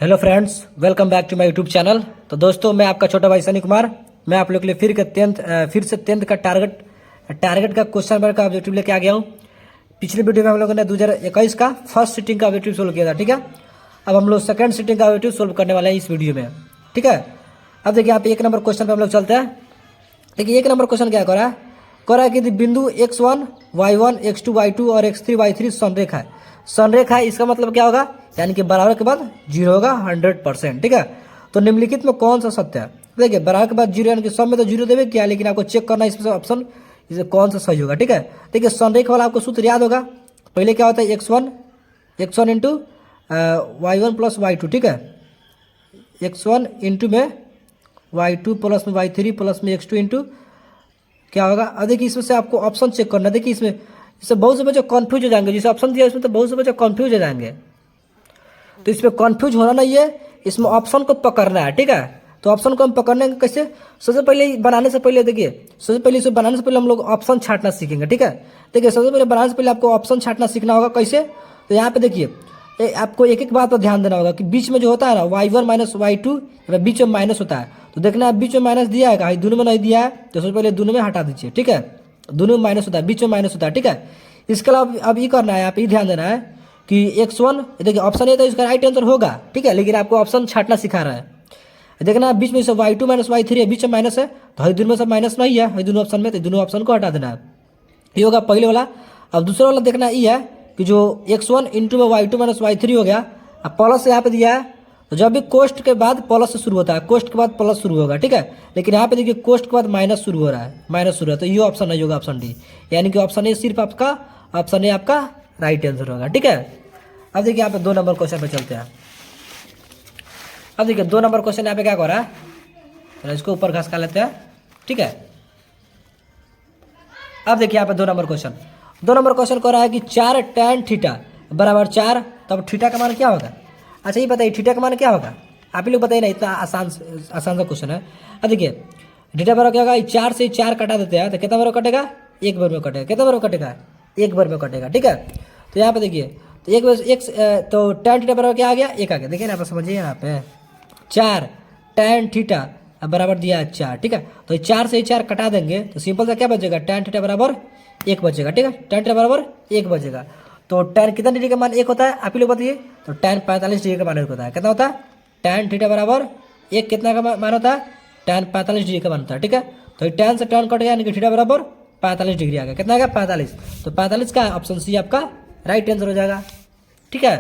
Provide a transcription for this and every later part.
Hello friends, welcome back to my YouTube channel. तो दोस्तों, मैं आपका छोटा भाई सनी कुमार। मैं आप लोग के लिए फिर से टेंथ का टारगेट का क्वेश्चन पेपर का ऑब्जेक्टिव लेके आ गया हूँ। पिछले वीडियो में हम लोगों ने 2021 का फर्स्ट सिटिंग का ऑब्जेक्टिव सोल्व किया था, ठीक है। अब हम लोग सेकंड सिटिंग का ऑब्जेक्टिव सोल्व करने वाले हैं इस वीडियो में, ठीक है। अब देखिए, आप एक नंबर क्वेश्चन पर हम लोग चलते हैं। देखिए, एक नंबर क्वेश्चन क्या कर रहा है कि बिंदु x1 y1 x2 y2 और x3 y3 संरेखा है। संरेखा है, इसका मतलब क्या होगा, यानी कि बराबर के बाद जीरो होगा 100%, ठीक है। तो निम्नलिखित में कौन सा सत्य है। देखिए, बराबर के बाद जीरो यानी कि सब में तो जीरो देवे क्या, लेकिन आपको चेक करना है इसमें ऑप्शन इसे कौन सा सही होगा, ठीक है। देखिए, संरेखा वाला आपको सूत्र याद होगा। पहले क्या होता है, x1 into y1 plus y2, ठीक है। x1 इंटू में y2 प्लस में y3 प्लस में x2 इंटू क्या होगा। अब देखिए, इसमें से आपको ऑप्शन चेक करना। देखिए, इसमें बहुत से बच्चे कंफ्यूज हो जाएंगे। जिसे ऑप्शन दिया इसमें तो बहुत से बच्चे कंफ्यूज हो जाएंगे, तो इसमें कंफ्यूज होना नहीं है, इसमें ऑप्शन को पकड़ना है, ठीक है। तो ऑप्शन को हम पकड़ने कैसे, सबसे पहले बनाने से पहले देखिए, सबसे पहले इसे बनाने से पहले हम लोग ऑप्शन छांटना सीखेंगे, ठीक है। देखिए, सबसे पहले बनाने से पहले आपको ऑप्शन छांटना सीखना होगा। कैसे, तो यहाँ पे देखिए, आपको एक एक बात पर ध्यान देना होगा कि बीच में जो होता है ना y1 माइनस y2, बीच में माइनस होता है, तो देखना है बीच में माइनस दिया है, दोनों में नहीं दिया है, तो सबसे पहले दोनों में हटा दीजिए, ठीक है। दोनों में माइनस होता है, बीच में माइनस होता है, ठीक है। इसके अलावा अब ये करना है, आप ये ध्यान देना है कि x1, देखिए ऑप्शन ए तो इसका राइट आंसर होगा, ठीक है, लेकिन आपको ऑप्शन छाटना सिखा रहा है। देखना बीच में से y2 माइनस y3 है, बीच में माइनस है, तो हर दोनों में सब माइनस नहीं है, हर दोनों ऑप्शन में, तो दोनों ऑप्शन को हटा देना है। ये होगा पहले वाला। अब दूसरा वाला देखना ये है कि जो x1 इंटू में y2 माइनस y3 हो गया, अब प्लस यहाँ पे दिया है, तो जब भी कोष्ट के बाद प्लस से शुरू होता है, कोष्ट के बाद प्लस शुरू होगा, ठीक है। लेकिन यहाँ पे देखिए कोष्ट के बाद माइनस शुरू हो रहा है, माइनस शुरू है, तो ये ऑप्शन नहीं होगा, ऑप्शन डी, यानी कि ऑप्शन ए सिर्फ ऑप्शन ए आपका राइट आंसर होगा, ठीक है। अब देखिए, यहाँ पे 2 नंबर क्वेश्चन पे चलते हैं। अब देखिए, 2 नंबर क्वेश्चन यहाँ पे क्या कर रहा है, तो इसको ऊपर घसका लेते हैं, ठीक है। अब देखिए, यहाँ पे 2 नंबर क्वेश्चन कर रहा है कि 4 tan थीटा बराबर 4, तब थीटा का मान क्या होगा। अच्छा, ये बताइए थीटा का मान क्या होगा, आप ही लोग बताइए ना, इतना आसान सा क्वेश्चन है। अब देखिए, थीटा बराबर क्या होगा, 4 से 4 कटा देते हैं, तो कितना बार कटेगा, एक बार में कटेगा। कितना बार कटेगा, एक बार में कटेगा, ठीक है। तो यहाँ पे देखिए, तो तो tan थीटा बराबर क्या आ गया, 1 आ गया। देखिए ना, आप समझिए यहाँ पे 4 tan थीटा बराबर दिया है 4, ठीक है। तो 4 से 4 कटा देंगे, तो सिंपल सा क्या बचेगा, tan थीटा बराबर 1 बचेगा, ठीक है। tan थीटा बराबर 1 बचेगा। तो tan कितना डिग्री का मान 1 होता है, आप ही लोग बताइए। तो tan 45 डिग्री का मान 1 होता है। कितना होता है, tan थीटा बराबर 1 कितना का मान होता है, tan 45 डिग्री का मान होता है, ठीक है। तो tan से tan कट गया, यानी कि थीटा बराबर 45 डिग्री आ गया। कितना आ गया, 45। तो 45 का ऑप्शन सी आपका राइट आंसर हो जाएगा, ठीक है।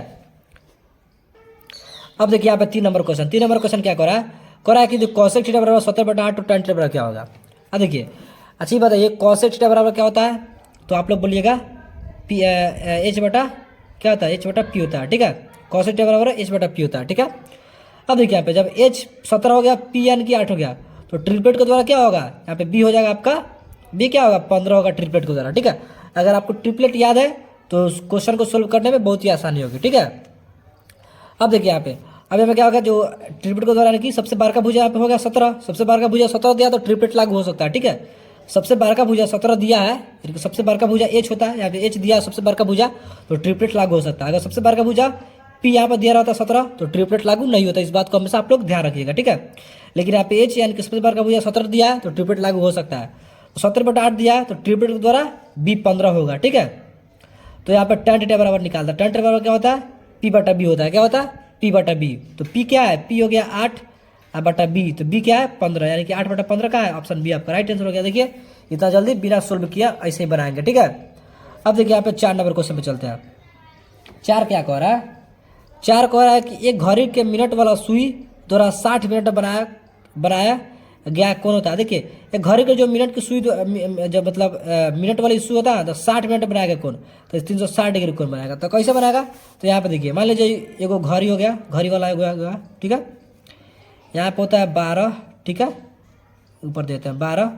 अब देखिए, यहाँ पे 3 नंबर क्वेश्चन क्या कर रहा है कि जो cosec थीटा बराबर 17/8 तो tan थीटा बराबर क्या होगा। अब देखिए, अच्छी बात है, ये cosec थीटा बराबर क्या होता है, तो आप लोग बोलिएगा h बटा क्या होता है, h बटा p होता है, ठीक है। cosec थीटा बराबर h बटा p होता है, ठीक है। अब देखिए, यहाँ पे जब h 17 हो गया, p यानी कि 8 हो गया, तो ट्रिपलेट के द्वारा क्या होगा, यहाँ पे b हो जाएगा आपका, b क्या होगा 15 होगा ट्रिपलेट के द्वारा, ठीक है। अगर आपको ट्रिपलेट याद है तो क्वेश्चन को सोल्व करने में बहुत ही आसानी होगी, ठीक है। अब देखिए, यहाँ पे अब यहाँ क्या होगा, जो ट्रिपलेट के द्वारा कि सबसे बार का भुजा यहाँ पे हो गया 17, सबसे बार का भुजा 17 दिया तो ट्रिपलेट लागू हो सकता है, ठीक है। सबसे बार का भुजा 17 दिया है, सबसे बार का भुजा h होता है, यहाँ पे h दिया सबसे बार का भुजा, तो ट्रिपलेट लागू हो सकता है। अगर सबसे बार का भुजा p यहाँ पर दिया रहता है 17, तो ट्रिपलेट लागू नहीं होता। इस बात को हमेशा आप लोग ध्यान रखिएगा, ठीक है। लेकिन यहाँ पे h यानी कि सबसे बार का भुजा 17 दिया है, तो ट्रिपलेट लागू हो सकता है। 17/8 दिया है, तो ट्रिपलेट के द्वारा b 15 होगा, ठीक है। तो यहाँ पर tan थीटा बराबर निकालता है, tan थीटा बराबर क्या होता है, p बटा b होता है। क्या होता है, p बटा b। तो p क्या है, p हो गया 8 बटा b, तो b क्या है 15, यानी कि 8 बटा 15 का है, ऑप्शन बी आपका राइट आंसर हो गया। देखिए, इतना जल्दी बिना सोल्व किया ऐसे ही बनाएंगे, ठीक है। अब देखिए, यहाँ पे 4 नंबर क्वेश्चन पे चलते हैं। 4 क्या कह रहा है, 4 कह रहा है कि एक घड़ी के मिनट वाला सुई द्वारा 60 मिनट बनाया गया कौन होता है। देखिए, एक घड़ी के जो मिनट की सुई जो मतलब मिनट वाली सुई होता है, तो 60 मिनट बनाएगा कौन, तो 360 डिग्री कौन बनाएगा। तो कैसे बनाएगा, तो यहाँ पे देखिए, मान लीजिए एगो घड़ी हो गया, घड़ी वाला गया, ठीक है। यहाँ पे होता है 12, ठीक है, ऊपर देते हैं 12,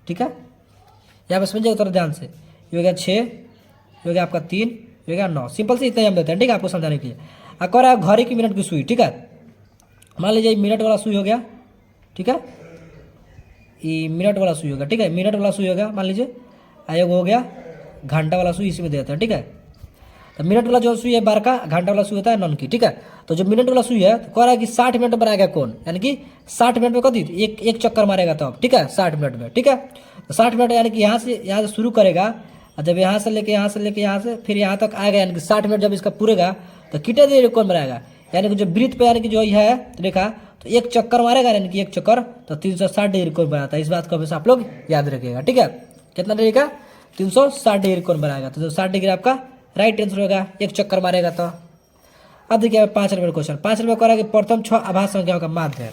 ठीक है। यहाँ पे समझिए उतर ध्यान से, ये हो गया 6, ये हो गया आपका 3, ये हो गया 9, सिंपल से इतना ही हम देते हैं, ठीक है, आपको समझाने के लिए। कह रहा है घड़ी की मिनट की सुई, ठीक है। मान लीजिए मिनट वाला सुई हो गया, ठीक है, ये मिनट वाला सुई होगा, ठीक है, मिनट वाला सुई होगा मान लीजिए, आयोग हो गया घंटा वाला सुई, इसी में देता है, ठीक है। तो मिनट वाला जो सुई है 12 का, घंटा वाला सुई होता है 9 की, ठीक है। तो जो मिनट वाला सुई है तो कह रहा है कि 60 मिनट में बनाएगा कौन, यानी कि 60 मिनट में कथी एक चक्कर मारेगा तो, ठीक है 60 मिनट में, ठीक है। तो 60 मिनट यानी कि यहाँ से शुरू करेगा, और जब यहाँ से लेके यहाँ से फिर यहाँ तक आएगा, यानी कि 60 मिनट जब इसका पूरेगा तो कितने देर कौन बनाएगा, यानी कि जो वृत्त पे यानी कि जो है रेखा, तो एक चक्कर मारेगा, यानी कि एक चक्कर तो 360 डिग्री कोण बनाता है। इस बात को हमेशा आप लोग याद रखिएगा, ठीक है। कितना डिग्री का 360 डिग्री कोण बनाएगा, तो 60 डिग्री आपका राइट आंसर होगा, एक चक्कर मारेगा तो। अब देखिए 5 नंबर क्वेश्चन, 5 नंबर कह रहा है कि प्रथम 6 आभास संख्याओं का माध्य है।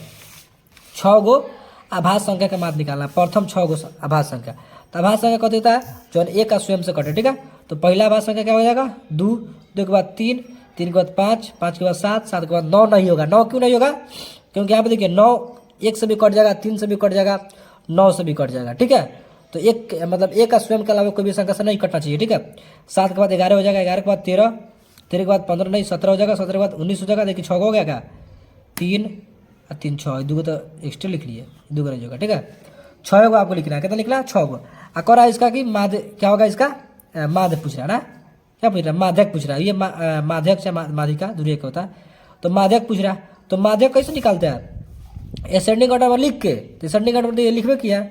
6 गो आभास संख्या का माध्य निकालना, प्रथम 6 गो आभास संख्या। तो आभास संख्या कौन देता है, जो एक का स्वयं से कटे, ठीक है। तो पहला आभास संख्या क्या हो जाएगा 2, 2 के बाद 3, 3 के बाद 5, 5 के बाद 7, 7 के बाद 9 नहीं होगा। 9 क्यों नहीं होगा, क्योंकि यहाँ पे देखिए 9 1 से भी कट जाएगा, 3 से भी कट जाएगा, 9 से भी कट जाएगा, ठीक है। तो एक मतलब एक का स्वयं के अलावा कोई भी संख्या से नहीं कटना चाहिए, ठीक है। 7 के बाद 11 हो जाएगा, 11 के बाद 13, 13 के बाद 15 नहीं 17 हो जाएगा, 17 के बाद 19 हो जाएगा। देखिए 6 हो गया क्या, 3 और 3 6, 2 तो एक्स्ट्रा लिख लिए, 2 का नहीं होगा, ठीक है। 6 को आपको लिखना है, कितना लिखना 6 को। और इसका कि माध्य क्या होगा, इसका माध्य पूछ रहा है ना, क्या पूछ रहा है, माध्यक पूछ रहा है। ये माध्यक से माध्यिका दूरी एक होता है, तो माध्यक पूछ रहा है। तो माध्यक कैसे निकालते हैं, एसेंडिंग ऑर्डर में लिख के, तो एसेंडिंग ऑर्डर में ये लिखबे किया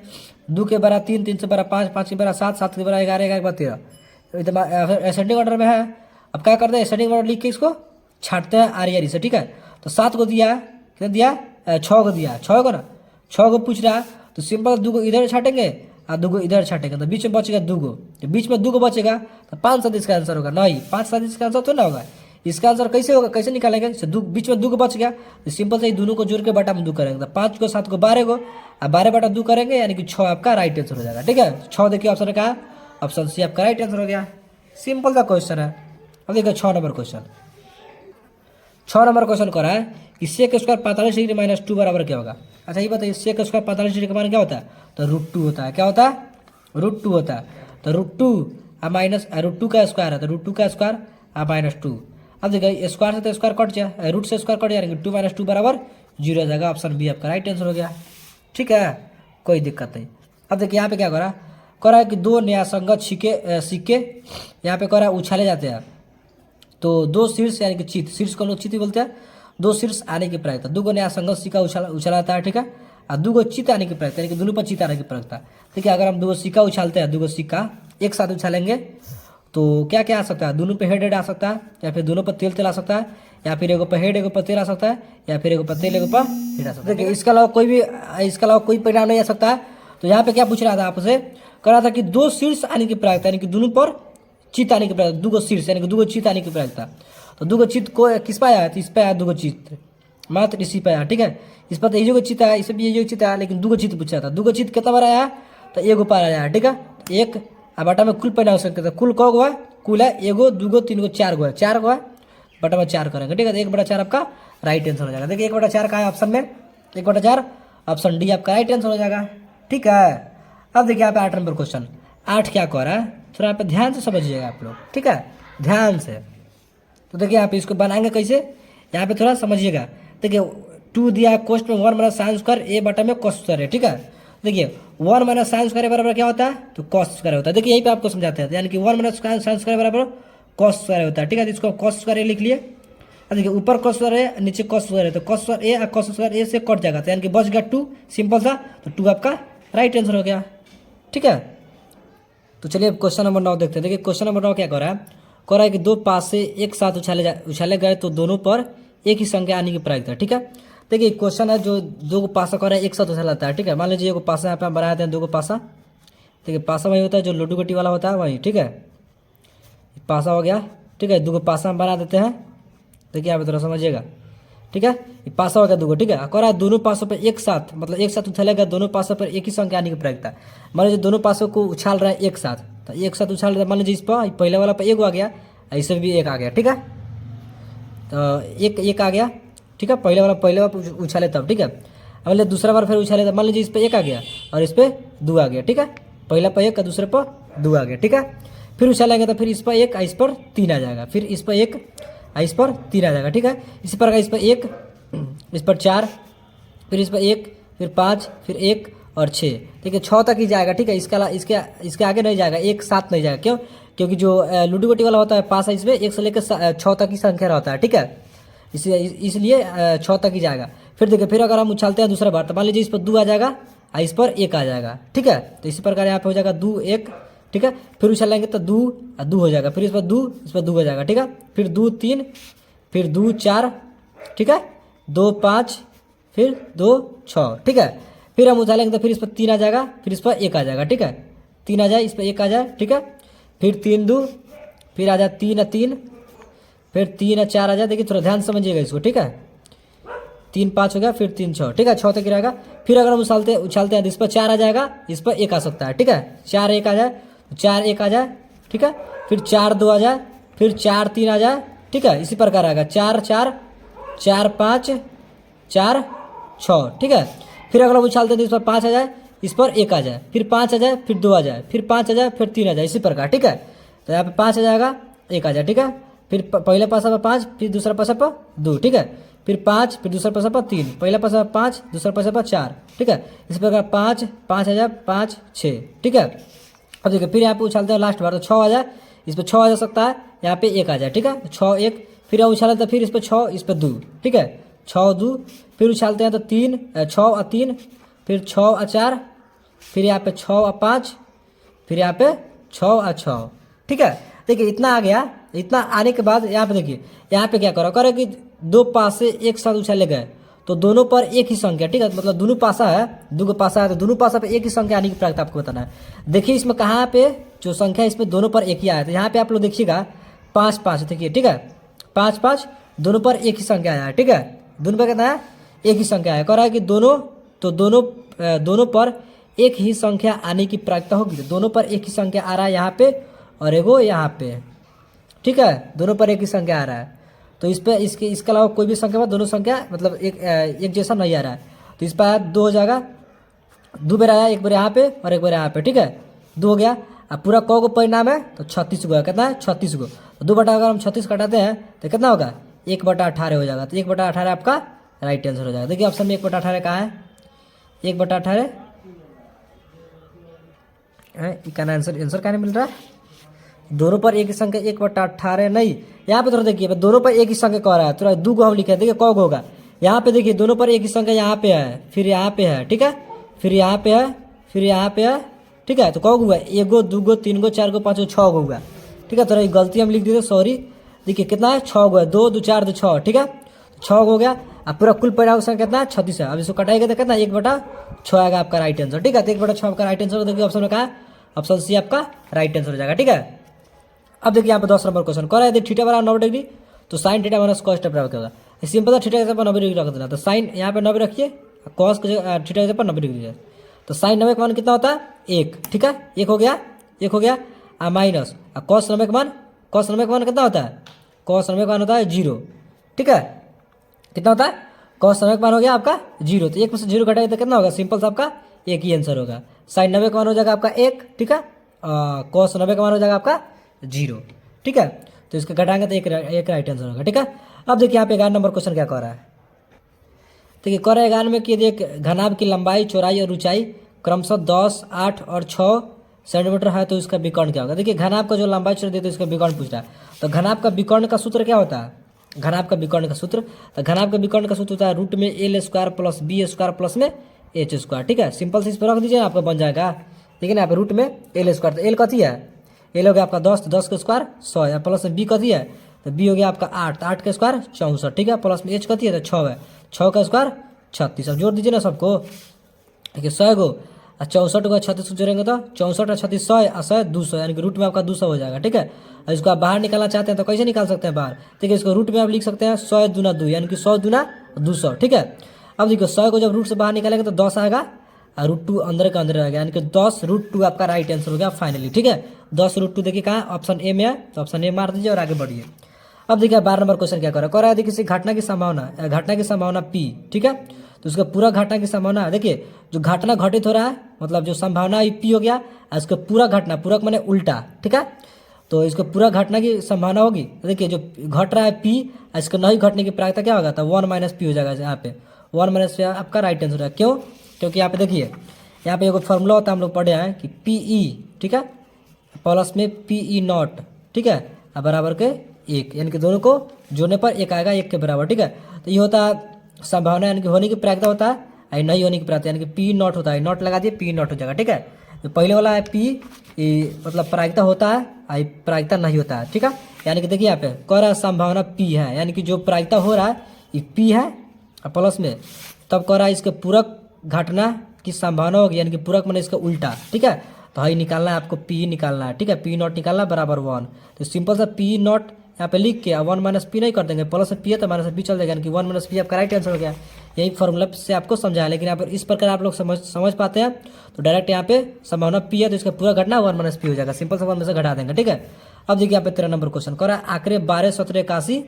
2 के बराबर 3, 3 से बराबर 5, 5 के बराबर 7, 7 के बराबर 11, 11 के बाद 13, एसेंडिंग ऑर्डर में है। अब क्या करते हैं, एसेंडिंग ऑर्डर लिख के इसको छाटते हैं आरी से, ठीक है। तो 7 को दिया, कितना दिया 6 को दिया, 6 को ना 6 को पूछ रहा है, तो सिंपल 2 को इधर छाटेंगे और 2 को इधर छाटेंगे, तो बीच में बचेगा 2 को, तो बीच में 2 को बचेगा तो 5 7 इसका आंसर होगा, नहीं 5 7 इसका आंसर तो ना होगा। इसका आंसर कैसे होगा, कैसे निकालेंगे, बीच में 2 को बच गया तो सिंपल से ही दोनों को जोड़ के बटा में 2 करेंगे, तो 5 को 7 को 12 को और 12 बटा 2 करेंगे, यानी कि 6 आपका राइट आंसर हो जाएगा, ठीक है। 6 देखिए ऑप्शन का, ऑप्शन सी आपका राइट आंसर हो गया, सिंपल सा क्वेश्चन है। अब देखिए 6 नंबर क्वेश्चन, 6 नंबर क्वेश्चन करा है कि सेक स्क्वायर 45 डिग्री माइनस 2 बराबर क्या होगा। अच्छा ये बताइए सेक स्क्वायर 45 डिग्री का मान क्या होता है, तो √2 होता है, क्या होता है √2 होता है। तो √2 माइनस √2 का स्क्वायर है, तो √2 का स्क्वायर -2। अब देखिए स्क्वायर से तो स्क्वायर कट जाए, रूट से स्क्वायर कट जाएंगे, 2 - 2 बराबर 0 हो जाएगा, ऑप्शन बी आपका राइट आंसर हो गया, ठीक है, कोई दिक्कत नहीं। अब देखिए यहाँ पे क्या करा है कि 2 न्यायसंगत सिक्के यहाँ पे करा उछाले जाते हैं, तो 2 शीर्ष यानी कि चित, शीर्ष को लोग चित ही बोलते हैं, 2 शीर्ष आने की प्रायिकता, 2 न्यायसंगत सिक्का उछालाता है, ठीक है। और 2 चित आने की प्रायिकता, यानी कि दोनों पर चित आने की प्रायिकता, ठीक है। अगर हम 2 सिक्का उछालते हैं, 2 सिक्का एक साथ उछालेंगे तो क्या क्या आ सकता है, दोनों पे हेड आ सकता है, या फिर दोनों पर तेल आ सकता है, या फिर एगो पर हेड एगो पर तेल आ सकता है, या फिर एगो पर तेल एगो पर हेड आ सकता है। देखिए इसके अलावा कोई परिणाम नहीं आ सकता है। तो यहाँ पे क्या पूछ रहा था आपसे, कह रहा था कि 2 शीर्ष आने की प्रायिकता, यानी कि दोनों पर चित आने की प्रायिकता, 2 शीर्ष यानी कि 2 चित आने की प्रायिकता। तो 2 चित को किस पे आया, तो इस पे आया 2 चित, मात्र इसी पे आया, ठीक है। इस पर तो ये चित आया, इस पर ये चित आया, लेकिन 2 चित पूछा था। 2 चित कितना बार आया, तो एगो पार आया, ठीक है। एक बटा में कुल पैदा हो सकते थे, कुल कौ गो है, कुल है 1 2 3 4 गो है, 4 गो है, बटा में 4 करेंगे, ठीक है। तो 1/4 आपका राइट आंसर हो जाएगा। देखिए 1/4 का है ऑप्शन में, 1/4 ऑप्शन डी आपका राइट आंसर हो जाएगा, ठीक है। अब देखिए यहाँ पे 8 नंबर क्वेश्चन, 8 क्या कह रहा है, थोड़ा यहाँ पे ध्यान से समझिएगा आप लोग, ठीक है, ध्यान से। तो देखिए यहाँ पे इसको बनाएंगे कैसे, यहाँ पे थोड़ा समझिएगा। देखिए 2 दिया कोष्ट में 1 - sin स्क्वायर a बटा में cos स्क्वायर है, ठीक है। देखिए 1 - sin स्क्वायर बराबर क्या होता है, तो cos स्क्वायर होता है। देखिए यही पे आपको समझाते हैं, यानी कि 1 - sin स्क्वायर बराबर cos स्क्वायर होता है, ठीक है। तो इसको cos स्क्वायर लिख लिए। अब देखिए ऊपर cos स्क्वायर है, नीचे cos स्क्वायर है, तो cos स्क्वायर a और cos स्क्वायर a से कट जाएगा, तो यानी कि बच गया 2, सिंपल सा, तो 2 आपका राइट आंसर हो गया, ठीक है। तो चलिए अब क्वेश्चन नंबर 9 देखते हैं। देखिए क्वेश्चन नंबर 9 क्या कर रहा है कि 2 पासे एक साथ उछाले गए तो दोनों पर एक ही संख्या आने की प्रायिकता, ठीक है। देखिए क्वेश्चन है जो 2 पासा कर रहा है एक साथ उछालाता है, ठीक है। मान लीजिए 1 पासा यहाँ पे हम बनाए थे, 2 पासा, देखिए पासा वही होता है जो लड्डू गट्टी वाला होता है वही, ठीक है। पासा हो गया, ठीक है, 2 पासा हम बना देते हैं। देखिए यहाँ पे थोड़ा समझिएगा, ठीक है। ये पासा हो गया 2, ठीक है। कह रहा है दोनों पासों पर एक साथ, मतलब एक साथ उछालेगा, दोनों पासों पर एक ही संख्या आने की प्रायिकता। मान लीजिए दोनों पासों को उछाल रहा है एक साथ, तो एक साथ उछाल रहा है, मान लीजिए इस पर पहले वाला पर 1 आ गया, ऐसे भी 1 आ गया, ठीक है। तो एक आ गया, ठीक है, पहले बार उछाले तब, ठीक है। अब मान दूसरा बार फिर उछाले तब, मान लीजिए इस पर 1 आ गया और इस पर 2 आ गया, ठीक है। पहला पर 1 दूसरे पर 2 आ गया, ठीक है। फिर उछालेंगे तो फिर इस पर 1 इस पर 3 आ जाएगा, फिर इस पर 1 इस पर 3 आ जाएगा, ठीक है। इसी प्रकार इस पर 1 इस पर 4, फिर इस पर 1 फिर 5 फिर 1 और 6, देखिए 6 तक ही जाएगा, ठीक है। इसके आगे नहीं जाएगा, 1 7 नहीं जाएगा, क्यों, क्योंकि जो लूडो गोटी वाला होता है पासा इसमें 1 से लेकर 6 तक की संख्या रहता है, ठीक है। इसलिए 6 तक ही जाएगा। फिर देखिए, फिर अगर हम उछालते हैं दूसरा बार, तो मान लीजिए इस पर 2 आ जाएगा और इस पर 1 आ जाएगा, ठीक है। तो इसी प्रकार यहाँ पे हो जाएगा 2 1, ठीक है। फिर उछालेंगे तो 2 2 हो जाएगा, फिर इस पर 2 हो जाएगा, ठीक है। फिर 2 3, फिर 2 4, ठीक है, 2 5, फिर 2 6, ठीक है। फिर हम उछालेंगे तो फिर इस पर 3 आ जाएगा, फिर इस पर 1 आ जाएगा, ठीक है। 3 आ जाए, इस पर 1 आ जाए, ठीक है। फिर 3 2, फिर आ जाए 3 3, फिर 3 4 आ जाए। देखिए थोड़ा ध्यान समझिएगा इसको, ठीक है। 3 5 हो गया, फिर 3 6, ठीक है, 6 तक रहेगा। फिर अगर हम उछालते हैं तो इस पर 4 आ जाएगा, इस पर 1 आ सकता है, ठीक है। 4 1 आ जाए, 4 1 आ जाए, ठीक है। फिर 4 2 आ जाए, फिर 4 3 आ जाए, ठीक है। इसी प्रकार आएगा 4 4, 4 5, 4 6, ठीक है। फिर अगर हम उछालते हैं तो इस पर 5 आ जाए, इस पर 1 आ जाए, फिर 5 आ जाए, फिर 2 आ जाए, फिर 5 आ जाए, फिर 3 आ जाए, इसी प्रकार, ठीक है। तो यहाँ पे 5 आ जाएगा, 1 आ जाए, ठीक है। फिर पहले पासा पर 5, फिर दूसरा पासा पर 2, ठीक है। फिर 5, फिर दूसरा पासा पर 3, पहला पासा पर 5, दूसरा पासा पर 4, ठीक है। इसी प्रकार 5 5 आ जाए, 5 6, ठीक है। अब देखिए फिर यहाँ पे उछालते हैं लास्ट बार, तो 6 आ जाए, इस पर 6 आ जा सकता है, यहाँ पे 1 आ जाए, ठीक है। 6 1, फिर उछाला तो फिर इस पर 6, इस पर 2, ठीक है, 6 2। फिर उछालते हैं तो 3 6 और 3, फिर 6 और 4, फिर यहाँ पे 6 और 5, फिर यहाँ पे 6 और 6, ठीक है। देखिए इतना आ गया। इतना आने के बाद यहाँ पे देखिए, यहाँ पे क्या करो कि 2 पासे एक साथ उछाले गए तो दोनों पर एक ही संख्या, ठीक है, मतलब दोनों पासा है, 2 पासा है, तो दोनों पासा पे एक ही संख्या आने की प्राप्त आपको बताना है। देखिए इसमें कहाँ पे जो संख्या है इसमें दोनों पर एक ही आया, तो यहाँ पे आप लोग देखिएगा 5 5, देखिए, ठीक है, 5 5 दोनों पर एक ही संख्या आया है, ठीक है। दोनों पर कितना है, एक ही संख्या है। कह रहा है कि दोनों पर एक ही संख्या आने की प्राप्त होगी, तो दोनों पर एक ही संख्या आ रहा है यहाँ पे और एगो यहाँ पे, ठीक है, दोनों पर एक ही संख्या आ रहा है। तो इस पे इसके अलावा कोई भी संख्या दोनों संख्या मतलब एक जैसा नहीं आ रहा है, तो इस पर 2 हो जाएगा। 2 बार आया, एक बार यहाँ पे और एक बार यहाँ पे, ठीक है, 2 हो गया। अब पूरा कौ को परिणाम है तो 36 गो है, कितना है 36 गो। तो 2 बटा अगर हम 36 कटाते हैं तो कितना होगा, 1/18 हो जाएगा। तो 1/18 आपका राइट आंसर हो जाएगा। देखिए ऑप्शन में 1/18 कहाँ है, 1/18 इसका आंसर क्या नहीं मिल रहा है। दोनों पर एक ही संख्या 1/18 नहीं, यहाँ पे थोड़ा देखिए दोनों पर एक ही संख्या कह रहा है, थोड़ा 2 को हम लिखे, देखिए कौ होगा। यहाँ पे देखिए दोनों पर एक ही संख्या यहाँ पे है, फिर यहाँ पे है, ठीक है, फिर यहाँ पे है, फिर यहाँ पे है, ठीक है। तो कौ हुआ, 1 गो 2 गो 3 गो 4 गो 5 गो 6 गो हुआ, ठीक है। थोड़ा गलती हम लिख दिए, सॉरी। देखिए कितना है, 6 गो है, 2 2 4 2 6, ठीक है, 6 हो गया। अब पूरा कुल परिणाम संख्या कितना है, 36 है। अब इसको कटाएगा तो कितना 1/6 आएगा आपका राइट आंसर, ठीक है। तो 1/6 आपका राइट आंसर, देखिए ऑप्शन में कहा है, ऑप्शन सी आपका राइट आंसर हो जाएगा, ठीक है। अब देखिए यहाँ पे 10 नंबर क्वेश्चन कर रहा है, यदि थीटा बराबर 90 डिग्री तो sine theta minus cos theta बराबर क्या होगा। सिंपल था, थीटा के जगह पर 90 डिग्री रख देना, तो साइन यहाँ पे 90 रखिए, कॉस के थीटा के जगह पर 90 डिग्री है, तो साइन 90 का मान कितना होता है 1, ठीक है, 1 हो गया, 1 हो गया। माइनस कॉस 90 का मान, कॉस 90 का मान कितना होता है, कॉस 90 का मान होता है 0, ठीक है। कितना होता है, कॉस 90 का मान हो गया आपका 0, तो 1 में से 0 घटाएगा तो कितना होगा, सिंपल सा आपका एक ही आंसर होगा। साइन 90 का मान हो जाएगा आपका 1, ठीक है, कॉस 90 का मान हो जाएगा आपका 0, ठीक है। तो इसका घटाएंगे तो एक राइट आंसर होगा, ठीक है। अब देखिए यहाँ पे 11 नंबर क्वेश्चन क्या कह रहा है, देखिए कह रहा है 11 में कि एक घनाभ की लंबाई चौड़ाई और ऊंचाई क्रमशः 10 8 और 6 सेंटीमीटर है, तो इसका विकर्ण क्या होगा। देखिए घनाभ का जो लंबाई चौड़ाई देते इसका विकर्ण पूछ रहा है, तो घनाभ का विकर्ण का सूत्र क्या होता है, घनाभ का विकर्ण का सूत्र, तो घनाभ का विकर्ण का सूत्र होता है रूट में l square plus b square plus में एच स्क्वायर, ठीक है। सिंपल से इस पर रख दीजिए, आपका बन जाएगा। लेकिन यहाँ पे रूट में l स्क्वायर, तो l कथी है, एल हो गया आपका 10, तो 10 का स्क्वायर 100 है, प्लस में बी कथी है, तो बी हो गया आपका 8, तो 8 का स्क्वायर 64, ठीक है, प्लस में एच कथी है, तो 6 है, 6 का स्क्वायर 36। अब जोड़ दीजिए ना सबको, देखिए 100 गो और 64 को 36 जोड़ेंगे तो 64 और 36 100 और 100 200, यानी कि रूट में आपका 200 हो जाएगा, ठीक है। और इसको आप बाहर निकालना चाहते हैं तो कैसे निकाल सकते हैं बाहर, देखिए इसको रूट में आप लिख सकते हैं 100 दूना 2, यानी कि 100 दूना 200, ठीक है। अब देखिए 100 को जब रूट से बाहर निकालेंगे तो 10 आएगा और रूट 2 अंदर का अंदर रहेगा, यानी कि 10 रूट 2 आपका राइट आंसर हो गया फाइनली, ठीक है। 10 रूट 2 देखिए कहाँ, ऑप्शन ए में है, तो ऑप्शन ए मार दीजिए और आगे बढ़िए। अब देखिए 12 नंबर क्वेश्चन क्या कर रहा है, देखिए किसी घटना की संभावना P, ठीक है, तो उसका पूरा घटना की संभावना, देखिए जो घटना घटित हो रहा है मतलब जो संभावना P हो गया, और इसका पूरा घटना, पूरक माने उल्टा, ठीक है, तो इसको पूरा घटना की संभावना होगी, तो देखिए जो घट रहा है P, इसको नहीं घटने की प्रायिकता क्या होगा, तो 1 - P हो जाएगा, यहाँ पे 1 - P आपका राइट आंसर है। क्यों, क्योंकि यहाँ पे देखिए यहाँ पे एक फॉर्मूला होता है, हम लोग पढ़े हैं कि PE, ठीक है, प्लस में PE नॉट, ठीक है, बराबर के 1, यानी कि दोनों को जोड़ने पर 1 आएगा 1 के बराबर। ठीक है, तो ये होता है संभावना, यानी कि होने की प्रायिकता होता है और नहीं होने की प्रायिकता, यानी कि पी नॉट होता है, नॉट लगा दिए पी नॉट हो जाएगा। ठीक है, तो पहले वाला है पी, मतलब प्रायिकता होता है और प्रायिकता नहीं होता है। ठीक है, यानी कि देखिए यहाँ पे कह रहा है संभावना पी है, यानी कि जो प्रायिकता हो रहा है ये पी है और प्लस में तब कह रहा है इसके पूरक घटना की संभावना होगी, यानी कि पूरक मैंने इसका उल्टा। ठीक है, तो हाई निकालना है आपको, पी निकालना है। ठीक है, पी नॉट निकालना है बराबर 1, तो सिंपल सा पी नॉट यहाँ पे लिख के 1 माइनस पी नहीं कर देंगे, प्लस पी है तो माइनस पी चल जाएगा, यानी कि 1 माइनस पी आपका राइट आंसर हो गया। यही फॉर्मूला से आपको समझाया, लेकिन यहाँ पर इस प्रकार आप लोग समझ पाते हैं तो डायरेक्ट यहाँ पे संभावना पी है तो इसका पूरा घटना 1 माइनस पी हो जाएगा, सिंपल सा 1 में से घटा देंगे। ठीक है, अब देखिए यहाँ पे 13 नंबर क्वेश्चन कर आंकड़े 12, 17, 81,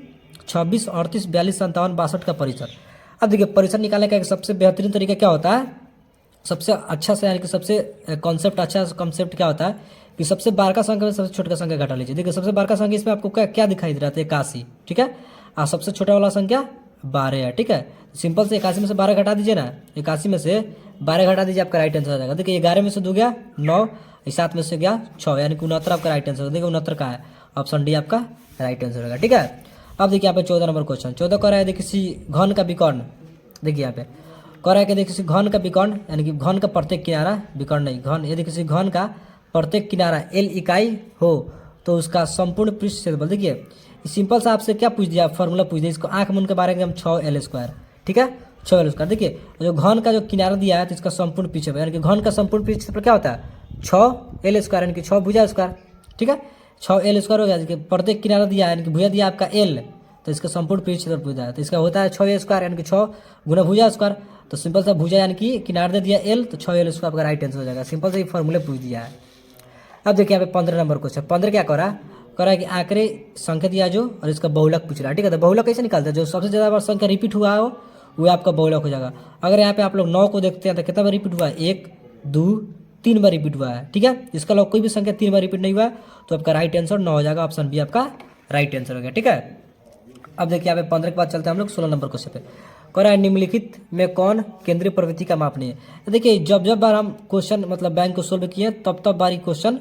26, 38, 42, 57, 62 का परिसर। अब देखिए परिसर निकालने का एक सबसे बेहतरीन तरीका क्या होता है, सबसे अच्छा से, यानी कि सबसे कॉन्सेप्ट अच्छा कॉन्सेप्ट क्या होता है कि सबसे बार का संख्या में सबसे छोटा संख्या घटा लीजिए। देखिए सबसे बार का संख्या इसमें आपको क्या दिखाई दे रहा था, 81। ठीक है, और सबसे छोटा वाला संख्या 12 है। ठीक है, सिंपल से 81 में से 12 घटा दीजिए ना, 81 में से 12 घटा दीजिए, आपका राइट आंसर हो जाएगा। देखिए 11 में से 2 गया 9, 7 में से गया 6, यानी कि 69 आपका राइट आंसर। देखिए 69 का है, ऑप्शन डी आपका राइट आंसर होगा। ठीक है, अब देखिए यहाँ पे 14 नंबर क्वेश्चन 14 कर रहा है, देखिए किसी घन का विकर्ण, देखिए यहाँ पे कह रहा है कि देखिए किसी घन का विकर्ण, यानी कि घन का प्रत्येक किनारा, विकर्ण नहीं घन, यदि किसी घन का प्रत्येक किनारा l इकाई हो तो उसका संपूर्ण पृष्ठ क्षेत्रफल। देखिए सिंपल सा आपसे क्या पूछ दिया, फॉर्मूला पूछ दिया, इसको आंख मुन के बारे में हम 6l²। ठीक है, 6l²। देखिए जो घन का जो किनारा दिया है तो इसका संपूर्ण पृष्ठ, यानी कि घन का संपूर्ण पृष्ठ क्षेत्रफल क्या होता है 6l², यानी कि 6 भुजा स्क्वायर। ठीक है, 6l² हो गया, प्रत्येक किनारा दिया है, यानी कि भुजा दिया आपका l, तो इसका संपूर्ण पृष्ठ क्षेत्रफल पूछा है, तो इसका होता है 6a², यानी कि 6 गुना भुजा स्क्वायर। तो सिंपल सा भुजा यानी कि किनारा दे दिया l, तो 6l² आपका राइट आंसर हो जाएगा। सिंपल से ये फॉर्मूले पूछ दिया है। अब देखिए यहाँ पे 15 नंबर क्वेश्चन 15 क्या कह रहा है कि आंकड़े संख्या दिया जो और इसका बहुलक पूछ रहा है। ठीक है, तो बहुलक कैसे निकालते हैं, जो सबसे ज़्यादा बार संख्या रिपीट हुआ हो वो आपका बहुलक हो जाएगा। अगर यहाँ पे आप लोग 9 को देखते हैं तो कितना बार रिपीट हुआ है, 1, 2, 3 बार रिपीट हुआ है। ठीक है, इसका लोग कोई भी संख्या 3 बार रिपीट नहीं हुआ है तो आपका राइट आंसर 9 हो जाएगा, ऑप्शन बी आपका राइट आंसर हो गया। ठीक है, अब देखिए यहाँ पे 15 के बाद चलते हैं हम लोग 16 नंबर क्वेश्चन पे। कह रहा है निम्नलिखित में कौन केंद्रीय प्रवृत्ति का माप नहीं है। तो देखिए जब बार हम क्वेश्चन मतलब बैंक को सोल्व किए तब बार क्वेश्चन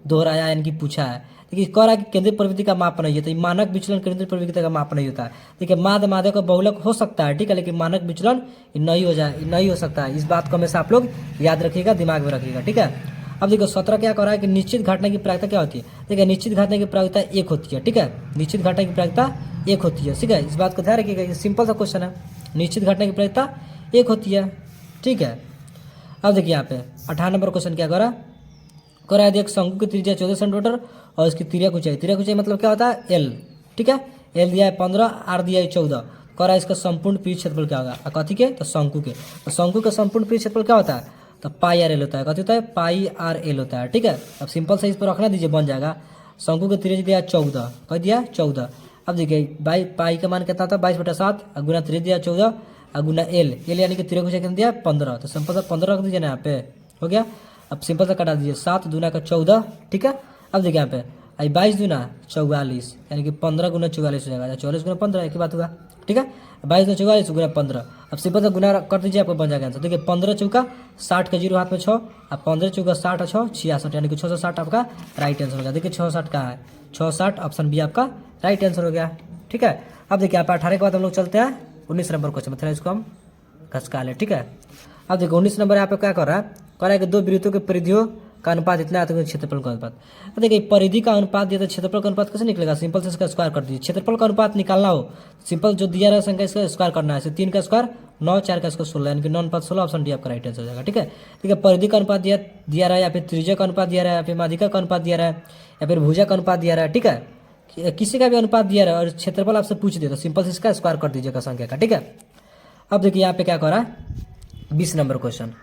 दोहराया, यानी कि पूछा है। देखिए कह रहा है कि केंद्रीय प्रवृत्ति का माप नहीं है, तो मानक विचलन केंद्रीय प्रवृत्ति का माप नहीं होता है। देखिए माध्य का बहुलक हो सकता है, ठीक है, लेकिन मानक विचलन नहीं हो सकता है। इस बात को हमेशा आप लोग याद रखिएगा, दिमाग में रखिएगा। ठीक है, अब देखो 17 क्या कह रहा है कि निश्चित घटना की प्रायिकता क्या होती है। देखिए निश्चित घटना की प्रायिकता 1 होती है। ठीक है, निश्चित घटना की प्रायिकता 1 होती है। ठीक है, इस बात को ध्यान रखिएगा, ये सिंपल सा क्वेश्चन है, निश्चित घटना की प्रायिकता 1 होती है। ठीक है, अब देखिए यहाँ पे 18 नंबर क्वेश्चन क्या कह रहा है देख शंकु की त्रिज्या 14 सेंटीमीटर और इसकी त्रिज्या ऊंचाई मतलब क्या होता है l। ठीक है, l दिया है 15, r दिया है 14, कह रहा है इसका संपूर्ण पृष्ठ क्षेत्रफल क्या होगा, कथी के, तो शंकु के। तो शंकु का संपूर्ण पृष्ठ क्षेत्रफल क्या होता है, तो पाई आर एल होता है। कथी होता है, पाई आर एल होता है। ठीक है, अब सिंपल से इस पर रखना दीजिए, बन जाएगा। शंकु के त्रिज्या दिया 14, कह दिया 14। अब देखिए पाई का मान कितना था 22/7, गुना त्रिज्या दिया 14 और गुना एल यानी कि त्रिज्या कितना दिया 15, तो सिंपल सा 15 रख दीजिए ना यहाँ पे, हो गया। अब सिंपल सा कटा दीजिए, 7 दूना का 14। ठीक है, अब देखिए यहाँ पे 22 दूना 44, यानी कि 15 गुना 44 हो जाएगा, 44 गुना 15 एक ही बात होगा। ठीक है, 22 गुना 44 गुना 15, अब सिंपल से गुना कर दीजिए, आपको बन जाएगा आंसर। देखिए 15 चौका 60 का 0 हाथ में 6, अब 15 चौका 60 और 6 66, यानी कि 660 आपका राइट आंसर होगा। देखिए 660 का है, 660 ऑप्शन बी आपका राइट आंसर हो गया। ठीक है, अब देखिए यहाँ पे 18 के बाद हम लोग चलते हैं 19 नंबर क्वेश्चन में, थोड़ा इसको हम घसका लें। ठीक है, अब देखो 19 नंबर यहाँ पे क्या कर रहा है कि दो वृत्तों के परिधियों का अनुपात इतना है तो क्षेत्रफल का अनुपात। देखिए परिधि का अनुपात दिया तो क्षेत्रफल का अनुपात कैसे निकलेगा, सिंपल से इसका स्क्वायर कर दीजिए। क्षेत्रफल का अनुपात निकालना हो सिंपल जो दिया रहा संख्या इसका स्क्वायर करना है, 3 का स्क्वायर 9, 4 का स्क्वायर 16, यानी कि 9 अनुपात 16, ऑप्शन डी आपका राइट आंसर हो जाएगा। ठीक है, ठीक है, परिधि का अनुपात दिया रहा है, या फिर त्रिज्या का अनुपात दिया रहा है, या फिर माध्यिका का अनुपात दिया रहा है, या फिर भुजा का अनुपात दिया रहा है। ठीक है, किसी का भी अनुपात दिया रहा है और क्षेत्रफल आपसे पूछ दिया तो सिंपल से इसका स्क्वायर कर दीजिएगा संख्या का। ठीक है, अब देखिए यहाँ पे क्या कर रहा है 20 नंबर क्वेश्चन।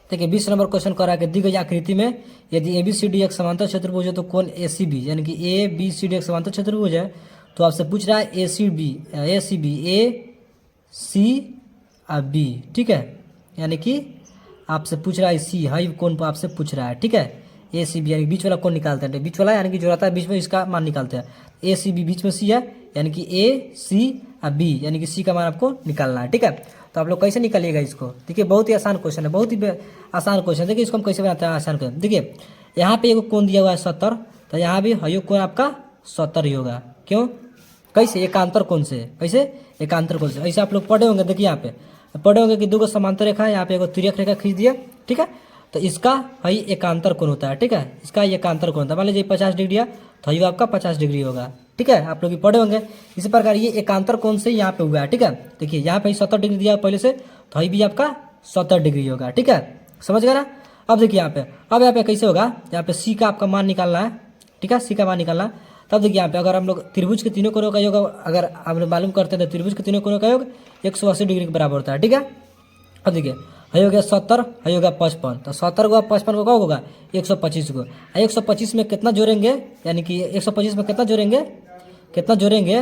देखिए 20 नंबर क्वेश्चन कर रहा है कि दी गई आकृति में यदि ए बी सी डी एक समांतर चतुर्भुज है तो कोण ए सी बी, यानी कि ए बी सी डी एक समांतर चतुर्भुज है, तो आपसे पूछ रहा है ए सी बी ए सी बी। ठीक है, यानी कि आपसे पूछ रहा है सी हाई कोण पर आपसे पूछ रहा है। ठीक है, ए सी बी यानी बीच वाला कोण निकालते हैं, बीच वाला यानी कि जो रहता है बीच में इसका मान निकालते हैं। ए सी बी बीच में सी है, यानी कि ए सी बी, यानी कि सी का मान आपको निकालना है। ठीक है, तो आप लोग कैसे निकालिएगा इसको, देखिए बहुत ही आसान क्वेश्चन है, बहुत ही आसान क्वेश्चन। देखिए इसको हम कैसे बनाते हैं आसान क्वेश्चन। देखिए यहाँ पे एक कोण दिया हुआ है 70, तो यहाँ भी हयो कोण आपका 70 ही होगा। क्यों? कैसे? एकांतर कोण से। कैसे? एकांतर कोण से। ऐसे आप लोग पढ़े होंगे, देखिए यहाँ पे पढ़े होंगे कि दो समांतर रेखा है, यहाँ पे एक तिर्यक रेखा खींच दिया, ठीक है, तो इसका है एकांतर कोण होता है, ठीक है, इसका एकांतर कोण होता है। मान लीजिए 50 डिग्री है तो ये आपका 50 डिग्री होगा, ठीक है, आप लोग पढ़े होंगे। इसी प्रकार ये एकांतर कोण से यहाँ पे हुआ है, ठीक है। देखिए यहाँ पे 70 डिग्री दिया पहले से, तो ये भी आपका 70 डिग्री होगा, ठीक है, समझ गए ना। अब देखिए यहाँ पे, अब यहाँ पे कैसे होगा, यहाँ पे सी का आपका मान निकालना है, ठीक है, सी का मान निकालना है। तब देखिए यहाँ पे अगर हम लोग त्रिभुज के तीनों कोणों का योग अगर हम लोग मालूम करते हैं तो त्रिभुज के तीनों कोणों का योग 180 डिग्री के बराबर होता है, ठीक है। अब देखिए है हो गया 70, है होगा 55, तो 70 को 55 को क्या होगा 125 को, 125 में कितना जोड़ेंगे, यानी कि 125 में कितना जोड़ेंगे, कितना जोड़ेंगे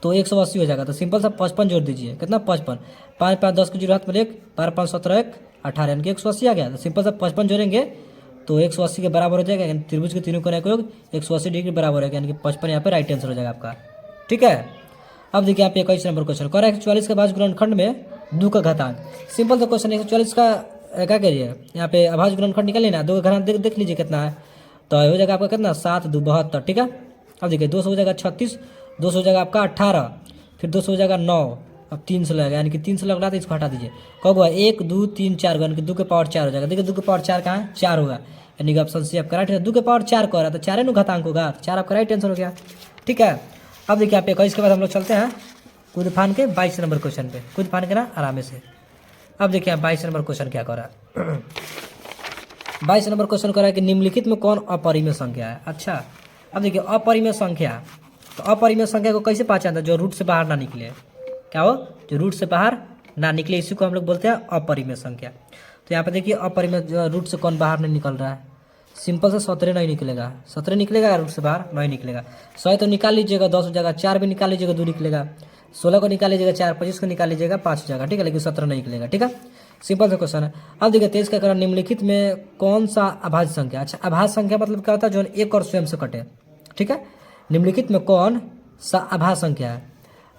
तो 180 हो जाएगा। तो सिंपल सा 55 जोड़ दीजिए, कितना 55, 5 5 10 को जीरो हाथ में 1, 12 5 17 1 18, यानी कि 180 आ गया। तो सिंपल सा 55 जोड़ेंगे तो 180 के बराबर हो जाएगा, यानी त्रिभुज के तीनों कोण का योग 180 डिग्री बराबर है, यानी कि 55 यहाँ पे राइट आंसर हो जाएगा आपका, ठीक है। अब देखिए यहाँ पे 21 नंबर क्वेश्चन कर रहा है 144 के भाज्य गुणनखंड में 2 का घातांक। सिंपल सा क्वेश्चन 144 का क्या करिए, यहाँ पे अभाज्य गुणनखंड निकाल लेना, 2 का घातांक देख लीजिए कितना है, तो हो जाएगा आपका कितना 7 2 72, ठीक है। अब देखिए 2 हो जाएगा 36, 2 हो जाएगा आपका 18, फिर 2 हो जाएगा 9, अब 3 से लगेगा, यानी कि 3 से लगना तो इसको हटा दीजिए, कब हुआ 1 2 3 4 यानी कि 2 के पावर 4 हो जाएगा। देखिए 2 के पावर 4 कहाँ है, 4 होगा, यानी कि ऑप्शन सी आपका राइट है। 2 के पावर 4 को रहा है तो 4 नु घातांक होगा, 4 आपका राइट आंसर हो गया, ठीक है। अब देखिए आप 21 के बाद हम लोग चलते हैं कूद फान के 22 नंबर क्वेश्चन पे, कूद फान के ना आराम से। अब देखिए 22 नंबर क्वेश्चन क्या कर रहा है 22 नंबर क्वेश्चन कर रहा है कि निम्नलिखित में कौन अपरिमेय संख्या है। अच्छा, अब देखिए अपरिमेय संख्या, तो अपरिमेय संख्या को कैसे पहचानता है, जो रूट से बाहर ना निकले, क्या हो, जो रूट से बाहर ना निकले, इसी को हम लोग बोलते हैं अपरिमेय संख्या। तो यहाँ पे देखिए अपरिमेय रूट से कौन बाहर नहीं निकल रहा है, सिंपल से 17 नहीं निकलेगा, 17 निकलेगा, रूट से बाहर नहीं निकलेगा। 100 तो निकाल लीजिएगा, 10 हो जाएगा, 4 भी निकाल लीजिएगा 2 निकलेगा, 16 को निकाल लीजिएगा 4, 25 को निकाल लीजिएगा 5 हो जाएगा, ठीक है, लेकिन 17 नहीं निकलेगा, ठीक है, सिंपल सा क्वेश्चन है। अब देखिए 23 का कारण निम्नलिखित में कौन सा अभाज्य संख्या। अच्छा, अभाज्य संख्या मतलब क्या होता है, जो एक और स्वयं से कटे, ठीक है, निम्नलिखित में कौन सा अभाज्य संख्या है।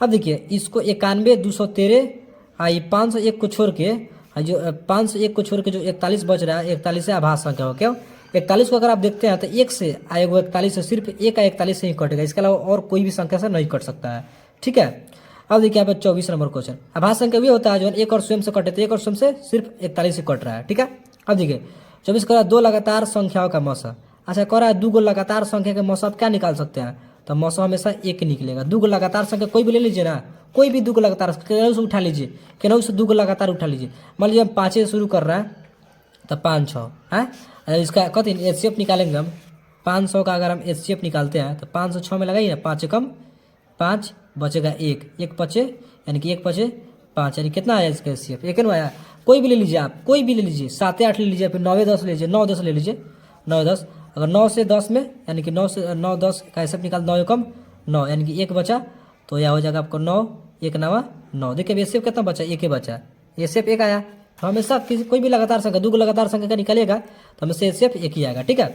अब देखिए इसको 91 213 आई 501 को छोड़ के, जो 501 को छोड़ के जो 41 बच रहा है, 41 से अभाज्य संख्या हो, क्यों 41 को अगर आप देखते हैं तो 1 से आएगा 41 से, सिर्फ 1 का 41 से ही कटेगा, इसके अलावा और कोई भी संख्या से नहीं कट सकता है, ठीक है। अब देखिए यहाँ पे 24 नंबर क्वेश्चन, अभाज्य संख्या भी होता है जो एक और स्वयं से कटे, तो एक और स्वयं से सिर्फ 41 से कट रहा है, ठीक है। अब देखिए 24 कह रहा है 2 लगातार संख्याओं का मौसा। अच्छा, कह रहा है 2 लगातार संख्या के मौसा आप क्या निकाल सकते हैं, तो मौसा हमेशा 1 निकलेगा। 2 लगातार संख्या कोई भी ले लीजिए ना, कोई भी 2 लगातार केनहू से उठा लीजिए, केनहू से 2 लगातार उठा लीजिए। मान लीजिए हम 5 से शुरू कर रहा है तो 5 6 है, इसका कथी एचसीएफ निकालेंगे हम, 500 का अगर हम एचसीएफ निकालते हैं तो 5 से 6 में लगाइए ना, 5 कम 5 बचेगा 1, 1 बचे, यानी कि 1 बचे 5, यानी कितना आया इसका एचसीएफ, 1 आया। कोई भी ले लीजिए आप, कोई भी ले लीजिए, 7 8 ले लीजिए, फिर 9 10 ले लीजिए, 9 10 ले लीजिए, 9 10, अगर 9 से 10 में, यानी कि 9 से 9 10 का एचसीएफ निकाल, 9 कम 9, यानी कि 1 बचा, तो यह हो जाएगा आपको 9 1 9 9। देखिए एचसीएफ कितना बचा, 1 बचा, एचसीएफ 1 आया। हमेशा किसी कोई भी लगातार संख्या 2 लगातार संख्या का निकलेगा तो हमेशा एचसीएफ 1 ही आएगा, ठीक है।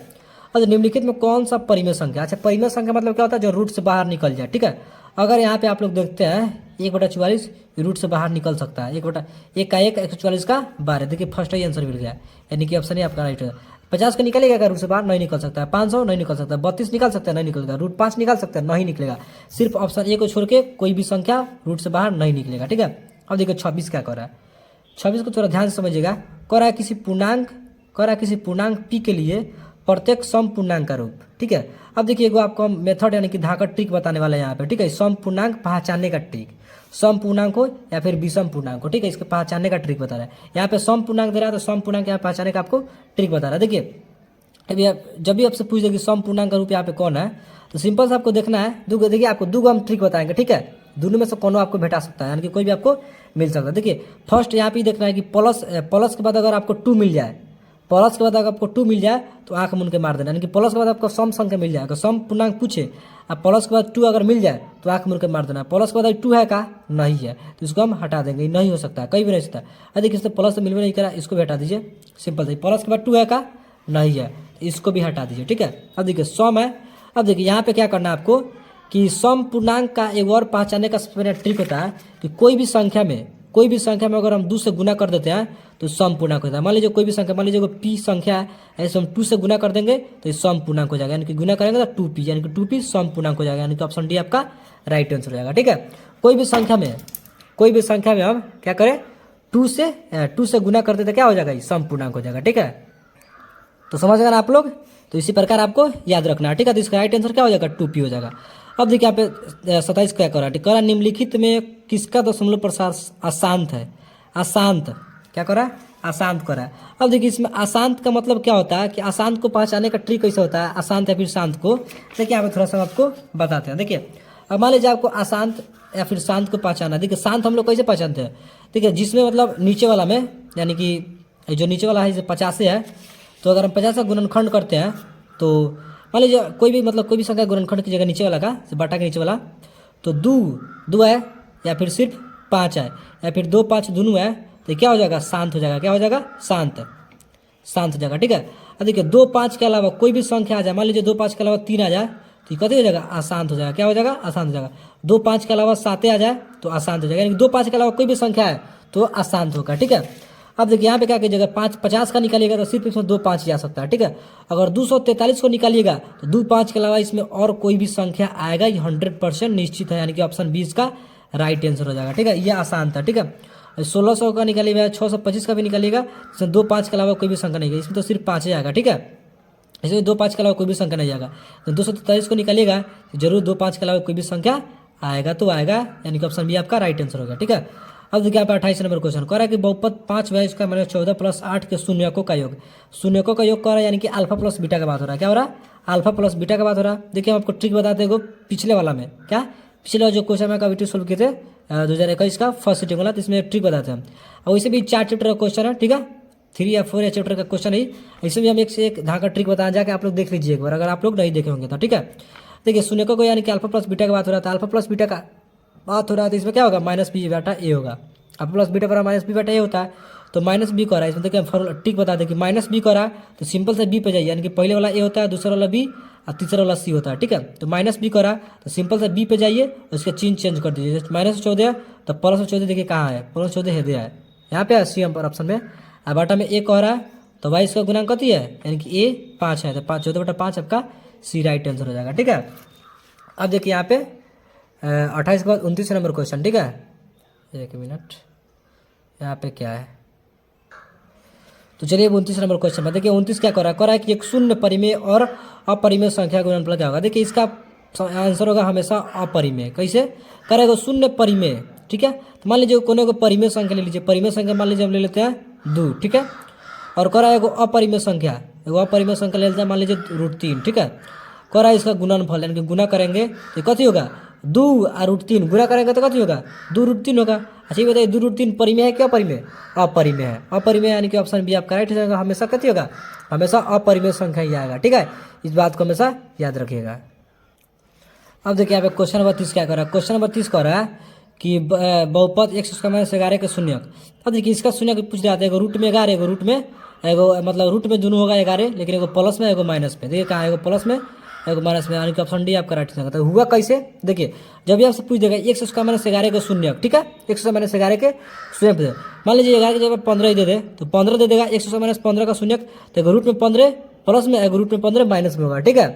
और निम्नलिखित में कौन सा परिमेय संख्या। अच्छा, परिमेय संख्या मतलब क्या होता है, जो रूट से बाहर निकल जाए, ठीक है। अगर यहाँ पे आप लोग देखते हैं 1/44 रूट से बाहर निकल सकता है, 1/1 का 1 144 का 12, देखिए फर्स्ट ही आंसर मिल गया, यानी कि ऑप्शन ही आपका राइट है। 50 का निकलेगा क्या, रूट से बाहर नहीं निकल सकता है। 500 नहीं निकल सकता, 32 निकाल सकता है, नहीं निकलेगा। रूट 5 निकाल सकता है, नहीं निकलेगा। सिर्फ ऑप्शन ए को छोड़ के कोई भी संख्या रूट से बाहर नहीं निकलेगा, ठीक है। अब देखिए 26 क्या कर रहा है, 26 को थोड़ा ध्यान से समझिएगा। कर रहा है किसी पूर्णांक पी के लिए प्रत्येक सम पूर्णांक का रूप, ठीक है। अब देखिए एगो आपको मेथड यानी कि धाकड़ ट्रिक बताने वाला है यहाँ पे, ठीक है। सम पूर्णांक पहचानने का ट्रिक, सम पूर्णांक हो या फिर विषम पूर्णांक हो, ठीक है, इसके पहचानने का ट्रिक बता रहा है। यहाँ पे सम पूर्णांक दे रहा है तो सम पूर्णांक यहाँ पहचानने का आपको ट्रिक बता रहा है। देखिए अभी जब भी आपसे पूछ देगी सम पूर्णांक का रूप यहाँ पे कौन है, तो सिंपल से आपको देखना है, देखिए आपको 2 हम ट्रिक बताएंगे, ठीक है। दोनों में से कोनो आपको भेटा सकता है, यानी कि कोई भी आपको मिल सकता है। देखिए फर्स्ट यहाँ पे देखना है कि प्लस के बाद अगर आपको 2 मिल जाए, प्लस के बाद अगर आपको 2 मिल जाए तो आंख मुन के मार देना, यानी कि प्लस के बाद आपको सम संख्या मिल जाएगा, सम पूर्णांक पूछे अब प्लस के बाद 2 अगर मिल जाए तो आंख मुन के मार देना। प्लस के बाद 2 है का नहीं है तो इसको हम हटा देंगे, नहीं हो सकता, कहीं भी नहीं सकता। यदि किसी प्लस से मिलवे नहीं करा, इसको भी हटा दीजिए, सिंपल से। प्लस के बाद 2 है का नहीं है तो इसको भी हटा दीजिए, ठीक है। अब देखिए सम है, अब देखिए यहाँ पे क्या करना है आपको कि सम पूर्णांक का एक और पहचानने का सबसे पहले ट्रिक होता है कि कोई भी संख्या में कोई भी संख्या में अगर हम 2 से गुना कर देते हैं तो सम पूर्णांक होता है। मान लीजिए कोई भी संख्या, मान लीजिए पी संख्या है, ऐसे हम 2 से गुना कर देंगे तो ये सम पूर्णांक हो जाएगा, यानी कि गुना करेंगे तो 2p, यानी कि 2p सम पूर्णांक हो जाएगा, यानी कि ऑप्शन डी आपका राइट आंसर हो जाएगा। ठीक है, कोई भी संख्या में हम क्या करें, 2 से गुना कर देते क्या हो जाएगा, ये सम पूर्णांक हो जाएगा। ठीक है, तो समझ गए ना आप लोग। तो इसी प्रकार आपको याद रखना है। ठीक है, तो इसका राइट आंसर क्या हो जाएगा, 2p हो जाएगा। अब देखिए यहाँ पे 27 क्या करा, ठीक है, निम्नलिखित में किसका दशमलव प्रसार अशांत है, अशांत क्या करा, अशांत करा। अब देखिए इसमें अशांत का मतलब क्या होता है कि अशांत को पहचानने का ट्रिक कैसे होता है, अशांत या फिर शांत को, देखिए यहाँ पे थोड़ा सा आपको बताते हैं। देखिए अब मान लीजिए आपको अशांत या फिर शांत को पहचाना, देखिए शांत हम लोग कैसे पहचानते हैं, देखिए जिसमें मतलब नीचे वाला में, यानी कि जो नीचे वाला है जैसे 50 है, तो अगर हम 50 का गुणनखंड करते हैं तो मान लीजिए कोई भी संख्या गुणनखंड की जगह नीचे वाला का, बटा के नीचे वाला, तो 2 है या फिर सिर्फ 5 है या फिर 2 5 दोनों है, तो क्या हो जाएगा, शांत हो जाएगा। क्या हो जाएगा, शांत हो जाएगा। ठीक है, अब देखिए 2 5 के अलावा कोई भी संख्या आ जाए, मान लीजिए 2 5 के अलावा 3 आ जाए तो ये कथी हो जाएगा, अशांत हो जाएगा। क्या हो जाएगा, अशांत हो जाएगा। 2 5 के अलावा 7 आ जाए तो अशांत हो जाएगा, यानी 2 5 के अलावा कोई भी संख्या है तो अशांत होगा। ठीक है, अब देखिए यहाँ पे क्या कीजिएगा, 50 का निकालिएगा तो सिर्फ इसमें 2 5 ही आ सकता है। ठीक है, अगर 243 को निकालिएगा तो 2 5 के अलावा इसमें और कोई भी संख्या आएगा, ये 100% निश्चित है, यानी कि ऑप्शन 20 का राइट आंसर हो जाएगा। ठीक है, ये आसान था। ठीक है, 1600 का निकालिएगा, 625 का भी निकालिएगा, इसमें 2 5 के अलावा कोई भी संख्या नहीं है, इसमें तो सिर्फ 5 ही आएगा। ठीक है, इसमें 2 5 के अलावा कोई भी संख्या नहीं आएगा। तो 243 को निकालिएगा तो जरूर 2 5 के अलावा कोई भी संख्या आएगा तो आएगा, यानी कि ऑप्शन बी आपका राइट आंसर होगा। ठीक है, अब देखिए यहाँ पे 28 नंबर क्वेश्चन कह रहा है कि बहुपद 5 है, इसका मतलब 14 + 8 के शून्यकों का योग, शून्यकों का योग कर रहा है, यानी कि अल्फा प्लस बीटा का बात हो रहा है। क्या हो रहा है, अल्फा प्लस बीटा का बात हो रहा है। देखिए हम आपको ट्रिक बताते हैं, पिछले वाला में क्या, पिछले वाला जो क्वेश्चन में वीडियो सोल्व किए थे 2021 का फर्स्ट सिटिंग वाला, तो इसमें ट्रिक बताते हैं। और वैसे भी 4 चैप्टर का क्वेश्चन है। ठीक है, 3 या 4 चैप्टर का क्वेश्चन है, इसमें भी हम एक से एक ढंग का ट्रिक बताएं, जाके आप लोग देख लीजिए एक बार, अगर आप लोग नहीं देखे होंगे तो। ठीक है, देखिए शून्यकों को यानी कि अल्फा प्लस बीटा का बात हो रहा था, अल्फा प्लस बीटा का बात हो रहा है, तो इसमें क्या होगा, -b बटा a होगा। अल्फा प्लस बीटा पर -b बटा a होता है, तो -b को रहा है इसमें। देखिए हम ट्रिक बता दें कि -b को रहा है तो सिंपल से b पे जाइए, यानी कि पहले वाला a होता है, दूसरा वाला b और तीसरा वाला c होता है। ठीक है, तो -b को रहा है तो सिंपल से b पे जाइए और इसका चिन्ह चेंज कर दीजिए। -14 तो +14 देखिए कहाँ है, +14 है दिया है यहाँ पे, सी पर ऑप्शन में। अब बटा में a कह रहा है तो भाई इसका गुणांक कती है, यानी कि a 5 है, तो 14 बटा 5 आपका सी राइट आंसर हो जाएगा। ठीक है, अब देखिए यहाँ पे 28 के बाद 29 नंबर क्वेश्चन। ठीक है, 1 मिनट, यहाँ पे क्या है, तो चलिए 29 नंबर क्वेश्चन में देखिए 29 क्या कर रहा है कि एक शून्य परिमेय और अपरिमेय संख्या का गुणनफल क्या होगा। देखिए इसका आंसर होगा हमेशा अपरिमेय। कैसे करेगा, शून्य परिमेय। ठीक है, तो मान लीजिए कोने को परिमेय संख्या ले लीजिए, परिमेय संख्या मान लीजिए हम ले लेते हैं 2। ठीक है, और करा एगो अपरिमेय संख्या, ले लेते हैं मान लीजिए √3। ठीक है, करा इसका गुणनफल, यानी कि गुना करेंगे तो कथी होगा, 2 और √3 गुना करेंगे तो कथी होगा, 2√3 होगा। अच्छा ये बताइए 2√3 परिमेय है क्या अपरिमेय, अपरिमेय है। अपरिमेय यानी कि ऑप्शन बी आपका राइट हो जाएगा, हमेशा कथी होगा, हमेशा अपरिमेय संख्या ही आएगा। ठीक है, इस बात को हमेशा याद रखिएगा। अब देखिए यहाँ पे क्वेश्चन नंबर 30 क्या कर रहा है, क्वेश्चन नंबर 30 कह रहा है कि बहुपद x² के शून्यक। अब देखिए इसका शून्यक पूछ रहा था, एगो रूट में 11, एगो रूट में एगो, मतलब रूट में दोनों होगा 11, लेकिन एगो प्लस में एगो माइनस में। देखिए कहाँ एगो प्लस में एगो माइनस में, यानी कि ऑप्शन डी आपका राइट होगा। तो हुआ कैसे, देखिए जब भी आपसे पूछ देगा x² के शून्यक। ठीक है, x² के शून्यक, मान लीजिए 11 की जगह 15 ही दे दे तो 15 दे देगा, x² का शून्यक, तो एगो रूट में 15 प्लस में, एगो रूट में 15 माइनस में होगा। ठीक है,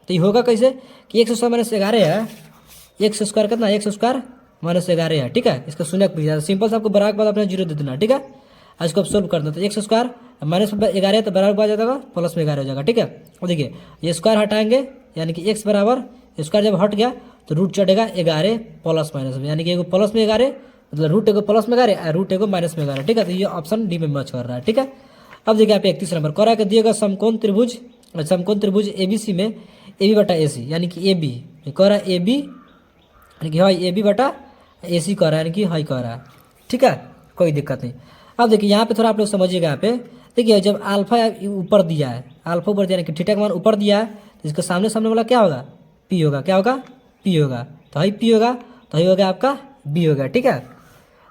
तो ये होगा कैसे कि x² है, x² कितना, x² -11 है। ठीक है, इसका शून्यक पूछ जाता है, सिंपल से आपको बराबर के बाद अपने 0 दे देना। ठीक है, आज को आप सोल्व करना, तो x² -11 तो बराबर आ जाएगा प्लस में 11 हो जाएगा। ठीक है, और देखिए ये स्क्वायर हटाएंगे, यानी कि x बराबर स्क्वायर जब हट गया तो रूट चढ़ेगा 11 प्लस माइनस में, यानी कि एगो प्लस में 11, मतलब रूट एगो प्लस में 11 रूट एगो माइनस में 11। ठीक है, तो ये ऑप्शन डी में मैच कर रहा है। ठीक है, अब देखिए आप 31 नंबर करा के दिएगा समकोण त्रिभुज ABC में AB बटा AC, यानी कि AB कह रहा है AB, यानी कि हाई AB बटा AC कह रहा है, यानी कि हाई कह रहा है। ठीक है, कोई दिक्कत नहीं। अब देखिए यहाँ पे थोड़ा आप लोग समझिएगा, यहाँ पे देखिए जब अल्फा ऊपर दिया है, अल्फा ऊपर दिया, यानी कि थीटा का मान ऊपर दिया है, तो इसका सामने वाला क्या होगा, P होगा। क्या होगा, P होगा, तो हाई P होगा, तो हाई होगा आपका B होगा। ठीक है,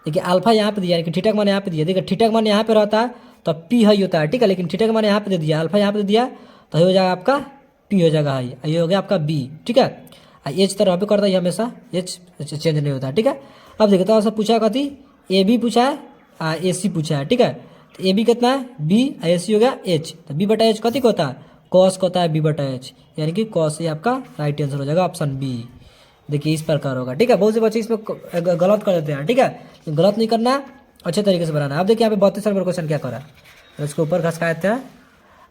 देखिए अल्फा यहाँ पे दिया, यानी कि थीटा का मान यहाँ पे दिया, देखिए थीटा का मान यहाँ पे रहता है तो P हाई होता है। ठीक है, लेकिन थीटा का मान यहाँ पे दे दिया, अल्फा यहाँ पे दे दिया, तो हाई हो जाएगा आपका P हो जाएगा हाई, ये हो गया आपका B। ठीक है, एच तरह पे करता है हमेशा, एच चेंज नहीं होता है। ठीक है, अब देखिए तो पूछा कथी ए बी पूछा है, ए सी पूछा है, ठीक है। तो ए बी कितना है बी, ए सी हो गया एच, तो बी बटा एच कथी को होता है कॉस को होता है बी बटा एच, यानी कि कॉस ये आपका राइट आंसर हो जाएगा ऑप्शन बी। देखिए इस प्रकार होगा, ठीक है। बहुत से बच्चे इसमें गलत कर देते हैं, ठीक है, गलत नहीं करना, अच्छे तरीके से बनाना। अब देखिए यहाँ पे 32 नंबर क्वेश्चन क्या कर रहा है, इसके ऊपर घस खाते हैं।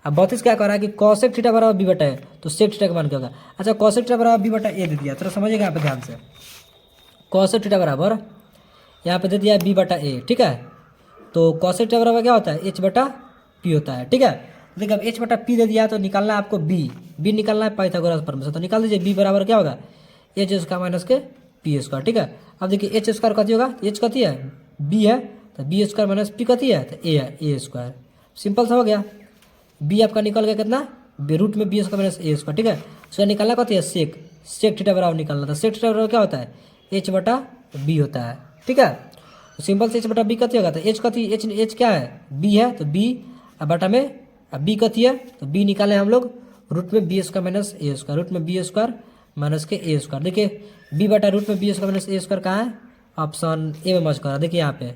अब 32 क्या कर रहा है कि कॉसेक थीटा बराबर बी बटा है, तो सेक थीटा का मान क्या होगा। अच्छा कॉसेक थीटा बराबर बी बटा ए दे दिया, तो समझिएगा यहाँ पे ध्यान से, कॉसेक थीटा बराबर यहाँ पे दे दिया बी बटा ए, ठीक है। तो कॉसेक थीटा बराबर क्या होता है एच बटा पी होता है, ठीक है। देखिए अब एच बटा पी दे दिया तो निकालना है आपको बी निकालना है पाइथागोरस प्रमेय से, तो निकाल दीजिए बी बराबर क्या होगा एच स्क्वायर माइनस के पी स्क्वायर, ठीक है। अब देखिए एच स्क्वायर कथी होगा, एच कथी है बी है, तो बी स्क्वायर माइनस पी कथी है तो ए है, ए स्क्वायर, सिंपल सा हो गया। बी आपका निकल गया कितना रूट में बी स्क्वायर माइनस ए स्क्वायर, ठीक है। सो निकालना कथी है सेक थीटा बराबर निकालना, तो सेक थीटा बराबर क्या होता है एच बटा बी होता है, ठीक है। तो सिंपल से एच बटा बी कथी होगा, तो एच कथी एच क्या है बी है, तो बी बटा में बी कथी है, तो बी निकाले हम लोग रूट में बी स्क्वायर माइनस ए स्क्वायर, रूट में बी स्क्वायर माइनस के ए स्क्वायर। देखिए बी बटा रूट में बी स्क्वायर माइनस ए स्क्वायर कहाँ है, ऑप्शन ए में मर्ज करा। देखिए यहाँ पे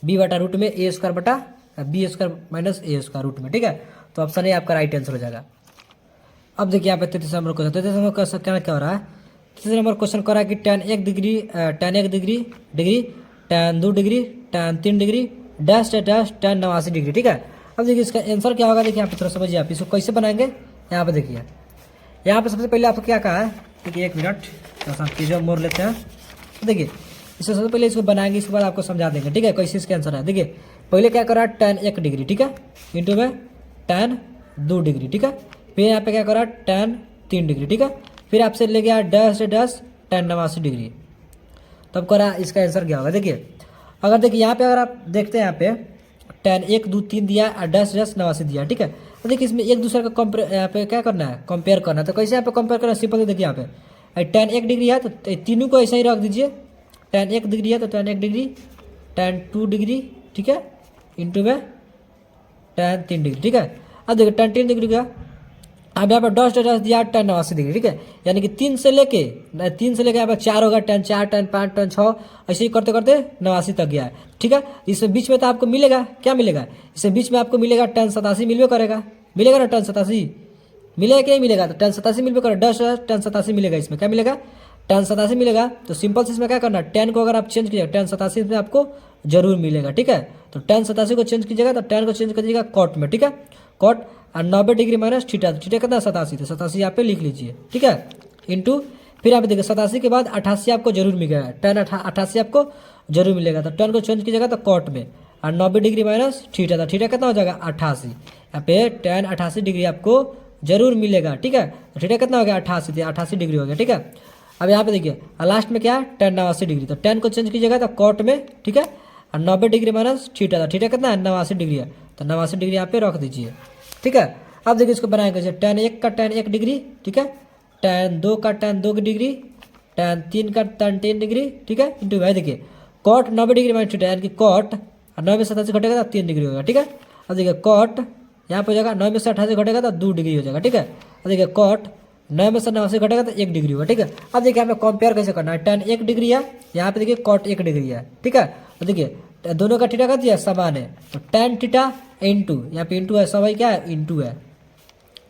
बी बटा रूट में ए स्क्वायर बटा बी स्क्वायर माइनस ए स्क्वायर रूट में, ठीक है। तो ऑप्शन ए आपका राइट आंसर हो जाएगा। अब देखिए यहाँ पे 33 नंबर क्वेश्चन, 33 नंबर क्वेश्चन क्या हो रहा है, 33 नंबर क्वेश्चन कर रहा है कि tan 1 degree tan 2 degree tan 3 degree dash dash tan 89 degree, ठीक है। अब देखिए इसका आंसर क्या होगा, देखिए यहाँ पे थोड़ा समझिए आप इसको कैसे बनाएंगे। यहाँ पे देखिए यहाँ पे सबसे पहले आपको क्या कहा है, देखिए 1 मिनट थोड़ा चीज़ें मोड़ लेते हैं। देखिए इससे सबसे पहले इसको बनाएंगे, इसके बाद आपको समझा देंगे, ठीक है, कैसे इसका आंसर है। देखिए पहले क्या कर रहा है tan 1 डिग्री, ठीक है, इंटू में tan 2 डिग्री, ठीक है। फिर यहाँ पे क्या कर रहा है tan 3 डिग्री, ठीक है। फिर आपसे ले गया डैश डैश tan 89 डिग्री, तब करा इसका आंसर क्या होगा। देखिए अगर देखिए यहाँ पे अगर आप देखते हैं यहाँ पे tan 1 2 3 दिया और डैश डैश 89 दिया, ठीक है। तो देखिए इसमें एक दूसरे का यहाँ पे क्या करना है कंपेयर करना है, तो कैसे यहाँ पे कंपेयर करना है सिंपल। देखिए यहाँ पे tan 1 डिग्री है तो तीनों को ऐसा ही रख दीजिए, tan 1 डिग्री है तो tan 1 डिग्री tan 2 डिग्री, ठीक है, इंटू में tan 3 डिग्री, ठीक है। अब देखिए tan 3 डिग्री का अब यहाँ पर डस्ट डस्ट दिया tan 89 डिग्री, ठीक है, यानी कि 3 से लेके यहाँ पर 4 होगा tan 4 tan 5 tan 6 ऐसे ही करते करते 89 तक गया है, ठीक है। इसमें बीच में तो आपको मिलेगा क्या मिलेगा, इसमें बीच में आपको मिलेगा tan 87 मिलवे करेगा, मिलेगा ना tan 87 मिलेगा कि नहीं मिलेगा, तो tan 87 मिलवे करेगा, डस्ट tan 87 मिलेगा, इसमें क्या मिलेगा tan 87 मिलेगा। तो सिंपल से इसमें क्या करना tan को अगर आप चेंज कीजिएगा tan 87 में आपको जरूर मिलेगा, ठीक है। तो tan 87 को चेंज कीजिएगा तो tan को चेंज कीजिएगा कॉट में, ठीक है, कॉट और 90 डिग्री माइनस थीटा, थीटा कितना 87, तो 87 यहाँ पे लिख लीजिए, ठीक है, इंटू फिर आप देखिए 87 के बाद 88 आपको जरूर मिलेगा, tan 88 आपको जरूर मिलेगा। तो tan को चेंज कीजिएगा तो कॉट में और 90 डिग्री माइनस थीटा, तो थीटा कितना हो जाएगा 88, यहाँ पे tan 88 डिग्री आपको जरूर मिलेगा, ठीक है। तो थीटा कितना हो गया 88, 88 डिग्री हो गया, ठीक है। अब यहाँ पे देखिए लास्ट में क्या है tan 89 डिग्री, तो tan को चेंज कीजिएगा तो कॉट में, ठीक है, और 90 डिग्री माइनस थीटा, तो थीटा कितना है 89 डिग्री है, तो 89 डिग्री यहाँ पे रख दीजिए, ठीक है। अब देखिए इसको बनाएंगे जैसे tan 1 का tan 1 डिग्री, ठीक है, tan 2 का tan 2 डिग्री, tan 3 का tan 3 डिग्री, ठीक है, इंटू भाई देखिए कॉट 90 डिग्री माइनस थीटा, यानी कि कॉट 9 में 87 घटेगा तो 3 डिग्री होगा, ठीक है। अब देखिए कॉट यहाँ पे हो जाएगा 9 में से 88 घटेगा तो 2 डिग्री हो जाएगा, ठीक है। अब देखिए कॉट 9 में से 89 घटेगा तो 1 डिग्री होगा, ठीक है। अब देखिए हमें कंपेयर कैसे करना है, tan 1 डिग्री है, यहाँ पे देखिए कॉट 1 डिग्री है, ठीक है। तो देखिए दोनों का थीटा का दिया समान है, तो tan थीटा इंटू यहाँ पे इंटू है, सवाई क्या है इंटू है,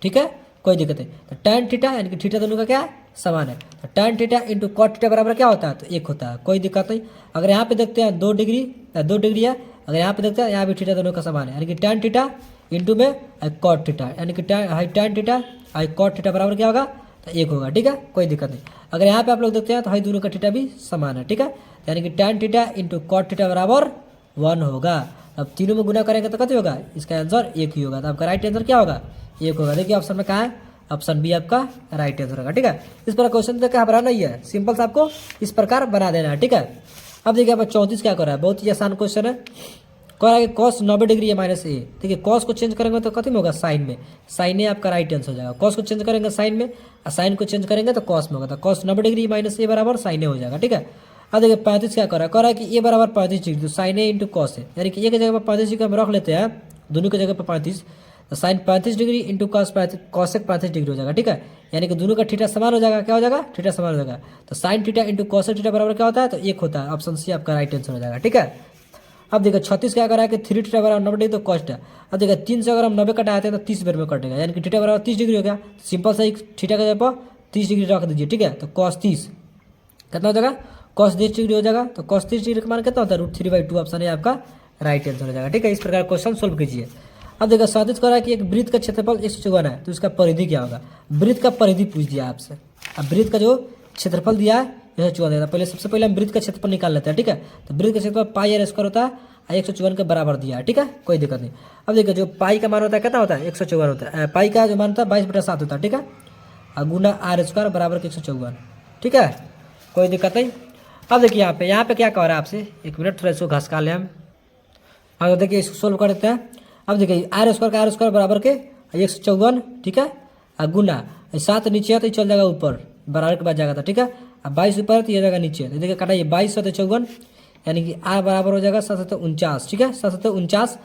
ठीक है, कोई दिक्कत नहीं। तो tan थीटा यानी कि थीटा दोनों का क्या है समान है, तो tan theta into cot theta बराबर क्या होता है तो 1 होता है, कोई दिक्कत नहीं। अगर यहाँ पे देखते हैं 2 डिग्री है, अगर यहाँ पे देखते हैं यहाँ भी थीटा दोनों का समान है, यानी कि tan थीटा इंटू में कॉट थीटा, यानी कि tan थीटा कॉट थीटा बराबर क्या होगा तो 1 होगा, ठीक है, कोई दिक्कत नहीं। अगर यहाँ पे आप लोग देखते हैं तो हाई दोनों का थीटा भी समान है, ठीक है, यानी कि tan theta into cot theta बराबर 1 होगा। अब तीनों में गुना करेंगे तो कितना होगा, इसका आंसर 1 ही होगा, तो आपका राइट आंसर क्या होगा 1 होगा। देखिए ऑप्शन में कहाँ है, ऑप्शन बी आपका राइट आंसर होगा, ठीक है। इस पर क्वेश्चन देख के घबराना नहीं है, सिंपल से आपको इस प्रकार बना देना है, ठीक है। अब देखिए आप 34 क्या कर रहा है, बहुत ही आसान क्वेश्चन है, कह रहा है कि cos 90 डिग्री है माइनस ए, देखिए cos को चेंज करेंगे तो कथी में होगा साइन में, साइन ए आपका राइट आंसर हो जाएगा। cos को चेंज करेंगे साइन में और साइन को चेंज करेंगे तो cos में होगा, तो cos 90 डिग्री माइनस ए बराबर साइन ए हो जाएगा, ठीक है। अब देखिए 35 क्या कर रहा है कि ए बराबर 35 डिग्री, तो साइन ए इंटू कॉस है, यानी कि ए की जगह पर 35 डिग्री हम रख लेते हैं, दोनों की जगह पर 35, तो sine 35 degree into cos 35 degree हो जाएगा, ठीक है, यानी कि दोनों का थीटा समान हो जाएगा, क्या हो जाएगा थीटा समान हो जाएगा। तो sine theta into cos theta बराबर क्या होता है तो 1 होता है, ऑप्शन सी आपका राइट आंसर हो जाएगा, ठीक है। अब देखिए 36 क्या करा है कि 3 थीटा बराबर 90 डिग्री तो कॉस्ट है। अब देखिए 3 से अगर हम 90 कटाते हैं तो 30 बेर में कटेगा, यानी कि थीटा बराबर 30 डिग्री हो गया। सिंपल सा थीटा का जगह पर 30 डिग्री रख दीजिए, ठीक है। तो कॉस 30 कितना हो जाएगा, कॉस 30 डिग्री हो जाएगा। तो कॉस 30 डिग्री का मान कितना होता है, √3/2 ऑप्शन है आपका राइट आंसर हो जाएगा, ठीक है। इस प्रकार क्वेश्चन सोल्व कीजिए। अब देखिए 37 कह रहा है कि एक वृत्त का क्षेत्रफल 154 है, तो इसका परिधि क्या होगा। वृत्त का परिधि पूछ दिया आपसे। अब वृत्त का जो क्षेत्रफल दिया है 154 पहले सबसे पहले हम वृत्त का क्षेत्रफल निकाल लेते हैं, ठीक है। तो वृत्त का क्षेत्रफल पाई r स्क्वायर होता है, 154 के बराबर दिया है, ठीक है, कोई दिक्कत नहीं। अब देखिए जो पाई का मान होता है कितना होता है, 154 होता है। पाई का जो मान होता है 22/7 होता है, ठीक है। और गुना r स्क्वायर बराबर 154, ठीक है, कोई दिक्कत नहीं। अब देखिए यहाँ पे क्या कह रहा है आपसे, एक मिनट थोड़ा इसको घसका लें हम। हाँ तो देखिए इसको सोल्व कर देते हैं। अब देखिए r स्क्वायर का r स्क्वायर बराबर के 154, ठीक है। और गुना 7 नीचे है तो चल जाएगा ऊपर, बराबर के बाद जाएगा था, ठीक है। अब 22 ऊपर है तो ये जाएगा नीचे, तो देखिए काटा ये 22 7 54, यानी कि r बराबर हो जाएगा 749, ठीक है। 749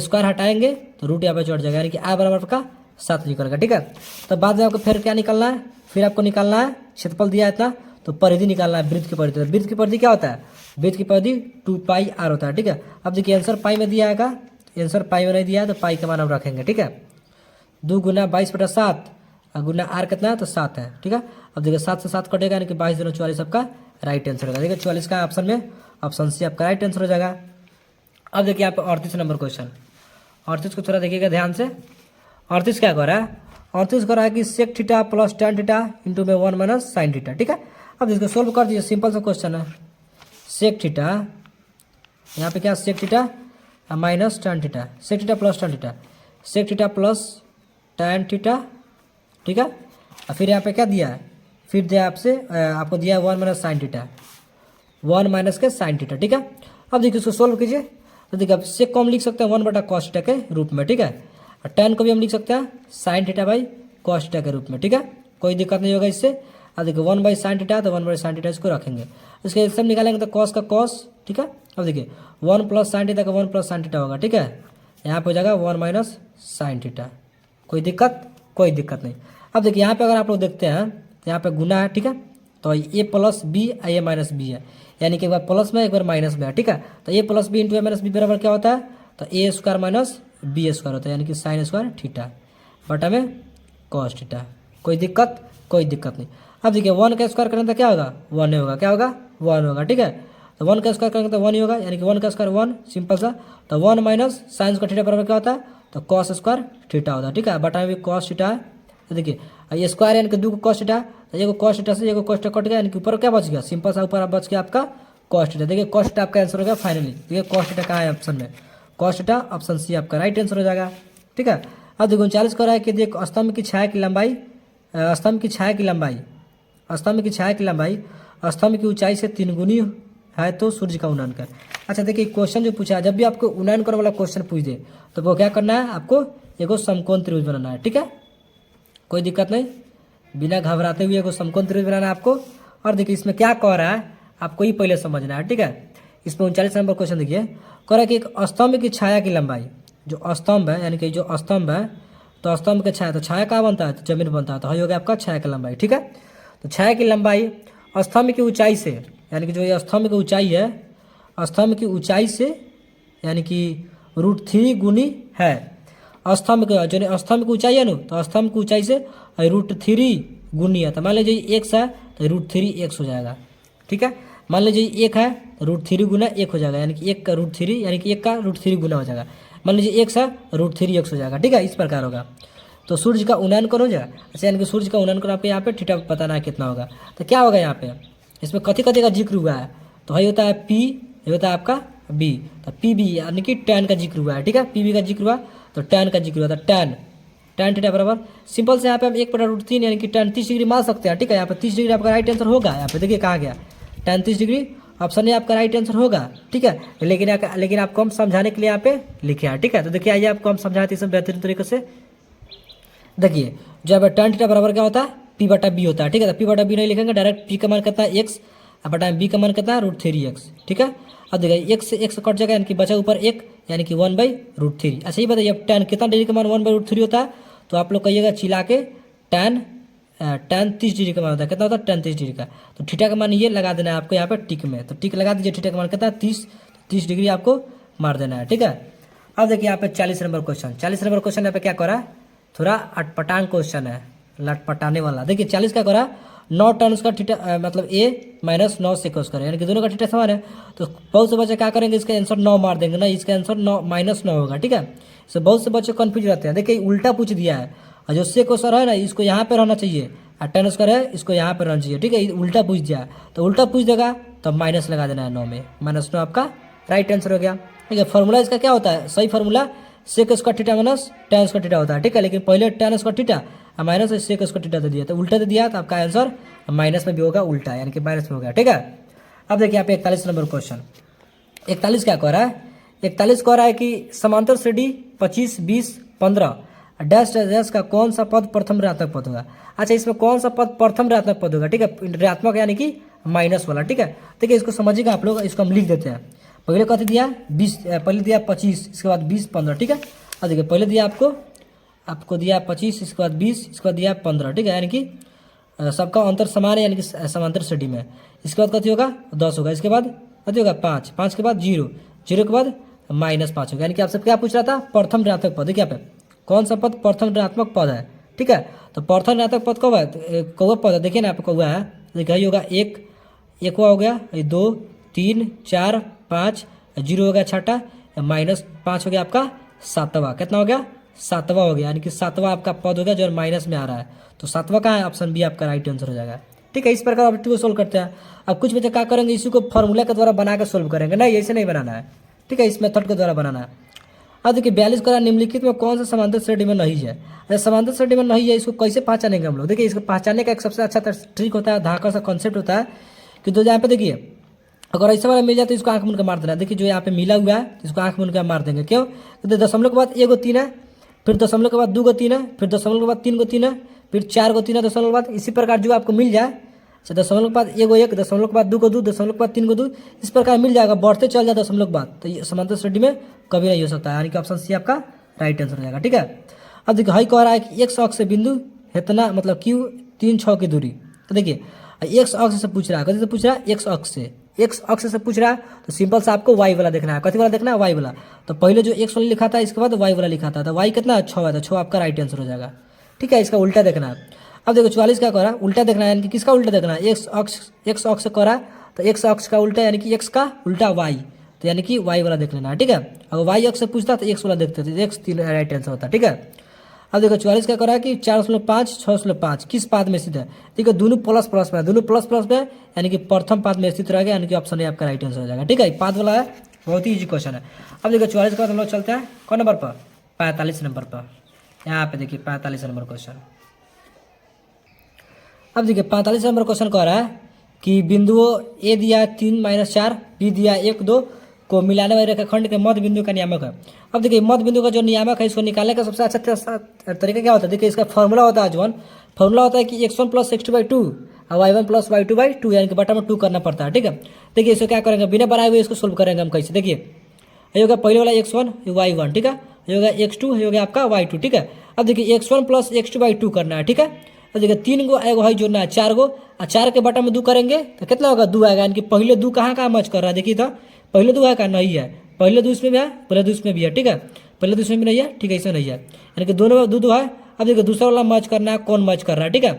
स्क्वायर हटाएंगे तो रूट यहाँ पे चढ़ जाएगा, यानी कि r बराबर का 7 निकलेगा, ठीक है। तो बाद में आपको फिर क्या निकालना है, फिर आपको निकालना है क्षेत्रफल दिया है इतना, तो परिधि निकालना है, वृत्त की परिधि। वृत्त की परिधि क्या होता है, वृत्त की परिधि 2πr होता है, ठीक है। अब देखिए आंसर पाई में दिया है, आंसर पाई में नहीं दिया है तो पाई का मान हम रखेंगे, ठीक है। 2 गुना 22/7 और गुना r कितना है तो 7 है, ठीक है। अब देखिए 7 से 7 कटेगा, यानी कि 22 दूनी 44 आपका राइट आंसर होगा। देखिए 44 का ऑप्शन में ऑप्शन सी आपका राइट आंसर हो जाएगा। अब देखिए आप 38 नंबर क्वेश्चन, 38 को थोड़ा देखिएगा ध्यान से। 38 क्या कर रहा है, 38 कर रहा है कि sec theta plus tan theta into में 1 माइनस साइन थीटा, ठीक है। अब इसको सोल्व कर दीजिए, सिंपल सा क्वेश्चन है। सेक थीटा, यहाँ पे क्या sec theta minus tan theta, sec theta plus tan theta, sec theta plus tan theta, ठीक है। और फिर यहाँ पे क्या दिया है, फिर दिया आपसे आपको दिया है 1 माइनस साइन थीटा, 1 माइनस के साइन थीटा, ठीक है। अब देखिए इसको सोल्व कीजिए, तो देखिए अब सेक को हम लिख सकते हैं 1/cos थीटा के रूप में, ठीक है। और tan को भी हम लिख सकते हैं sine theta by cos theta के रूप में, ठीक है, कोई दिक्कत नहीं होगा इससे। अब देखिए 1/sin थीटा तो 1/sin थीटा इसको रखेंगे, इसके एलसीएम निकालेंगे तो cos का cos, ठीक है। अब देखिए 1 प्लस साइन थीटा का 1 प्लस साइन थीटा होगा, ठीक है। यहाँ पे हो जाएगा 1 माइनस साइन थीटा, कोई दिक्कत नहीं। अब देखिए यहाँ पे अगर आप लोग देखते हैं यहाँ पे गुना है, ठीक है। तो a plus b a minus b है, यानी कि एक बार प्लस में एक बार माइनस में है, ठीक है। तो a plus b into a minus b बराबर क्या होता है, तो a square minus b square होता है, यानी कि साइन स्क्वायर थीटा बटा में कॉस थीटा, कोई दिक्कत नहीं। अब देखिए 1 का स्क्वायर करेंगे तो क्या होगा, 1 होगा, क्या होगा 1 होगा, ठीक है। तो 1 का स्क्वायर करेंगे तो 1 ही होगा, यानी कि 1 का स्क्वायर 1, सिंपल सा। तो 1 माइनस साइन स्क्वायर थीटा बराबर क्या होता है, तो कॉस स्क्वायर थीटा होता है, ठीक है। बटा में भी कॉस थीटा है, तो देखिए ये स्क्वायर यानी कि 2 को कॉस थीटा, तो ये कॉस थीटा से ये कॉस थीटा कट गया, यानी कि ऊपर क्या बच गया, सिंपल सा ऊपर बच गया आपका कॉस थीटा। देखिए कॉस थीटा आपका आंसर हो गया फाइनली। देखिए कॉस थीटा कहाँ है ऑप्शन में, कॉस थीटा ऑप्शन सी आपका राइट आंसर हो जाएगा, ठीक है। अब देखो 39 कर रहा है कि देख स्तंभ की छाया की लंबाई, स्तंभ की छाया की लंबाई स्तंभ की ऊंचाई से 3 गुनी है तो सूर्य का उन्नयन कर। अच्छा देखिए क्वेश्चन जो पूछा है, जब भी आपको उन्नयन करने वाला क्वेश्चन पूछ दे तो वो क्या करना है, आपको एगो समकोण त्रिभुज बनाना है, ठीक है, कोई दिक्कत नहीं, बिना घबराते हुए एगो समकोण त्रिभुज बनाना है आपको। और देखिए इसमें क्या कह रहा है आपको ही पहले समझना है, ठीक है। इसमें 39 नंबर क्वेश्चन देखिए, कह रहा है कि एक स्तंभ की छाया की लंबाई, जो स्तंभ है यानी कि जो स्तंभ है, तो स्तंभ के छाया, तो छाया कहाँ बनता है, तो जमीन बनता है, तो हो गया आपका छाया की लंबाई, ठीक है। तो छाया की लंबाई स्तंभ की ऊंचाई से, यानी कि जो ये स्तंभ की ऊंचाई है, स्तंभ की ऊंचाई से यानी कि √3 गुनी है स्तंभ के, जो स्तंभ की ऊंचाई है ना, तो स्तंभ की ऊंचाई से √3 गुनी है। तो मान लीजिए x है तो √3 x हो जाएगा, ठीक है। मान लीजिए 1 है तो √3 गुना 1 हो जाएगा, यानी कि 1 का √3 यानी कि 1 का √3 गुना हो जाएगा। मान लीजिए x है √3 x हो जाएगा, ठीक है, इस प्रकार होगा। तो सूर्य का उन्नयन कौन हो जाएगा, अच्छा, यानी कि सूर्य का उन्नयन करो, यहाँ पे थीटा बताना है कितना होगा। तो क्या होगा यहाँ पे, इसमें कथी का जिक्र हुआ है, तो ये होता है P, ये होता है आपका B, तो PB यानी कि tan का जिक्र हुआ है, ठीक है। PB का जिक्र हुआ तो tan का जिक्र हुआ, तो tan थीटा बराबर सिंपल से यहाँ पे हम 1/√3 यानी कि tan 30 डिग्री मान सकते हैं, ठीक है। यहाँ पे 30 डिग्री आपका राइट आंसर होगा। यहाँ पे देखिए कहाँ गया, tan 30 डिग्री ऑप्शन है आपका राइट आंसर होगा, ठीक है। लेकिन आपको हम समझाने के लिए यहाँ पे लिखे हैं, ठीक है। तो देखिए आइए आपको हम समझाते हैं बेहतरीन तरीके से। देखिए जो यहाँ tan थीटा बराबर क्या होता है, P/B होता है, ठीक है। तो P/B नहीं लिखेंगे, डायरेक्ट P का मान कितना है x, बटा B का मान कितना है √3x, ठीक है। अब देखिए x से x कट जाएगा, यानी कि बचा ऊपर 1, यानी कि 1/√3। अच्छा ये बताइए अब tan कितना डिग्री का मान 1/√3 होता है, तो आप लोग कहिएगा चिल्ला के tan 30 डिग्री का मान होता है, कितना होता है tan 30 डिग्री का। तो थीटा का मान ये लगा देना है आपको यहाँ पे टिक में, तो टिक लगा दीजिए, थीटा का मान कितना है 30 डिग्री आपको मार देना है, ठीक है। अब देखिए यहाँ पे 40 नंबर क्वेश्चन, 40 नंबर क्वेश्चन यहाँ पे क्या करा, थोड़ा अटपटांग क्वेश्चन है, लटपटाने वाला। देखिए 40 क्या करा, 9 टन उसका थीटा मतलब ए माइनस 9 सेक स्क्वायर, यानी कि दोनों का थीटा समान है। तो बहुत से बच्चे क्या करेंगे, इसका आंसर 9 मार देंगे ना, इसका आंसर 9 -9 होगा, ठीक है। तो बहुत से बच्चे कन्फ्यूज रहते हैं। देखिए उल्टा पूछ दिया है, और जो सेक स्क्वायर है ना इसको यहाँ पे रहना चाहिए, और टन स्क्वायर है इसको यहाँ पे रहना चाहिए, ठीक है। उल्टा पूछ दिया है तो उल्टा पूछ देगा तो माइनस लगा देना है 9 में, -9 आपका राइट आंसर हो गया, ठीक है। फॉर्मूला इसका क्या होता है, सही formula sec square theta minus tan square theta होता है, ठीक है। लेकिन पहले tan स्क्वायर थीटा और माइनस सेक स्क्वायर थीटा दे दिया, तो उल्टा दे दिया तो आपका आंसर माइनस में भी होगा, उल्टा यानी कि माइनस में हो गया, ठीक है। अब देखिए यहाँ पे 41 नंबर क्वेश्चन, 41 क्या कह रहा है, 41 कह रहा है कि समांतर श्रेणी 25, 20, 15 डैश डैश का कौन सा पद प्रथम ऋणात्मक पद होगा। अच्छा इसमें कौन सा पद प्रथम ऋणात्मक पद होगा, ठीक है, ऋणात्मक यानी कि माइनस वाला, ठीक है। देखिए इसको समझिएगा आप लोग, इसको हम लिख देते हैं। पहले कहते दिया 20, पहले दिया 25, इसके बाद 20, 15, ठीक है। और देखिए पहले दिया आपको दिया 25, इसके बाद 20, इसके बाद दिया 15, ठीक है, यानी कि सबका अंतर समान है, यानी कि समांतर श्रेणी में। इसके बाद कथी होगा 10 होगा, इसके बाद कथी होगा 5, 5 के बाद 0, 0 के बाद -5 होगा, यानी कि आपसे क्या पूछ रहा था, प्रथम ऋणात्मक पद। देखिए यहाँ पे कौन सा पद प्रथम ऋणात्मक पद है, ठीक है। तो प्रथम ऋणात्मक पद कब है, कौवा पद है, देखिए ना आप कौवा है, देखिए होगा एक हो गया, 2, 3, 4, 5, 0 हो गया छठा, -5 हो गया आपका सातवां, कितना हो गया 7वां हो गया, यानी कि 7वां आपका पद हो गया जो माइनस में आ रहा है। तो 7वां कहाँ है, ऑप्शन बी आपका राइट आंसर हो जाएगा, ठीक है। इस प्रकार ऑब्जेक्टिव को सोल्व करते हैं। अब कुछ बच्चे क्या करेंगे, इसी को फॉर्मूला के द्वारा बना के सोल्व करेंगे, नहीं ऐसे नहीं बनाना है, ठीक है, इस मेथड के द्वारा बनाना है। अब देखिए 42 करा निम्नलिखित में कौन सा समांतर श्रेणी में नहीं है। अगर समांतर श्रेणी में नहीं है इसको कैसे पहचानेंगे हम लोग। देखिए इसको पहचानने का एक सबसे अच्छा ट्रिक होता है, धाका सा कॉन्सेप्ट होता है कि तो यहाँ पे देखिए अगर ऐसा वाला मिल जाए तो इसको आंख मूंद के मार देना। देखिए जो यहाँ पे मिला हुआ है इसको आंख मूंद के मार देंगे, क्यों, तो दशमलव के बाद 1 गो 3 है, फिर दशमलव के बाद 2 गो 3 है, फिर दशमलव के बाद 3 गो 3 है, फिर 4 गो 3 है दशमलव के बाद। इसी प्रकार जो आपको मिल जाए, अच्छा दशमलव के बाद 1 गो 1, दशमलव के बाद 2 गो 2, दशमलव के बाद 3 गो 2, इस प्रकार मिल जाएगा, बढ़ते चल जाए दशमलव के बाद, तो ये समांतर श्रेणी में कभी नहीं हो सकता है, यानी कि ऑप्शन सी आपका राइट आंसर हो जाएगा, ठीक है। अब देखिए हाई कह रहा है कि x अक्ष से बिंदु इतना मतलब Q 3, 6 की दूरी। तो देखिए x अक्ष से पूछ रहा है, कथी से पूछ रहा है, x अक्ष से, x अक्ष से पूछ रहा है, तो सिंपल से आपको y वाला देखना है। कथी वाला देखना है, y वाला। तो पहले जो x वाला लिखा था इसके बाद y वाला लिखा था, तो y कितना है 6 है, तो 6 आपका राइट आंसर हो जाएगा, ठीक है। इसका उल्टा देखना है। अब देखो 44 क्या कर रहा है, उल्टा देखना है, यानी कि किसका उल्टा देखना है, x अक्ष से कर रहा है, तो x अक्ष का उल्टा यानी कि x का उल्टा y, तो यानी कि y वाला देख लेना है, ठीक है। अगर y अक्ष से पूछता तो x वाला देखते थे, x 3 राइट आंसर होता है, ठीक है। अब देखो 44 क्या कर रहा है कि 4.5, 6.5 किस पाद में स्थित है। देखो दोनों प्लस प्लस में है, दोनों प्लस प्लस में, यानी कि प्रथम पाद में स्थित रहेगा, यानी कि ऑप्शन ए आपका राइट आंसर हो जाएगा, ठीक है। पाद वाला है, बहुत ही इजी क्वेश्चन है। अब देखो 44 का हम लोग चलते हैं कौन नंबर पर, 45 नंबर पर। यहाँ पे देखिए 45 नंबर क्वेश्चन। अब देखिए 45 नंबर क्वेश्चन कह रहा है कि बिंदुओं ए दिया 3, -4, बी दिया 1, 2 को मिलाने वाले रेखाखंड के मध्य बिंदु का नियामक है। अब देखिए मध्य बिंदु का जो नियामक है इसको निकालने का सबसे अच्छा तरीका क्या होता है, देखिए इसका फॉर्मूला होता है जो फॉर्मूला होता है कि x1 + x2/2 और y1 + y2/2, यानी कि बटा में 2 करना पड़ता है, ठीक है। देखिए इसको क्या करेंगे, बिना बनाए हुए इसको सोल्व करेंगे हम कैसे। देखिए ये होगा पहले वाला x1 y1, ठीक है, ये होगा x2, ये होगा आपका y2, ठीक है। अब देखिए x1 + x2/2 करना है, ठीक है। अब देखिए 3 गो एगो है जोड़ना है 4 गो, और 4 के बटा में 2 करेंगे तो कितना होगा 2 आएगा, यानी कि पहले 2 कहाँ मच कर रहा है, देखिए तो पहले 2 है का नहीं है, पहले 2 इसमें भी है, पहले 2 इसमें भी है, ठीक है, पहले 2 इसमें भी नहीं है, ठीक है, इसमें नहीं है, यानी कि दोनों में 2 है। अब देखिए दूसरा वाला मैच करना है, कौन मैच कर रहा है, ठीक है।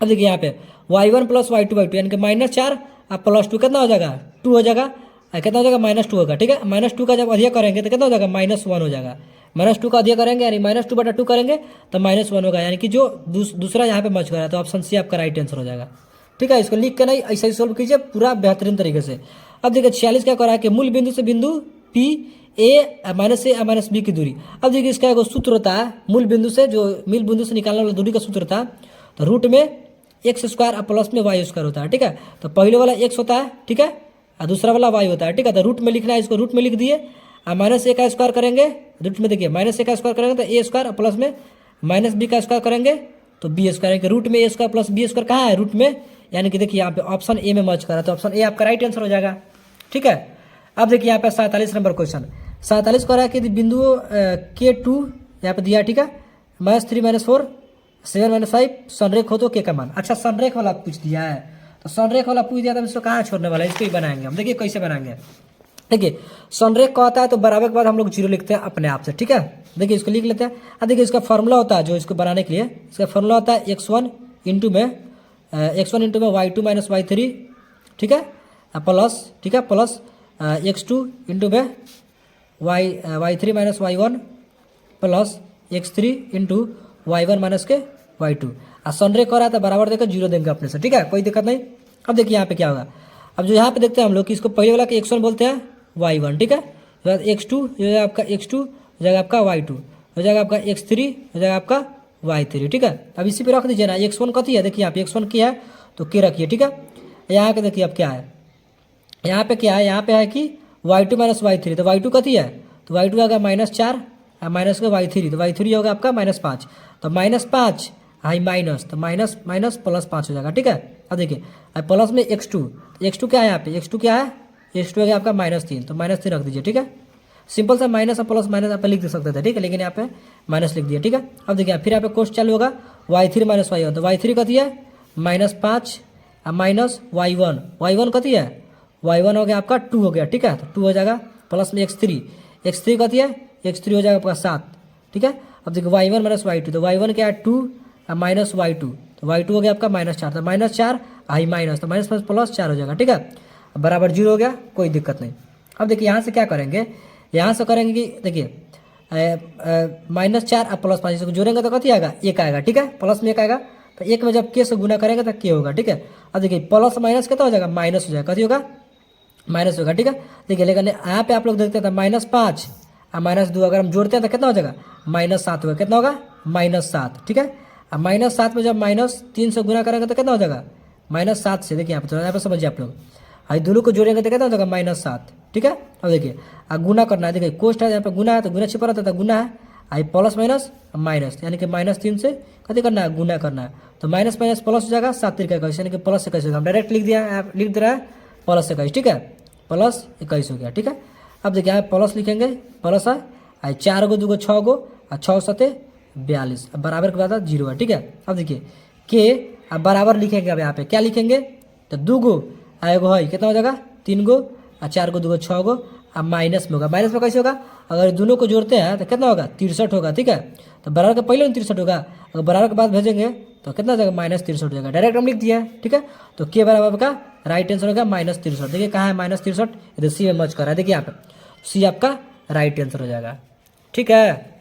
अब देखिए यहाँ पे y1 + y2/2 यानी कि -4 और +2 कितना हो जाएगा 2 हो जाएगा, कितना हो जाएगा -2 होगा, ठीक है। -2 का जब अधिक करेंगे तो कितना हो जाएगा -1 हो जाएगा, -2 का अधिक करेंगे यानी -2/2 करेंगे तो -1 होगा, यानी कि जो दूसरा यहाँ पे मैच कर रहा है, तो ऑप्शन सी आपका राइट आंसर हो जाएगा, ठीक है। इसको लिख के नहीं ऐसे ही सोल्व कीजिए पूरा बेहतरीन तरीके से। अब देखिए 46 क्या कर रहा है कि मूल बिंदु से बिंदु P a - b की दूरी। अब देखिए इसका एक सूत्र होता है, मूल बिंदु से निकालने वाला दूरी का सूत्र था, तो रूट में x² और प्लस में y² होता है, ठीक है। तो पहले वाला x होता है, ठीक है, और दूसरा वाला y होता है, ठीक है। तो रूट में लिखना है, इसको रूट में लिख दिए, और -a का स्क्वायर करेंगे, रूट में देखिए -a का स्क्वायर करेंगे तो a² प्लस में -b का स्क्वायर करेंगे तो b² करेंगे। रूट में a² + b² कहाँ है, रूट में, यानी कि देखिए यहाँ पे ऑप्शन ए में मैच कर रहा है, तो ऑप्शन ए आपका राइट आंसर हो जाएगा, ठीक है। अब देखिए यहाँ पे 47 नंबर क्वेश्चन, 47 कह रहा है कि बिंदु K2 यहाँ पे दिया, ठीक है, -3, -4, 7, -5 संरेख हो तो K का मान। अच्छा संरेख वाला पूछ दिया है, तो संरेख वाला पूछ दिया तो इसको कहाँ छोड़ने वाला है, इसको ही बनाएंगे हम। देखिए कैसे बनाएंगे, देखिए सनरेख का होता है तो बराबर के बाद हम लोग जीरो लिखते हैं अपने आप से, ठीक है। देखिए इसको लिख लेते हैं। अब देखिए इसका फॉर्मूला होता है जो इसको बनाने के लिए, इसका फॉर्मूला होता है x1 इंटू में y2 माइनस y3, ठीक है, प्लस, ठीक है, प्लस x2 इंटू में y3 minus y1 plus x3 into y1 minus के y2। और सनरेख हो रहा था बराबर देकर जीरो देंगे अपने से, ठीक है, कोई दिक्कत नहीं। अब देखिए यहाँ पे क्या होगा। अब जो यहाँ पे देखते हैं हम लोग कि इसको पहले वाला के x1 बोलते हैं y1, ठीक है, x2 हो जाएगा आपका x2, हो जाएगा आपका y2, हो जाएगा आपका x3, हो जाएगा आपका y3, ठीक है। अब इसी पे रख दीजिए ना, x1 कथी है, देखिए यहाँ पे x1 क्या है तो के रखिए, ठीक है। यहाँ के देखिए अब क्या है, यहाँ पे क्या है, यहाँ पे है कि y2 माइनस y3, तो y2 कथी है तो y2 आएगा -4 माइनस का y3, तो y3 होगा आपका -5, तो -5 हाई माइनस, तो माइनस माइनस प्लस 5 हो जाएगा, ठीक है। अब देखिए अब प्लस में x2 क्या है यहाँ पे, x2 क्या है, x2 है आपका -3, तो -3 रख दीजिए, ठीक है। सिंपल सा माइनस और प्लस माइनस आप लिख सकते थे, ठीक है, लेकिन यहाँ पे माइनस लिख दिया, ठीक है। अब देखिए फिर यहाँ पे कोस्ट चालू होगा y3 माइनस y1, तो y3 कथी है -5 माइनस y1 कथी है, y1 हो गया आपका 2 हो गया, ठीक है, तो 2 हो जाएगा, प्लस में x3 कथी है, x3 हो जाएगा आपका 7, ठीक है। अब देखिए y1 माइनस y2, तो y1 क्या है 2 माइनस y2, तो y2 हो गया आपका -4, तो -4 हाई माइनस, तो माइनस प्लस 4 हो जाएगा, ठीक है, बराबर जीरो हो गया, कोई दिक्कत नहीं। अब देखिए यहाँ से क्या करेंगे, यहाँ से करेंगे कि देखिए -4 और +5 इसको जोड़ेंगे तो कथी आएगा, 1 आएगा, ठीक है, प्लस में 1 आएगा, तो 1 में जब के से गुना करेंगे तो के होगा, ठीक है। अब देखिए प्लस माइनस कितना हो जाएगा, माइनस हो जाएगा, कथी होगा माइनस होगा, ठीक है। देखिए लेकिन यहाँ पे आप लोग देखते हैं -5 और -2 अगर हम जोड़ते हैं तो कितना हो जाएगा -7 होगा, कितना होगा -7, ठीक है। अब -7 में जब -3 से गुना करेंगे तो कितना हो जाएगा -7 से, देखिए यहाँ पे समझिए आप लोग, हाई दोनों को जोड़ेंगे तो कितना हो जाएगा -7, ठीक है। अब देखिए गुना करना है, देखिए कोष्ट है यहाँ पे गुना है तो गुना छिपा रहता था, गुना है आई प्लस माइनस माइनस, यानी कि -3 से कथी करना है, गुना करना है, तो माइनस माइनस प्लस हो जाएगा 7 तरीका 21, यानी कि प्लस 21 हम डायरेक्ट लिख दे रहा है प्लस 21, ठीक है, प्लस 21 हो गया, ठीक है। अब देखिए यहाँ प्लस लिखेंगे, प्लस है आई 4 गो 2 गो 6 गो और 6 7 42, अब बराबर के बाद जीरो है, ठीक है। अब देखिए के अब बराबर लिखेंगे, अब यहाँ पे क्या लिखेंगे तो 2 गो आएगो है कितना हो जाएगा 3 गो और 4 गो 2 गो 6 गो, अब माइनस में होगा, माइनस में कैसे होगा, अगर दोनों को जोड़ते हैं तो कितना होगा 63 होगा, ठीक है। तो बराबर के पहले 63 होगा, अगर बराबर के बाद भेजेंगे तो कितना हो जाएगा -63 हो जाएगा, डायरेक्ट हम लिख दिया, ठीक है। तो के बराबर का राइट आंसर होगा -63, देखिए कहाँ है -63, इधर सी में मच कर रहा है, देखिए यहाँ पे सी आपका राइट आंसर हो जाएगा, ठीक है।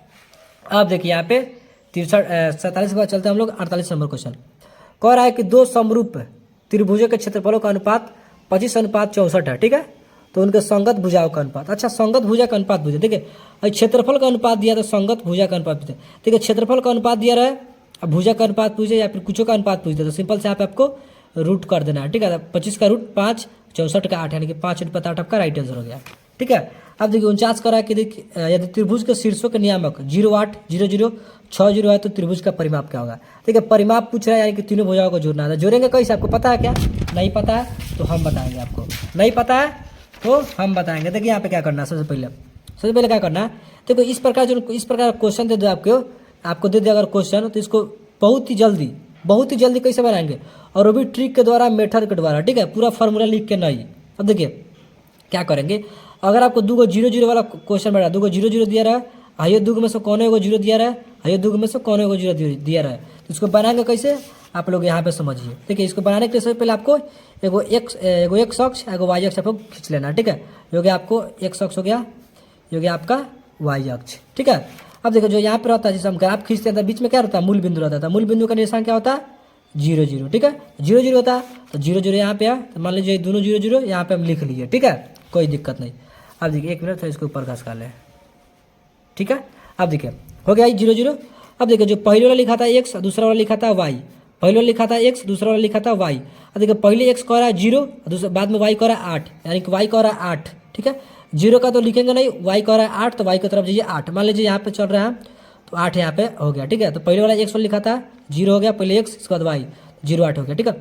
अब देखिए यहाँ पे 47 के बाद चलते हैं हम लोग 48 नंबर क्वेश्चन। कह रहा है कि दो समरूप त्रिभुजों के क्षेत्रफलों का अनुपात 25:64 है, ठीक है, तो उनके संगत भुजाओं का अनुपात, अच्छा संगत भुजा का अनुपात पूछे, देखिए क्षेत्रफल का अनुपात दिया तो संगत भुजा का अनुपात पूछे, ठीक है, क्षेत्रफल का अनुपात दिया रहा है, अब भुजा का अनुपात पूछे या फिर कुछों का अनुपात पूछते तो सिंपल से यहाँ पे आपको रूट कर देना है, ठीक है। 25 का रूट 5, 64 का 8, यानी कि 5/8 आपका राइट आंसर हो गया, ठीक है। अब देखिए 49 करा कि देखिए यदि त्रिभुज के शीर्षों के नियामक 0 8 0 0 6 0 है तो त्रिभुज का परिमाप क्या होगा, ठीक है। परिमाप पूछ रहा है, यानी कि तीनों भुजाओं को जोड़ना है, जोड़ेंगे कैसे आपको पता है क्या, नहीं पता है तो हम बताएंगे आपको, नहीं पता है तो हम बताएंगे। देखिए यहाँ पे क्या करना है, सबसे पहले क्या करना है, देखो इस प्रकार क्वेश्चन दे दो आपको दे दे अगर क्वेश्चन, तो इसको बहुत ही जल्दी कैसे बनाएंगे, और वो भी ट्रिक के द्वारा, मेथड के द्वारा, ठीक है, पूरा फार्मूला लिख के नहीं। अब देखिए क्या करेंगे, अगर आपको 2 गो 0 0 वाला क्वेश्चन बढ़ा, 2 गो 0 0 दिया रहा है, आइए 2 में से कौन एगो 0 दिया रहा है, आइए 2 में से कौन एगो 0 दिया रहा है, तो इसको बनाएंगे कैसे आप लोग यहाँ पे समझिए। देखिए इसको बनाने के लिए सबसे पहले आपको एगो एक्स अक्ष एगो वाई अक्ष आपको खींच लेना है, ठीक है, ये हो गया आपको एक्स अक्ष हो गया, ये हो गया आपका वाई अक्ष, ठीक है। अब देखो जो यहाँ पे रहता है, जैसे हम ग्राफ खींचते हैं तो बीच में क्या रहता है, मूल बिंदु रहता था, मूल बिंदु का निशान क्या होता है 0 0, ठीक है, 0 0 होता है, तो 0 0 यहाँ पे है, तो मान लीजिए दोनों 0 0 यहाँ पे हम लिख लिए, ठीक है, कोई दिक्कत नहीं। अब देखिए 1 मिनट था, इसको ऊपर घस कर ले, ठीक है। अब देखिए हो गया 0 0। अब देखिए जो पहले वाला लिखा था x, दूसरा वाला लिखा था y, पहले वाला लिखा था x, दूसरा वाला लिखा था y। अब देखिए पहले x कह रहा है 0, दूसरा बाद में y कह रहा है 8, यानी कि y कह रहा है 8, ठीक है। 0 का तो लिखेंगे नहीं, y कह रहा है 8, तो y की तरफ जाइए 8, मान लीजिए यहाँ पे चल रहा है तो 8 यहाँ पे हो गया, ठीक है। तो पहले वाला x वाला लिखा था 0 हो गया, पहले x इसके बाद y 0 8 हो गया, ठीक है।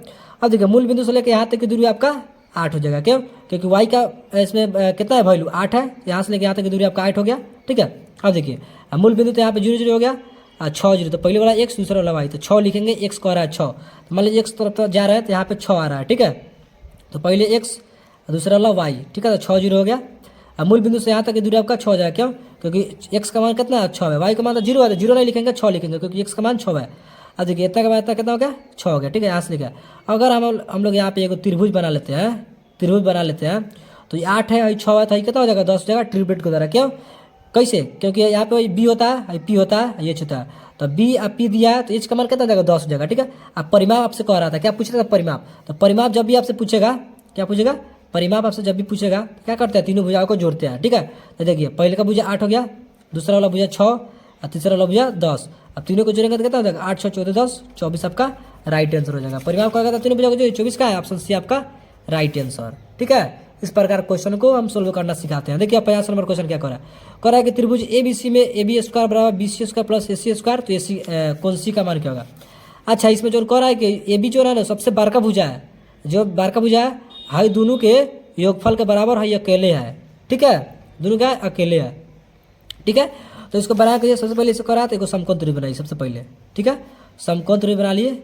अब देखिए मूल बिंदु से लेकर यहाँ तक की दूरी आपका 8 हो जाएगा, क्यों, क्योंकि y का इसमें कितना है वैल्यू 8 है, यहाँ से लेकर यहाँ तक की दूरी आपका 8 हो गया, ठीक है। अब देखिए मूल बिंदु तो यहाँ पे 0 0 हो गया, 6 0, तो पहले वाला x दूसरा वाला y, तो 6 लिखेंगे, x कह रहा है 6, तो मान लीजिए x तरफ जा रहा है तो यहाँ पे 6 आ रहा है, ठीक है, तो पहले x दूसरा वाला y, ठीक है, तो 6 0 हो गया। अब मूल बिंदु से यहाँ तक की दूरी आपका 6 हो जाएगा। क्यों? क्योंकि x का मान कितना है 6 है, y का मान तो 0 है, तो 0 नहीं लिखेंगे 6 लिखेंगे क्योंकि x का मान 6 है। अब देखिए इतना का मान इतना कितना हो गया 6 हो गया। ठीक है, यहाँ से लिखा। अगर हम लोग यहाँ पे एक त्रिभुज बना लेते हैं, त्रिभुज बना लेते हैं तो ये 8 है और 6 है, तो ये कितना हो जाएगा 10 हो जाएगा ट्रिब्यूट के द्वारा। क्यों? कैसे? क्योंकि यहाँ पे बी होता है, पी होता है, एच होता है, तो बी अब पी दिया है तो एच का मान कितना हो जाएगा 10 हो जाएगा। ठीक है, अब परिमाप आपसे कह रहा था, क्या पूछ रहा था परिमाप, तो परिमाप जब भी आपसे पूछेगा क्या पूछेगा, परिमाप आपसे जब भी पूछेगा क्या करते हैं, तीनों भुजाओं को जोड़ते हैं। ठीक है, तो देखिए पहले का भुजा 8 हो गया, दूसरा वाला भुजा 6 और तीसरा वाला भुजा 10। अब तीनों को जोड़ेंगे तो कितना हो जाएगा 8 6 14 10 24 आपका राइट आंसर हो जाएगा। परिमाप का था तीनों भुजा को जो 24 का है, ऑप्शन सी आपका राइट आंसर। ठीक है, इस प्रकार क्वेश्चन को हम सोल्व करना सिखाते हैं। देखिए 50 नंबर क्वेश्चन क्या कर रहा है कि त्रिभुज ABC में AB स्क्वायर बराबर BC square plus AC square, तो AC कौन सी का मान क्या होगा। अच्छा, इसमें जो कह रहा है कि AB जो है ना सबसे बड़का भुजा है, जो बड़का भुजा है हाई दोनों के योगफल के बराबर है, अकेले है। ठीक है, दोनों का अकेले है। ठीक है, तो इसको बना के सबसे पहले इसे करा तो समकोण त्रिभुज बनाइए सबसे पहले। ठीक है, समकोण त्रिभुज बना लिए।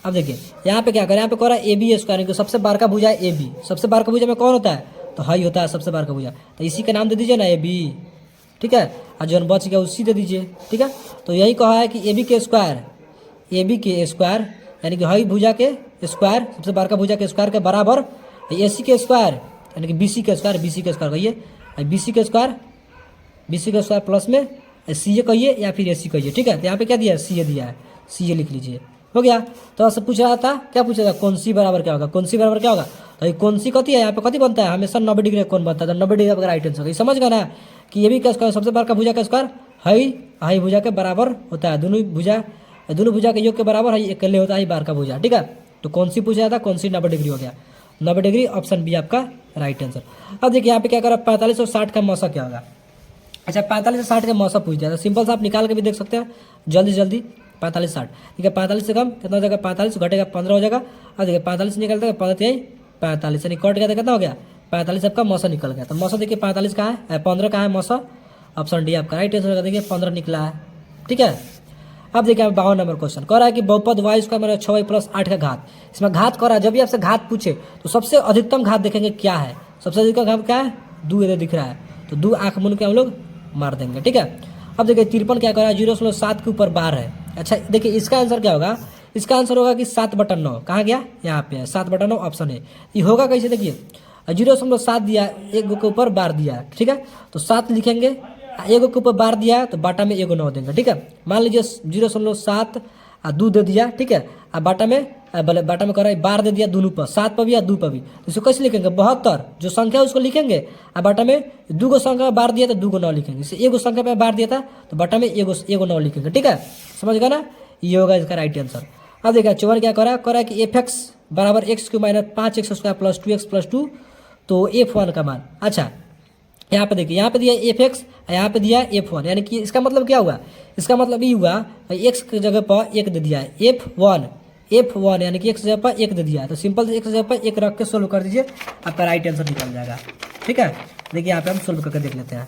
अब देखिए यहाँ पे क्या करें, यहाँ पे कह रहा है AB स्क्वायर, सबसे बड़का भुजा है AB, सबसे बड़का भुजा में कौन होता है, तो हाई होता है सबसे बड़का भुजा, तो इसी का नाम दे दीजिए ना AB। ठीक है, और जो बच गया उसी दे दीजिए। ठीक है, तो यही कहा है कि AB के स्क्वायर, AB के स्क्वायर यानी कि हाई भुजा के स्क्वायर, सबसे बड़का भुजा के स्क्वायर के बराबर AC के स्क्वायर यानी कि BC के स्क्वायर, BC के स्क्वायर कहिए, BC के स्क्वायर, BC के स्क्वायर प्लस में CA कहिए या फिर AC कहिए। ठीक है, तो यहाँ पे क्या दिया है CA दिया है, CA लिख लीजिए। हो गया, तो आपसे पूछ रहा था क्या पूछ रहा था, कौन सी बराबर क्या होगा, कौन सी बराबर क्या होगा, तो ये कौन सी कथी है, यहाँ पे कथी बनता है हमेशा 90 डिग्री कौन बनता है, तो 90 डिग्री आपका राइट आंसर। समझ गया ना कि ये भी क्या स्क्वायर सबसे बड़का भुजा का स्क्वायर हाई भुजा के बराबर होता है, दोनों भुजा के योग के बराबर है, अकेले होता है बार का भुजा। ठीक है, तो कौन सी पूछा था, कौन सी 90 डिग्री हो गया, 90 डिग्री, ऑप्शन बी आपका राइट आंसर। अब देखिए यहाँ पे क्या करा, 45 और 60 का मौसा क्या होगा। अच्छा, 45 से 60 का मौसा पूछ दिया, तो सिंपल सा आप निकाल के भी देख सकते हैं जल्दी जल्दी। 45 60, ठीक है, 45 से कम कितना हो जाएगा, 45 घटेगा 15 हो जाएगा। अब देखिए 45 निकलता है 45 यानी कट गया तो कितना हो गया 45, आपका मौसा निकल गया। तो मौसा देखिए 45 का है, 15 का है मौसा, ऑप्शन डी आपका राइट आंसर। देखिए 15 निकला है। ठीक है, अब देखिए 52 नंबर क्वेश्चन कह रहा है कि बहुपद y स्क्वायर मेरा 6y प्लस 8 का घात, इसमें घात कह रहा है। जब भी आपसे घात पूछे तो सबसे अधिकतम घात देखेंगे क्या है, सबसे अधिकतम घात क्या है, 2 इधर दिख रहा है, तो 2 आंख मुन के हम लोग मार देंगे। ठीक है, अब देखिए 53 क्या कर रहा है, 0.7 के ऊपर बार है। अच्छा देखिए इसका आंसर क्या होगा, इसका आंसर होगा कि 7/9, कहाँ गया, यहाँ पे है 7/9 ऑप्शन है। ये होगा कैसे, देखिए 0.7 दिया, एक के ऊपर बार दिया। ठीक है, तो 7 लिखेंगे, एगो के ऊपर बार दिया तो बाटा में एगो 9 देंगे। ठीक है, मान लीजिए 0.7 और 2 दे दिया। ठीक है, और बाटा में कर रहा है बार दे दिया, दोनों पर 7 पर भी या 2 पर भी, तो इसको कैसे लिखेंगे 72 जो संख्या है उसको लिखेंगे, और बाटा में 2 गो संख्या बार दिया तो 2 गो 9 लिखेंगे। इसे एगो संख्या पे बार दिया था तो बाटा में एगो 9 लिखेंगे। ठीक है, समझ गया ना, ये होगा इसका राइट आंसर। अब देखिए 54 क्या कर रहा है कि fx बराबर x³ minus 5x square plus 2x plus 2, तो f1 का मान। अच्छा यहाँ पे देखिए, यहाँ पे दिया fx, यहाँ पे दिया f1, यानी कि इसका मतलब क्या हुआ, इसका मतलब ये हुआ x की जगह पर 1 दे दिया है, f1 यानी कि x जगह पर 1 दे दिया है, तो सिंपल से x जगह पर 1 रख के सोल्व कर दीजिए, आपका राइट आंसर निकल जाएगा। ठीक है, देखिए यहाँ पे हम सोल्व करके देख लेते हैं।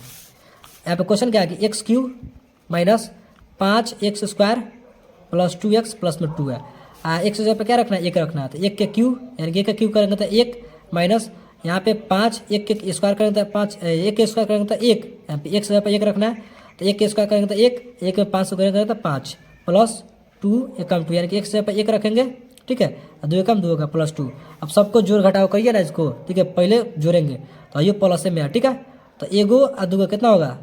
यहाँ पे क्वेश्चन क्या है कि x³ minus 5x square plus 2x plus में 2 है, x जगह पर क्या रखना है 1 रखना है, तो 1 के क्यूब यानी कि 1 का क्यूब करेंगे तो 1 माइनस यहाँ पे 5, 1 के स्क्वायर करेंगे तो 5, 1 के स्क्वायर करेंगे तो 1, यहाँ पे 1 जगह पर 1 रखना है, तो 1 के स्क्वायर करेंगे तो 1 में 5 करेंगे तो 5 प्लस 2 एकम 2 यानी कि 1 जगह पर 1 रखेंगे। ठीक है, 2 एकम 2 होगा प्लस 2। अब सबको जोड़ घटाओ करिए ना इसको। ठीक है, पहले जोड़ेंगे तो ये प्लस में है। ठीक है, तो एगो और 2 कितना होगा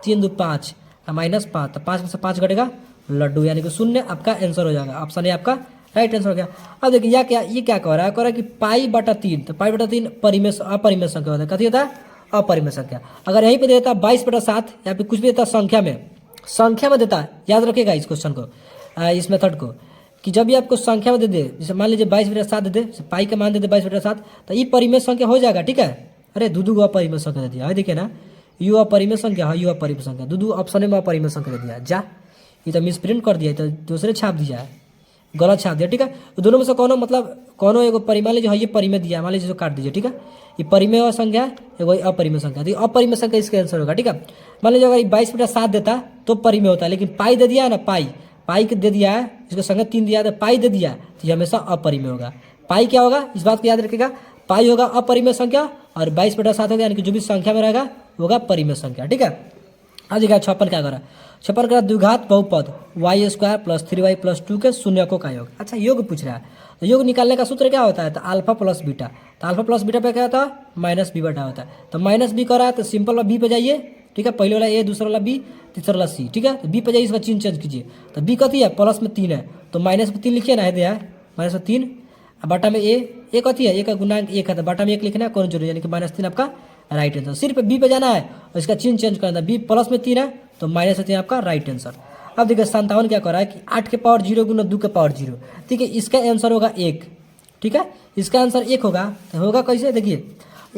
3 2 5 माइनस 5, तो 5 में से 5 घटेगा लड्डू, यानी कि 0 आपका आंसर हो जाएगा, ऑप्शन ए आपका राइट आंसर हो गया। अब देखिए ये क्या कह रहा है कि π/3, तो π/3 अपरिमेय संख्या होता है, कथी होता है अपरिमेय संख्या। अगर यहीं पे देता 22/7 या फिर कुछ भी देता संख्या में देता, याद रखिएगा इस क्वेश्चन को, इस मेथड को, कि जब भी आपको संख्या में दे दे, जैसे मान लीजिए 22/7 दे दे, पाई का मान दे दे 22/7, तो ये परिमेय संख्या हो जाएगा। ठीक है, अरे दू अपरिमेय संख्या दे दिया है, देखिए ना, यू अपरिमेय संख्या, यू अपरिमेय संख्या, दू ऑप्शन में अपरिमेय संख्या दे दिया, जा ये तो मिस प्रिंट कर दिया, तो दूसरे छाप दिया है, गलत छाप दिया। ठीक है, तो दोनों में से कोनो एगो परिमेय लीजिए, ये परिमेय दिया, मान लीजिए काट दीजिए। ठीक है, ये परिमेय संख्या एगो अपरिमेय संख्या, तो अपरिमेय संख्या इसका आंसर होगा। ठीक है, मान लीजिए अगर 22/7 देता तो परिमेय होता है, लेकिन पाई दे दिया है ना, पाई के दे दिया है, इसको संख्या 3 दिया है, पाई दे दिया तो ये हमेशा अपरिमेय होगा। पाई क्या होगा, इस बात को याद रखिएगा, पाई होगा अपरिमेय संख्या और 22/7 होगा, यानी कि जो भी संख्या में रहेगा होगा परिमेय संख्या। ठीक है, अब देखिए 56 क्या करा, 56 का द्विघात बहुपद y² + 3y + 2 के शून्यकों का योग। अच्छा, योग पूछ रहा है, तो योग निकालने का सूत्र क्या होता है, तो अल्फा प्लस बीटा। तो अल्फा प्लस बीटा पे क्या होता है, -b बटा होता है। तो -b करा है तो सिंपल बी पे जाइए। ठीक है, पहले वाला ए, दूसरा वाला बी, तीसरा वाला सी। ठीक है, तो बी पे जाइए, इसका चिन्ह चेंज कीजिए। तो बी कथी है, प्लस में 3 है, तो माइनस में 3 लिखिए ना, है -3, बटा में ए कथी है, ए का गुणांक 1 है, तो बटा में 1 लिखना है, कौन जरूरी, यानी कि -3 आपका राइट आंसर। सिर्फ बी पे जाना है और इसका चिन्ह चेंज करना है। बी प्लस में 3 है तो -3 आपका राइट आंसर। अब देखिए 57 क्या कर रहा है कि 8 के पावर 0 गुना 2 के पावर 0। ठीक है, इसका आंसर होगा 1। ठीक है, इसका आंसर 1 होगा, तो होगा कैसे, देखिए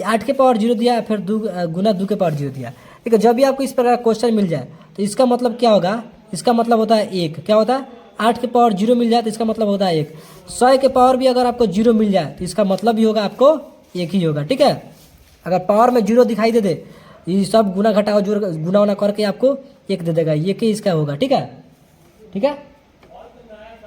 8 के पावर 0 दिया, फिर 2 गुना 2 के पावर 0 दिया। ठीक है, जब भी आपको इस प्रकार का क्वेश्चन मिल जाए तो इसका मतलब क्या होगा, इसका मतलब होता है 1। क्या होता है, 8 के पावर 0 मिल जाए तो इसका मतलब होता है 1। 100 के पावर भी अगर आपको 0 मिल जाए तो इसका मतलब भी होगा आपको 1 ही होगा। ठीक है, अगर पावर में 0 दिखाई दे दे, ये सब गुना घटाओ जोड़ गुना उना करके आपको 1 दे देगा, ये कि इसका होगा। ठीक है, ठीक है,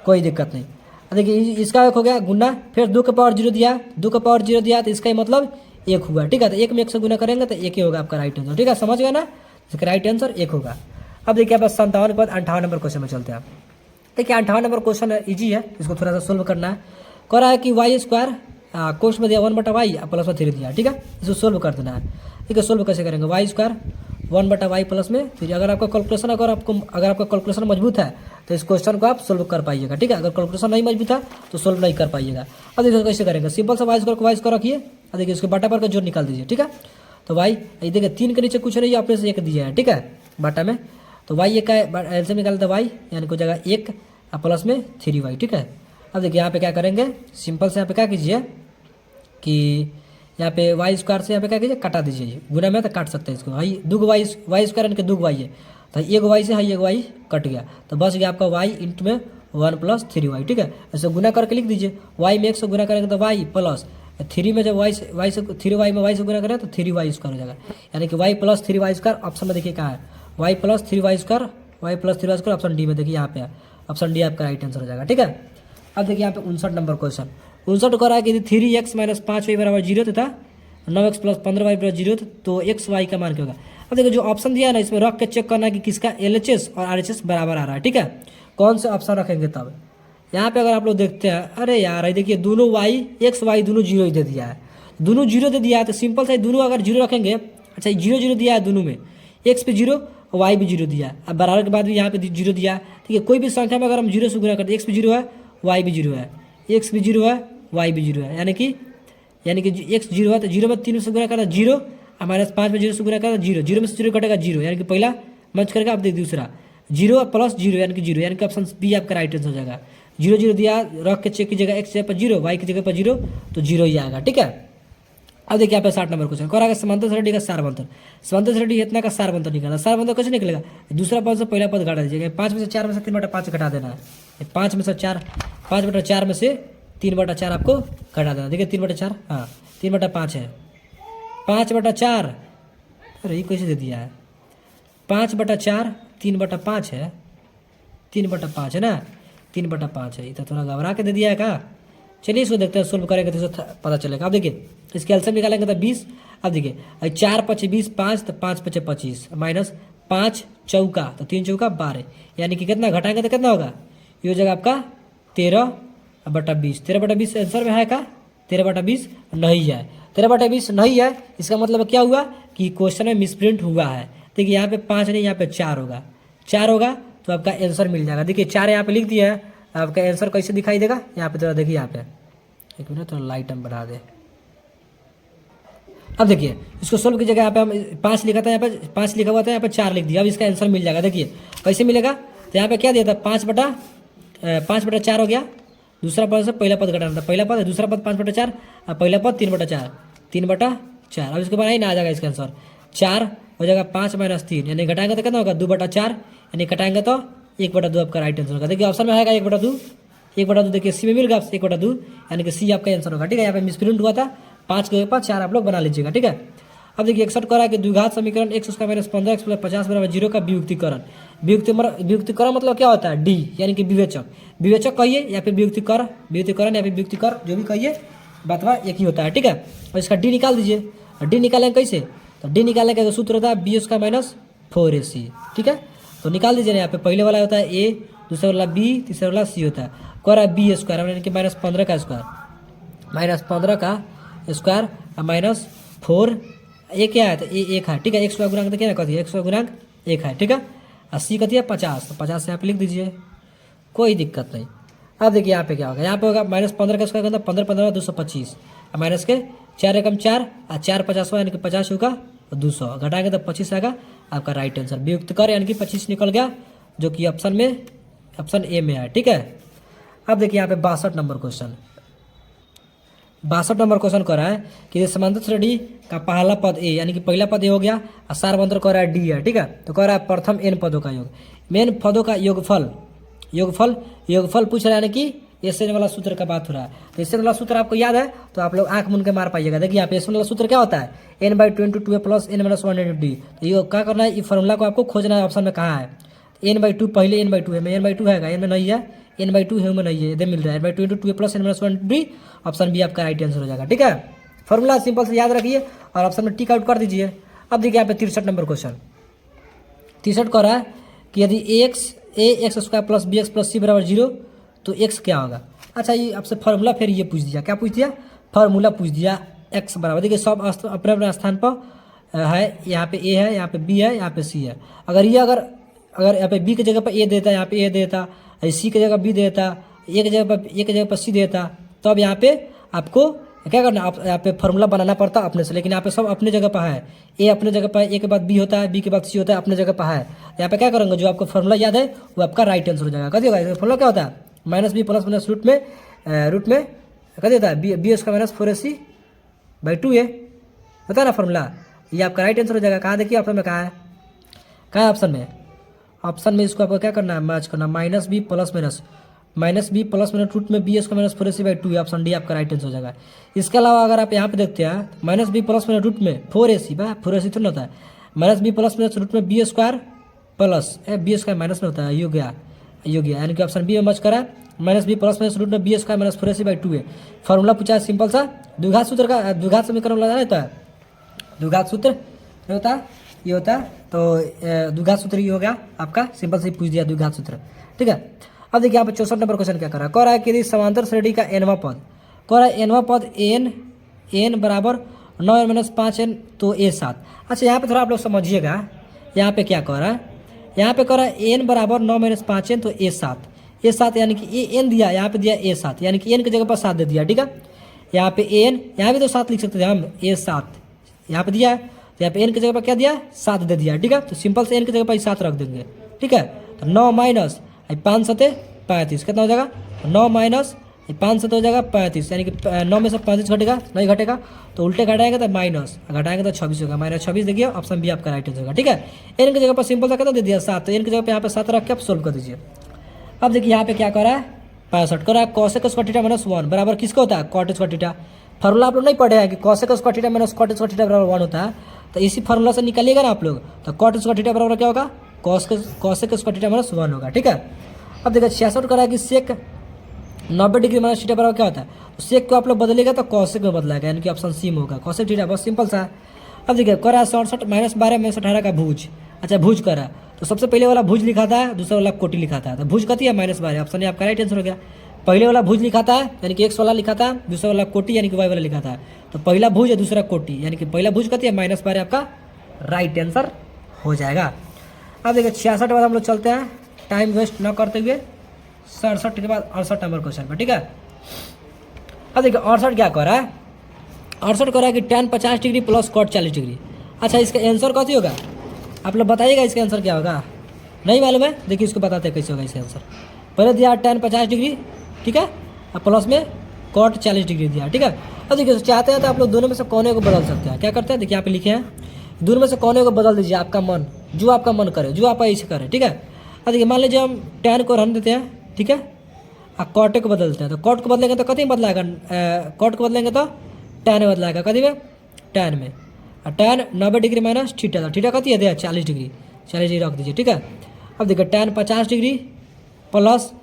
कोई दिक्कत नहीं। देखिए इसका 1 हो गया गुना, फिर 2 के पावर 0 दिया, 2 के पावर 0 दिया तो इसका ही मतलब 1 हुआ। ठीक है, तो 1 में 1 से गुना करेंगे तो 1 ही होगा आपका राइट आंसर। ठीक है, समझ गया ना, इसका राइट आंसर 1 होगा। अब देखिए आप 57 के बाद 58 नंबर क्वेश्चन में चलते हैं। देखिए 58 नंबर क्वेश्चन ईजी है, इसको थोड़ा सा सोल्व करना है। कह रहा है कि y² कोष्ठ में दिया 1/y प्लस में 3 दिया। ठीक है, इसको सोल्व कर देना है। ठीक है, सोल्व कैसे करेंगे, y² 1/y प्लस में 3। अगर आपका कैलकुलेशन अगर आपका कैलकुलेशन मजबूत है तो इस क्वेश्चन को आप सोल्व कर पाइएगा। ठीक है, अगर कैलकुलेशन नहीं मजबूत है तो सोल्व नहीं कर पाइएगा। अब देखिए कैसे करेंगे, सिंपल से y² को y² रखिए, और देखिए उसके बटा पर का जोड़ निकाल दीजिए। ठीक है, तो y देखिए 3 के नीचे कुछ नहीं, आपने से 1 दिया है। ठीक है, बटा में तो y का एलसीएम निकालते y, यानी कोई जगह 1 प्लस में 3y। ठीक है, अब देखिए यहाँ पे क्या करेंगे, सिंपल से यहाँ पे क्या कीजिए कि यहाँ पे y² से यहाँ पे क्या कीजिए, कटा दीजिए। गुना में तो काट सकते हैं इसको, हाई 2 y² यानी कि 2 y है, तो 1 y से हाई 1 y कट गया, तो बस गया आपका y इंटू में 1 + 3y। ठीक है, ऐसे गुना करके लिख दीजिए, y में 1 से गुना करेंगे तो y प्लस 3 में जब y से 3y में y से गुना करें तो 3y² हो जाएगा, यानी कि y + 3y²। ऑप्शन में देखिए कहाँ है, y + 3y² ऑप्शन डी में देखिए यहाँ पे है, ऑप्शन डी आपका राइट आंसर हो जाएगा। ठीक है, अब देखिए यहाँ पे 59 नंबर क्वेश्चन 59 कह रहा है कि 3x - 5y = 0 तथा 9x + 15y = 0, तो x y का मान क्या होगा। अब देखिए जो ऑप्शन दिया है ना, इसमें रख के चेक करना है कि किसका LHS और RHS बराबर आ रहा है। ठीक है, कौन से ऑप्शन रखेंगे तब। यहाँ पे अगर आप लोग देखते हैं, अरे यार ये देखिए दोनों x y दोनों 0 ही दे दिया है, दोनों 0 दे दिया है, तो सिंपल से दोनों अगर 0 रखेंगे। अच्छा 0 दिया है दोनों में, x पे 0 y भी 0 दिया है, अब बराबर के बाद भी यहाँ पे 0 दिया है। ठीक है, कोई भी संख्या में अगर हम 0 से गुना करते हैं, x भी 0 है y भी 0 है, x भी 0 है y भी 0 है, यानी कि x 0 है तो 0 में 3 से गुना करना 0 और -5 में 0 से गुना करना 0, 0 में से 0 कटेगा 0, यानी कि पहला मैच करेगा। अब देख दूसरा 0 + 0 यानी कि 0, यानी कि ऑप्शन बी आपका राइट आंसर हो जाएगा। 0 दिया, रख के चेक कीजिएगा, x जगह पर 0 y की जगह पर 0 तो 0 ही आएगा। ठीक है, अब देखिए यहाँ पे 60 नंबर क्वेश्चन कह समांतर श्रेणी का सारबंतर। समांतर श्रेणी इतना का सारबंतर निकालना, सारबंतर कैसे निकलेगा, दूसरा पद से पहला पद घटा दीजिएगा, 5 में से 4 में से 3/5 घटा देना है, 5 में से 4 5/4 में से 3/4 आपको घटा देना। देखिए 3/4, हाँ 3/5 है, 5/4, अरे ये कैसे दे दिया है, 5/4 3/5 है, 3/5 है ना, 3/5 है, ये तो थोड़ा घबरा के दे दिया है का। चलिए इसको देखते हैं, सोल्व करेंगे तो पता चलेगा। अब देखिए इसके एलसीएम निकालेंगे तो 20। अब देखिए 4 × 5 = 20, 5 तो 5 × 5 = 25 -5 चौका तो 3 चौका 12, यानी कि कितना घटाएंगे तो कितना होगा, ये हो जाएगा आपका 13/20। 13/20 आंसर में है का, 13/20 नहीं है, 13/20 नहीं है। इसका मतलब क्या हुआ कि क्वेश्चन में मिसप्रिंट हुआ है। देखिए यहाँ पे 5 नहीं, यहाँ पे 4 होगा, 4 होगा तो आपका आंसर मिल जाएगा। देखिए 4 यहाँ पे लिख दिया है, आपका आंसर कैसे दिखाई देगा यहाँ पे, थोड़ा देखिए यहाँ पे, एक मिनट थोड़ा लाइट हम बढ़ा दे। अब देखिए इसको सोल्व कीजिएगा, यहाँ पे हम 5 लिखा था, यहाँ पे 5 लिखा हुआ था, यहाँ पे 4 लिख दिया। अब इसका आंसर मिल जाएगा। देखिए कैसे मिलेगा, तो यहाँ पे क्या दिया था, 5/4 हो गया, दूसरा पद से पहला पद घटाना था, पहला पद दूसरा पद 5/4 और पहला पद 3/4, 3/4। अब इसके बाद ही ना आ जाएगा इसका आंसर, 4 हो जाएगा 5 - 3, यानी घटाएंगे तो कितना होगा 2/4, यानी घटाएंगे तो 1/2 आपका राइट आंसर होगा। देखिए ऑप्शन में आएगा 1/2, 1/2 देखिए सी में मिल गया 1/2, यानी कि सी आपका आंसर होगा। ठीक है, यहाँ पे मिसप्रिंट हुआ था, 5 के ऊपर 4 आप लोग बना लीजिएगा। ठीक है, अब देखिए 61 कह रहा है कि द्विघात समीकरण x² - 15x + 50 = 0 का वियुक्तिकरण। वियुक्तिकरण मतलब क्या होता है, डी यानी कि विवेचक, विवेचक कहिए या फिर वियुक्तिकरण या फिर वियुक्तिकर जो भी कहिए, बतवा एक ही होता है, ठीक है। और इसका डी निकाल दीजिए। डी निकालेंगे कैसे, तो डी निकालने का सूत्र होता है बी स्क्वायर माइनस 4ac, ठीक है। तो निकाल दीजिए ना, यहाँ पे पहले वाला होता है ए, दूसरा वाला बी, तीसरा वाला सी होता है। कह रहा है बी स्क्वायर यानी कि -15 का स्क्वायर, -15 का स्क्वायर -4, ए क्या है तो ए 1 है, ठीक है। 1 गुणांक तो क्या है, कथी 1 गुणांक 1 है, ठीक है। और सी कथी है 50, तो 50 यहाँ पे लिख दीजिए, कोई दिक्कत नहीं। अब देखिए यहाँ पे क्या होगा, यहाँ पे होगा -15 का स्क्वायर, 15 15 225, माइनस के 4 एकम 4 और 4 50 यानी कि 50 होगा, और 200 घटाएंगे तो 25 आएगा। आपका राइट आंसर वियुक्त कर यानी कि 25 निकल गया, जो कि ऑप्शन ए में है, ठीक है। अब देखिए यहाँ पे 62 नंबर क्वेश्चन, 62 नंबर क्वेश्चन कर रहा है कि समांतर श्रेणी का पहला पद ए यानी कि पहला पद ए हो गया, और सारवंतर कह रहा है डी है, ठीक है। तो कह रहा है प्रथम n पदों का योग, मेन पदों का योगफल पूछ रहा है, यानी कि एसएन वाला सूत्र का बात हो रहा है। तो एसएन वाला सूत्र आपको याद है तो आप लोग आंख मूंद के मार पाइएगा। देखिए यहाँ पे एसएन वाला सूत्र क्या होता है, n/2 × 2a + n-1/d। तो ये क्या करना है, ये फॉर्मूला को आपको खोजना है, ऑप्शन में कहाँ है n/2, पहले n/2 है, में n/2 है, n में नहीं है, n/2 है में नहीं है, इधर मिल रहा है n/2 × 2a + n-1/d। Option B आपका राइट आंसर हो जाएगा, ठीक है। फॉर्मूला सिंपल से याद रखिए और ऑप्शन में टिक आउट कर दीजिए। अब देखिए यहाँ पे 63 नंबर क्वेश्चन, 63 कह रहा है कि यदि x² + bx + c = 0 तो x क्या होगा। अच्छा, ये आपसे फार्मूला फिर ये पूछ दिया, क्या पूछ दिया, फार्मूला पूछ दिया x बराबर, देखिए सब अपने अपने स्थान पर है, यहाँ पे a है, यहाँ पे b है, यहाँ पे c है। अगर ये अगर यहाँ पे b की जगह पर a देता, यहाँ पे a देता, c की जगह b देता, a की जगह पर c देता, तो अब यहाँ पे आपको क्या करना, आप यहाँ पे फार्मूला बनाना पड़ता अपने से, लेकिन यहाँ पे सब अपने जगह पर है, ए अपने जगह पर, ए के बाद बी होता है, बी के बाद सी होता है, अपने जगह पर है। यहाँ पे क्या करेंगे, जो आपको फार्मूला याद है वो आपका राइट आंसर हो जाएगा। कभी होगा फार्मूला क्या होता है, -b + माइनस रूट में क्या देता है बी स्क्वायर -4ac/2a होता है ना फार्मूला, ये आपका राइट आंसर हो जाएगा। कहाँ देखिए ऑप्शन में कहाँ है ऑप्शन में, ऑप्शन में इसको आपको क्या करना है, मैच करना, -b + रूट में b square -4ac/2 option D आपका राइट आंसर हो जाएगा। इसके अलावा अगर आप यहाँ पे देखते हैं -b + रूट में 4ac, 4ac थोड़ा होता है, -b + रूट में बी स्क्वायर माइनस में होता है, ये गया यानी कि ऑप्शन बी में मच करा है, -b + रूट में बी स्क्वायर -4ac/2 है। फॉर्मूला पूछा है सिंपल सा, द्विघात सूत्र का, द्विघात समीकरण लगाना होता है, द्विघात सूत्र होता है, ये होता है, तो द्विघात सूत्र ये हो गया आपका, सिंपल से पूछ दिया द्विघात सूत्र, ठीक है। अब देखिए यहाँ पे 64 नंबर क्वेश्चन क्या कर रहा है, कह रहा है कि यदि समांतर श्रेणी का nवां पद, कह रहा है nवां पद n बराबर 9n - 5n तो a7। अच्छा, यहाँ पे थोड़ा आप लोग समझिएगा, यहाँ पे क्या कह रहा है, यहाँ पे कह रहा है n बराबर 9 - 5n तो a7 यानी कि ये n दिया, यहाँ पे दिया a7 यानी कि n की जगह पर 7 दे दिया, ठीक है। यहाँ पे n, यहाँ भी तो 7 लिख सकते थे हम, a7 यहाँ पे दिया है, तो यहाँ पे n की जगह पर क्या दिया 7 दे दिया, ठीक है। तो सिंपल से n की जगह पर 7 रख देंगे, ठीक है। तो 9 माइनस 5 7 35 कितना हो जाएगा, 9 माइनस 5 7 हो जाएगा 35, यानी कि 9 में से 35 घटेगा, नहीं घटेगा तो उल्टे घटाएंगे तो माइनस, घटाएंगे तो 26 होगा, -26 देखिए ऑप्शन बी आपका राइट होगा, ठीक है। एन की जगह पर सिंपल सा कितना दे दिया 7, तो एन की जगह पर यहाँ पे 7 रख के आप सोल्व कर दीजिए। अब देखिए यहाँ पे क्या कर रहा है 65 कर रहा है, कॉसेक स्क्वायर थीटा -1 बराबर किसका होता है, कॉट स्क्वायर थीटा। फार्मूला आप लोग नहीं पढ़े हैं कि cosec square theta - cot square theta बराबर 1 होता है, तो इसी फार्मूला से निकालिएगा ना आप लोग, तो कॉट स्क्वायर थीटा बराबर क्या होगा, कॉसेक स्क्वायर थीटा -1 होगा, ठीक है। अब देखिए 66 कर रहा है कि सेक 90 डिग्री माइनस थीटा बराबर क्या होता है, तो सेक को आप लोग बदलेगा तो कॉसेक में बदलाएगा, यानी कि ऑप्शन सी में होगा कॉसेक थीटा, बहुत सिंपल सा। अब देखिए कर रहा है 67 -12 में 18 का भुज। अच्छा, भुज कर रहा है तो सबसे पहले वाला भुज लिखा था, दूसरा वाला कोटि लिखा था, तो भुज कती है -12, ऑप्शन ए आपका राइट आंसर हो गया। पहले वाला भुज लिखा था यानी कि x वाला लिखा था, दूसरा वाला कोटि यानी कि y वाला लिखा था, तो पहला भुज है दूसरा कोटि, यानी कि पहला भुज कती है -12 आपका राइट आंसर हो जाएगा। अब देखिए 66 के बाद हम लोग चलते हैं टाइम वेस्ट न करते हुए 67 के बाद 68 नंबर क्वेश्चन पर, ठीक है। अब देखिए 68 क्या कर रहा है, 68 कर रहा है कि tan 50 degree plus cot 40 degree. अच्छा, इसका आंसर कथी होगा आप लोग बताइएगा, इसका आंसर क्या होगा, नहीं मालूम है, देखिए इसको बताते हैं कैसे होगा इसका आंसर। पहले दिया tan 50 डिग्री, ठीक है, और प्लस में cot 40 डिग्री दिया, ठीक है। अब देखिए चाहते हैं तो आप लोग दोनों में से कोने को बदल सकते हैं, क्या करते हैं देखिए यहाँ पे लिखे हैं, दोनों में से कोने को बदल दीजिए, आपका मन जो आपका मन करे, जो आप इसे करें, ठीक है। अब देखिए मान लीजिए हम tan को रहने देते हैं, ठीक है, और कॉट को बदलते हैं, तो कॉट को बदलेंगे तो कथी में बदलाएगा, कॉट को बदलेंगे तो tan में बदलाएगा, कथी में tan में, और tan 90 डिग्री माइनस थीटा, तो थीटा कथी है 40 डिग्री, 40 डिग्री रख दीजिए, ठीक है। अब देखिए tan 50 डिग्री प्लस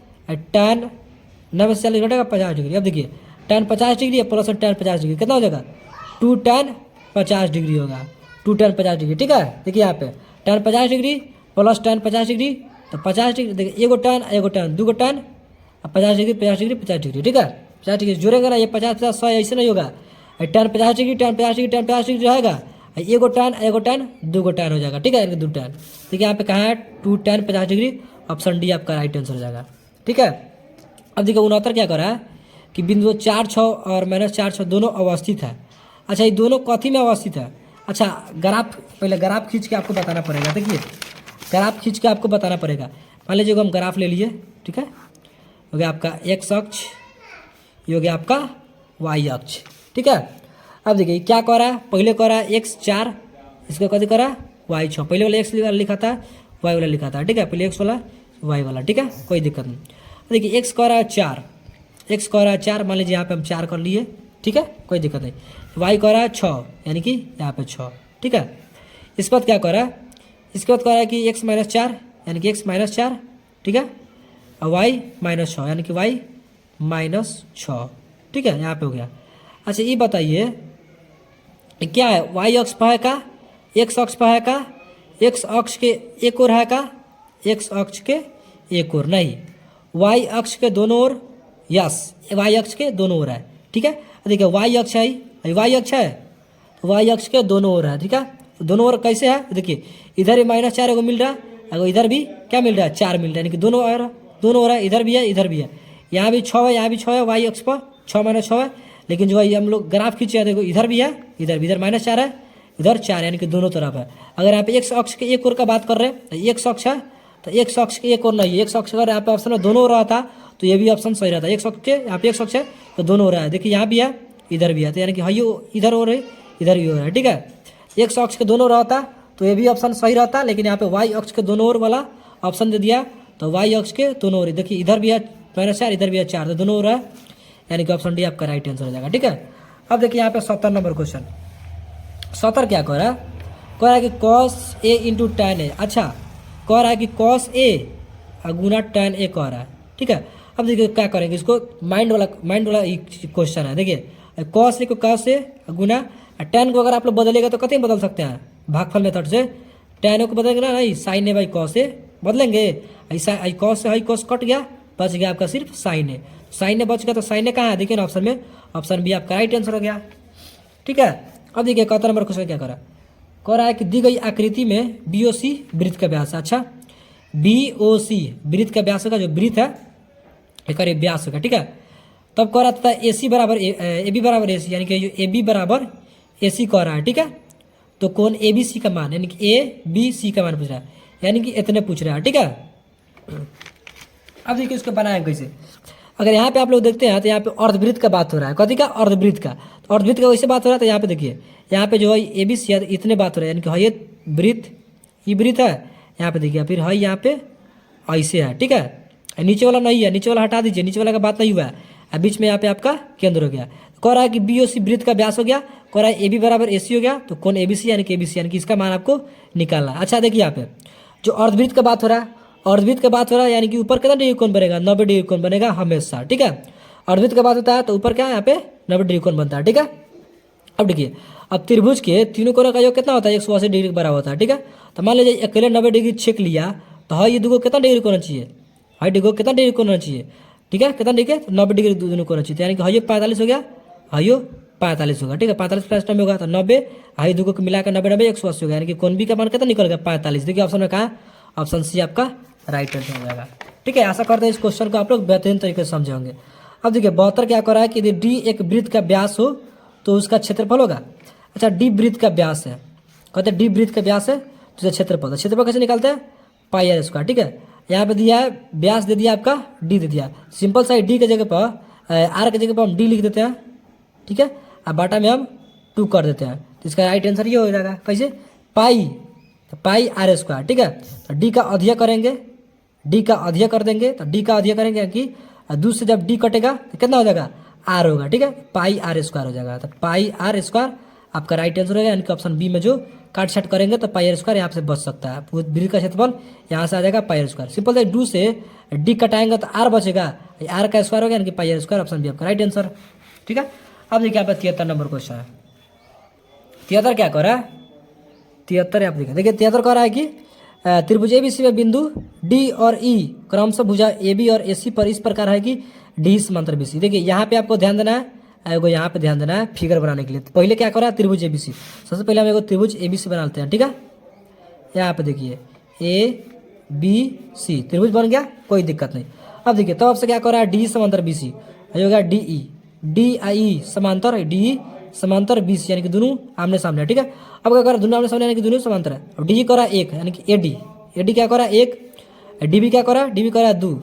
tan 90 से 40 घटेगा 50 डिग्री। अब देखिए tan 50 degree plus tan 50 degree कितना हो जाएगा 2 tan 50 डिग्री होगा 2 tan 50 डिग्री। ठीक है, देखिए यहाँ पे tan 50 degree plus tan 50 degree तो 50 डिग्री, देखिए एगो tan 2 tan 50 degree 50 degree 50 degree. ठीक है, 50 डिग्री जोड़ेंगे ना, ये 50 50 100 ऐसे नहीं होगा, tan 50 degree tan 50 degree tan 50 degree रहेगा, एगो टन 2 टन हो जाएगा। ठीक है, 2 टन। देखिए यहाँ पे कहाँ है 2 tan 50 डिग्री, ऑप्शन डी आपका राइट आंसर हो जाएगा। ठीक है, अब देखिए 69 क्या कर रहा है कि बिंदु 4 6 और -4 6 दोनों अवस्थित है। अच्छा, ये दोनों कथी में अवस्थित है? अच्छा, ग्राफ पहले ग्राफ खींच के आपको बताना पड़ेगा। देखिए ग्राफ खींच के आपको बताना पड़ेगा। मान लीजिए हम ग्राफ ले लिए, ठीक है, हो गया आपका x अक्ष, ये हो गया आपका y अक्ष। ठीक है, अब देखिए क्या कर रहा है, पहले कर रहा है x 4, इसको कथी कर रहा है y 6, पहले वाला x वाला लिखा था y वाला लिखा था। ठीक है, पहले x वाला y वाला। ठीक है, कोई दिक्कत नहीं। देखिए x कर रहा है 4, x कर रहा है 4, मान लीजिए यहाँ पे हम 4 कर लिए। ठीक है, कोई दिक्कत नहीं। y कर रहा है 6, यानी कि यहाँ पे 6। ठीक है, इसके बाद क्या कर रहा है, इसके बाद कर रहा है कि x - 4 यानी कि x - 4। ठीक है, और y - 6 यानी कि y - 6। ठीक है, यहाँ पे हो गया। अच्छा, ये बताइए क्या है, y अक्ष पर है का x अक्ष पर है का, x अक्ष के एक ओर है का, x अक्ष के एक ओर नहीं, y अक्ष के दोनों ओर, यस y अक्ष के दोनों ओर है। ठीक है, देखिए y अक्ष है, y अक्ष है तो y अक्ष के दोनों ओर है। ठीक है, दोनों ओर कैसे है, देखिए इधर ही -4 एगो मिल रहा है, इधर भी क्या मिल रहा है 4 मिल रहा है, यानी कि दोनों ओर है, इधर भी है इधर भी है, यहाँ भी 6 है यहाँ भी 6 है, y अक्ष पर 6 - 6 है। लेकिन जो है हम लोग ग्राफ खींचे हैं, देखो इधर भी है इधर भी, इधर -4 है इधर 4, यानी कि दोनों तरफ है। अगर यहाँ पे एक अक्ष के एक ओर का बात कर रहे हैं तो एक अक्ष है तो एक अक्ष के एक ओर नहीं, एक अक्ष अगर यहाँ पे ऑप्शन में दोनों हो रहा था तो ये भी ऑप्शन सही रहता है। एक अक्ष के यहाँ पे एक अक्ष है तो दोनों हो रहा है, देखिए यहाँ भी है इधर भी है, तो यानी कि हाई इधर हो रही इधर भी हो रहा है। ठीक है, एक अक्ष के दोनों रहता तो ये भी ऑप्शन सही रहता, लेकिन यहाँ पे वाई अक्ष के दोनों ओर वाला ऑप्शन दे दिया तो वाई अक्ष के दोनों ओर, देखिए इधर भी है -4 इधर भी है 4, तो दोनों हो रहा है, यानी कि ऑप्शन डी आपका राइट आंसर हो जाएगा। ठीक है, अब देखिए यहाँ पे 70 नंबर क्वेश्चन। 70 क्या कह रहा है कि cos a into tan a। अच्छा, कह रहा है कि cos a Guna tan a कह रहा है। ठीक है, अब देखिए क्या करेंगे, इसको माइंड वाला क्वेश्चन है। देखिए cos a को cos a गुना tan को अगर आप लोग बदलेगा तो कतई बदल सकते हैं, भागफल मेथड से। tan को बदलेंगे ना, नहीं sin a by cos a बदलेंगे, ऐसा cos है cos कट गया, बच गया आपका सिर्फ sin a। sin a बच गया तो sin a कहाँ है, देखिए ना ऑप्शन में, ऑप्शन बी आपका राइट आंसर हो गया। ठीक है, अब देखिए 71 नंबर क्वेश्चन क्या कह रहा है कि दी गई आकृति में BOC वृत्त का व्यास। अच्छा, BOC वृत्त का व्यास होगा, जो वृत्त है एक व्यास होगा। ठीक है, तब कह रहा था AC बराबर AB बराबर AC, यानी कि AB बराबर AC कह रहा है। ठीक है, तो कौन ABC का मान, यानी कि ABC का मान पूछ रहा है, यानी कि इतने पूछ रहा है। ठीक है, अब देखिए इसको बनाएंगे कैसे। अगर यहाँ पे आप लोग देखते हैं तो यहाँ पे अर्धवृत्त का बात हो रहा है, कथी का, अर्धवृत्त का। तो अर्धवृत्त का वैसे बात हो रहा है, तो यहाँ पे देखिए यहाँ पे जो है ABC है इतने बात हो रहा है, यानी कि है ये वृत्त, ये वृत्त है, यहाँ पे देखिए फिर है यहाँ पे ऐसे है। ठीक है, नीचे वाला नहीं है, नीचे वाला हटा दीजिए, नीचे वाला का बात नहीं हुआ है, बीच में यहाँ पे आपका केंद्र हो गया। कह रहा है कि BOC वृत्त का व्यास हो गया, कह रहा है AB बराबर AC हो गया, तो कौन ABC यानी कि ABC, यानी कि इसका मान आपको निकालना। अच्छा, देखिए यहाँ पे जो अर्धवृत्त का बात हो रहा है, अर्धवृत्त का बात हो रहा है, यानी कि ऊपर कितना डिग्री कोण बनेगा, 90 डिग्री कोण बनेगा हमेशा। ठीक है, अर्धवृत्त का बात होता है तो ऊपर क्या है, यहाँ पे 90 डिग्री कोण बनता है। ठीक है, अब देखिए अब त्रिभुज के तीनों कोणों का योग कितना होता है, 180 डिग्री के बराबर होता है। ठीक है, तो मान लीजिए अकेले 90 डिग्री छेक लिया तो हाँ ये दोनों कितना डिग्री कोण चाहिए, हाँ डिग्री कितना डिग्री कोण चाहिए। ठीक है, कितना डिग्री, 90 डिग्री दोनों कोण चाहिए, यानी कि हाँ 45 हो गया, हाँ 45 होगा। ठीक है, 45 प्लस में होगा तो 90, हाँ दोनों को मिलाकर 90 90 180 होगा, यानी कि कोण बी का मान कितना निकल गया 45। देखिए ऑप्शन में कहा, ऑप्शन सी आपका राइट आंसर हो जाएगा। ठीक है, आशा करते हैं इस क्वेश्चन को आप लोग बेहतरीन तरीके से समझे होंगे। अब देखिए 72 क्या कर रहा है कि यदि डी एक वृत्त का व्यास हो तो उसका क्षेत्रफल होगा। अच्छा, डी वृत्त का व्यास है, कहते हैं डी वृत्त का व्यास है तो क्षेत्रफल, क्षेत्रफल कैसे निकालते हैं, पाई आर स्क्वायर। ठीक है, यहाँ पे दिया है व्यास दे दिया आपका डी दे दिया, सिंपल सा डी के जगह पर आर के जगह पर हम डी लिख देते हैं। ठीक है, अब बाटा में हम 2 कर देते हैं, तो इसका राइट आंसर ये हो जाएगा, कैसे, पाई, तो पाई आर स्क्वायर। ठीक है, तो डी का अधिया करेंगे, डी का अधिया कर देंगे, तो डी का अधिया करेंगे कि 2 से जब डी कटेगा तो कितना हो जाएगा, आर होगा। ठीक है, पाई आर स्क्वायर हो जाएगा, तो पाई आर स्क्वायर आपका राइट आंसर होगा, यानी कि ऑप्शन बी में जो काट छाट करेंगे तो पाई आर स्क्वायर यहाँ से बच सकता है, वृत्त का क्षेत्रफल यहाँ से आ जाएगा पाई आर स्क्वायर। सिंपल से 2 से डी कटाएंगे तो आर बचेगा, आर का स्क्वायर हो गया, यानी कि पाई आर स्क्वायर, ऑप्शन बी आपका राइट आंसर। ठीक है। अब देखिए यहाँ पे 73 नंबर क्वेश्चन है। 73 क्या कर रहा है, 73 आप देखिए 73 कह रहा है कि त्रिभुज एबीसी में बिंदु डी और ई क्रमशः भुजा ए बी और एसी पर इस प्रकार है कि डी समांतर बीसी। देखिए यहाँ पे आपको ध्यान देना है, एगो यहाँ पे ध्यान देना है फिगर बनाने के लिए। तो पहले क्या कर रहा है, त्रिभुज एबीसी। सबसे पहले हम एगो त्रिभुज एबीसी बना लेते हैं, ठीक है। यहाँ पे देखिए ए बी सी त्रिभुज बन गया, कोई दिक्कत नहीं। अब देखिए तो आपसे क्या कर रहा है, डी समांतर बीसी, ये हो गया डी ई, डी आई समांतर डी समांतर बीसी यानी कि दोनों आमने सामने, ठीक है। अब क्या कर रहा है, दोनों आमने सामने यानी कि दोनों समांतर है। अब डी कर रहा है 1 यानी कि एडी, एडी क्या कर रहा है 1, डी बी क्या कर रहा है, डी बी कर रहा है 2,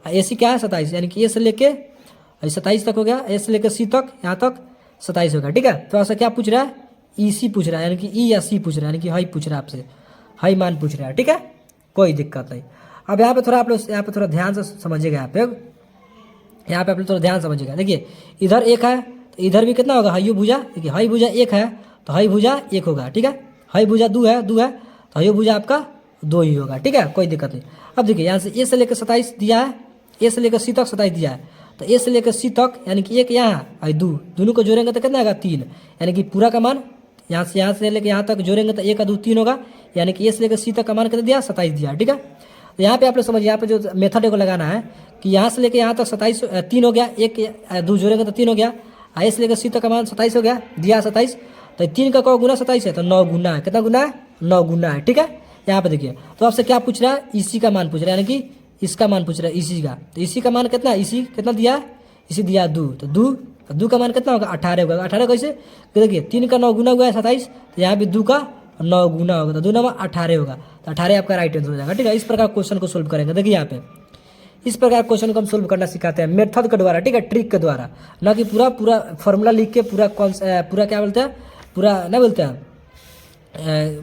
ए सी क्या है 27 यानी कि ए से लेके 27 तक हो गया, ए से लेकर सी तक, यहाँ तक 27 होगा, ठीक है। तो आपसे क्या पूछ रहा है, ई सी पूछ रहा है यानी कि ई या सी पूछ रहा है यानी कि हाई पूछ रहा है आपसे, हाई मान पूछ रहा है, ठीक है, कोई दिक्कत नहीं। अब यहाँ पे थोड़ा आप लोग यहाँ पे थोड़ा ध्यान से समझिएगा, यहाँ पे आप लोग थोड़ा ध्यान समझिएगा। देखिए इधर 1 है तो इधर भी कितना होगा, हाई भुजा, देखिए हाई भुजा 1 है तो हाई भुजा 1 होगा, ठीक है। हाई भुजा 2 है तो हाई भुजा आपका 2 ही होगा, ठीक है, कोई दिक्कत नहीं। अब देखिए यहाँ से ए से लेकर 27 दिया है, ए से लेकर सी तक 27 दिया है, तो ए से लेकर सी तक यानी कि 1 यहाँ और 2, दोनों को जोड़ेंगे तो कितना आएगा 3, यानी कि पूरा का मान यहाँ से लेकर यहाँ तक जोड़ेंगे तो 1 और 2 3 होगा, यानी कि ए से लेकर सी तक का मान कितना दिया 27 दिया, ठीक है। तो यहाँ पे आप लोग समझिए, यहाँ पे जो मेथड को लगाना है कि यहाँ से लेकर यहाँ तक 27 3 हो गया, 1 2 जोड़ेंगे तो 3 हो गया, ए से लेकर सी तक का मान 27 हो गया, दिया 27, तो 3 का कौ गुना 27 है तो 9 गुना है, कितना गुना है 9 गुना है, ठीक है। यहाँ पे देखिए तो आपसे क्या पूछ रहा है, इसी का मान पूछ रहा है यानी कि इसका मान पूछ रहा है इसी का, तो इसी का मान कितना है, इसी कितना दिया, इसी दिया 2, तो 2 का मान कितना होगा 18 होगा। 18 कैसे, तो देखिए 3 का 9 गुना हुआ है 27, तो यहाँ भी 2 का 9 गुना होगा, तो 2 9 18 होगा, तो 18 आपका राइट आंसर हो जाएगा, ठीक है। इस प्रकार क्वेश्चन को सोल्व करेंगे। देखिए यहाँ पे इस प्रकार क्वेश्चन को हम सोल्व करना सिखाते हैं मेथड के द्वारा, ठीक है, ट्रिक के द्वारा, ना कि पूरा फॉर्मूला लिख के पूरा क्या बोलते हैं, पूरा नहीं बोलते हैं,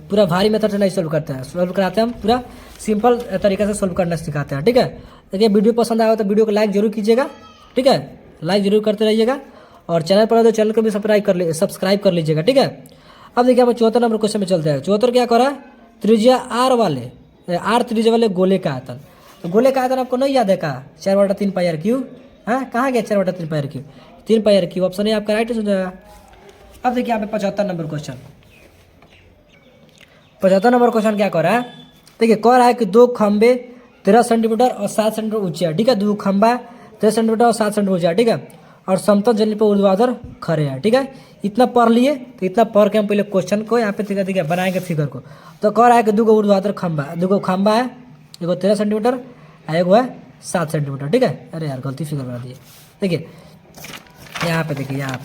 पूरा भारी मेथड से नहीं सोल्व करते हैं, सोल्व कराते हैं हम पूरा सिंपल तरीके से सोल्व करना सिखाते हैं, ठीक है। देखिए वीडियो पसंद आया तो वीडियो को लाइक जरूर कीजिएगा, ठीक है, लाइक जरूर करते रहिएगा, और चैनल पर तो चैनल को भी सब्सक्राइब कर लीजिएगा, ठीक है। अब देखिए हम 74 नंबर क्वेश्चन में चलते हैं। 74 क्या करा, त्रिज्या आर त्रिज्या वाले गोले का आयतन, तो गोले का आयतन आपको नहीं याद है का 4/3 पाई आर क्यू, हाँ कहाँ गया 4/3 pi R cube, 3 pi R cube, option है आपका राइट हो जाएगा। अब देखिए यहाँ पे 75 नंबर क्वेश्चन, 75 नंबर क्वेश्चन क्या कर रहा है, देखिए कह रहा है कि 2 खंबे 13 सेंटीमीटर और 7 सेंटीमीटर ऊंचे है, ठीक है, 2 खंबा 13 सेंटीमीटर और 7 सेंटीमीटर ऊंचा है, ठीक है, और समतल जमीन पर ऊर्ध्वाधर खड़े हैं, ठीक है। इतना पढ़ लिए, तो इतना पढ़ के हम पहले क्वेश्चन को यहाँ पे देखिए बनाएंगे फिगर को। तो कह रहा है कि 2 ऊर्ध्वाधर खंबा, 2 खंबा है, एगो 13 सेंटीमीटर और एगो है 7 सेंटीमीटर, ठीक है। अरे यार गलती फिगर बना दिए। देखिए यहाँ पे देखिए यहाँ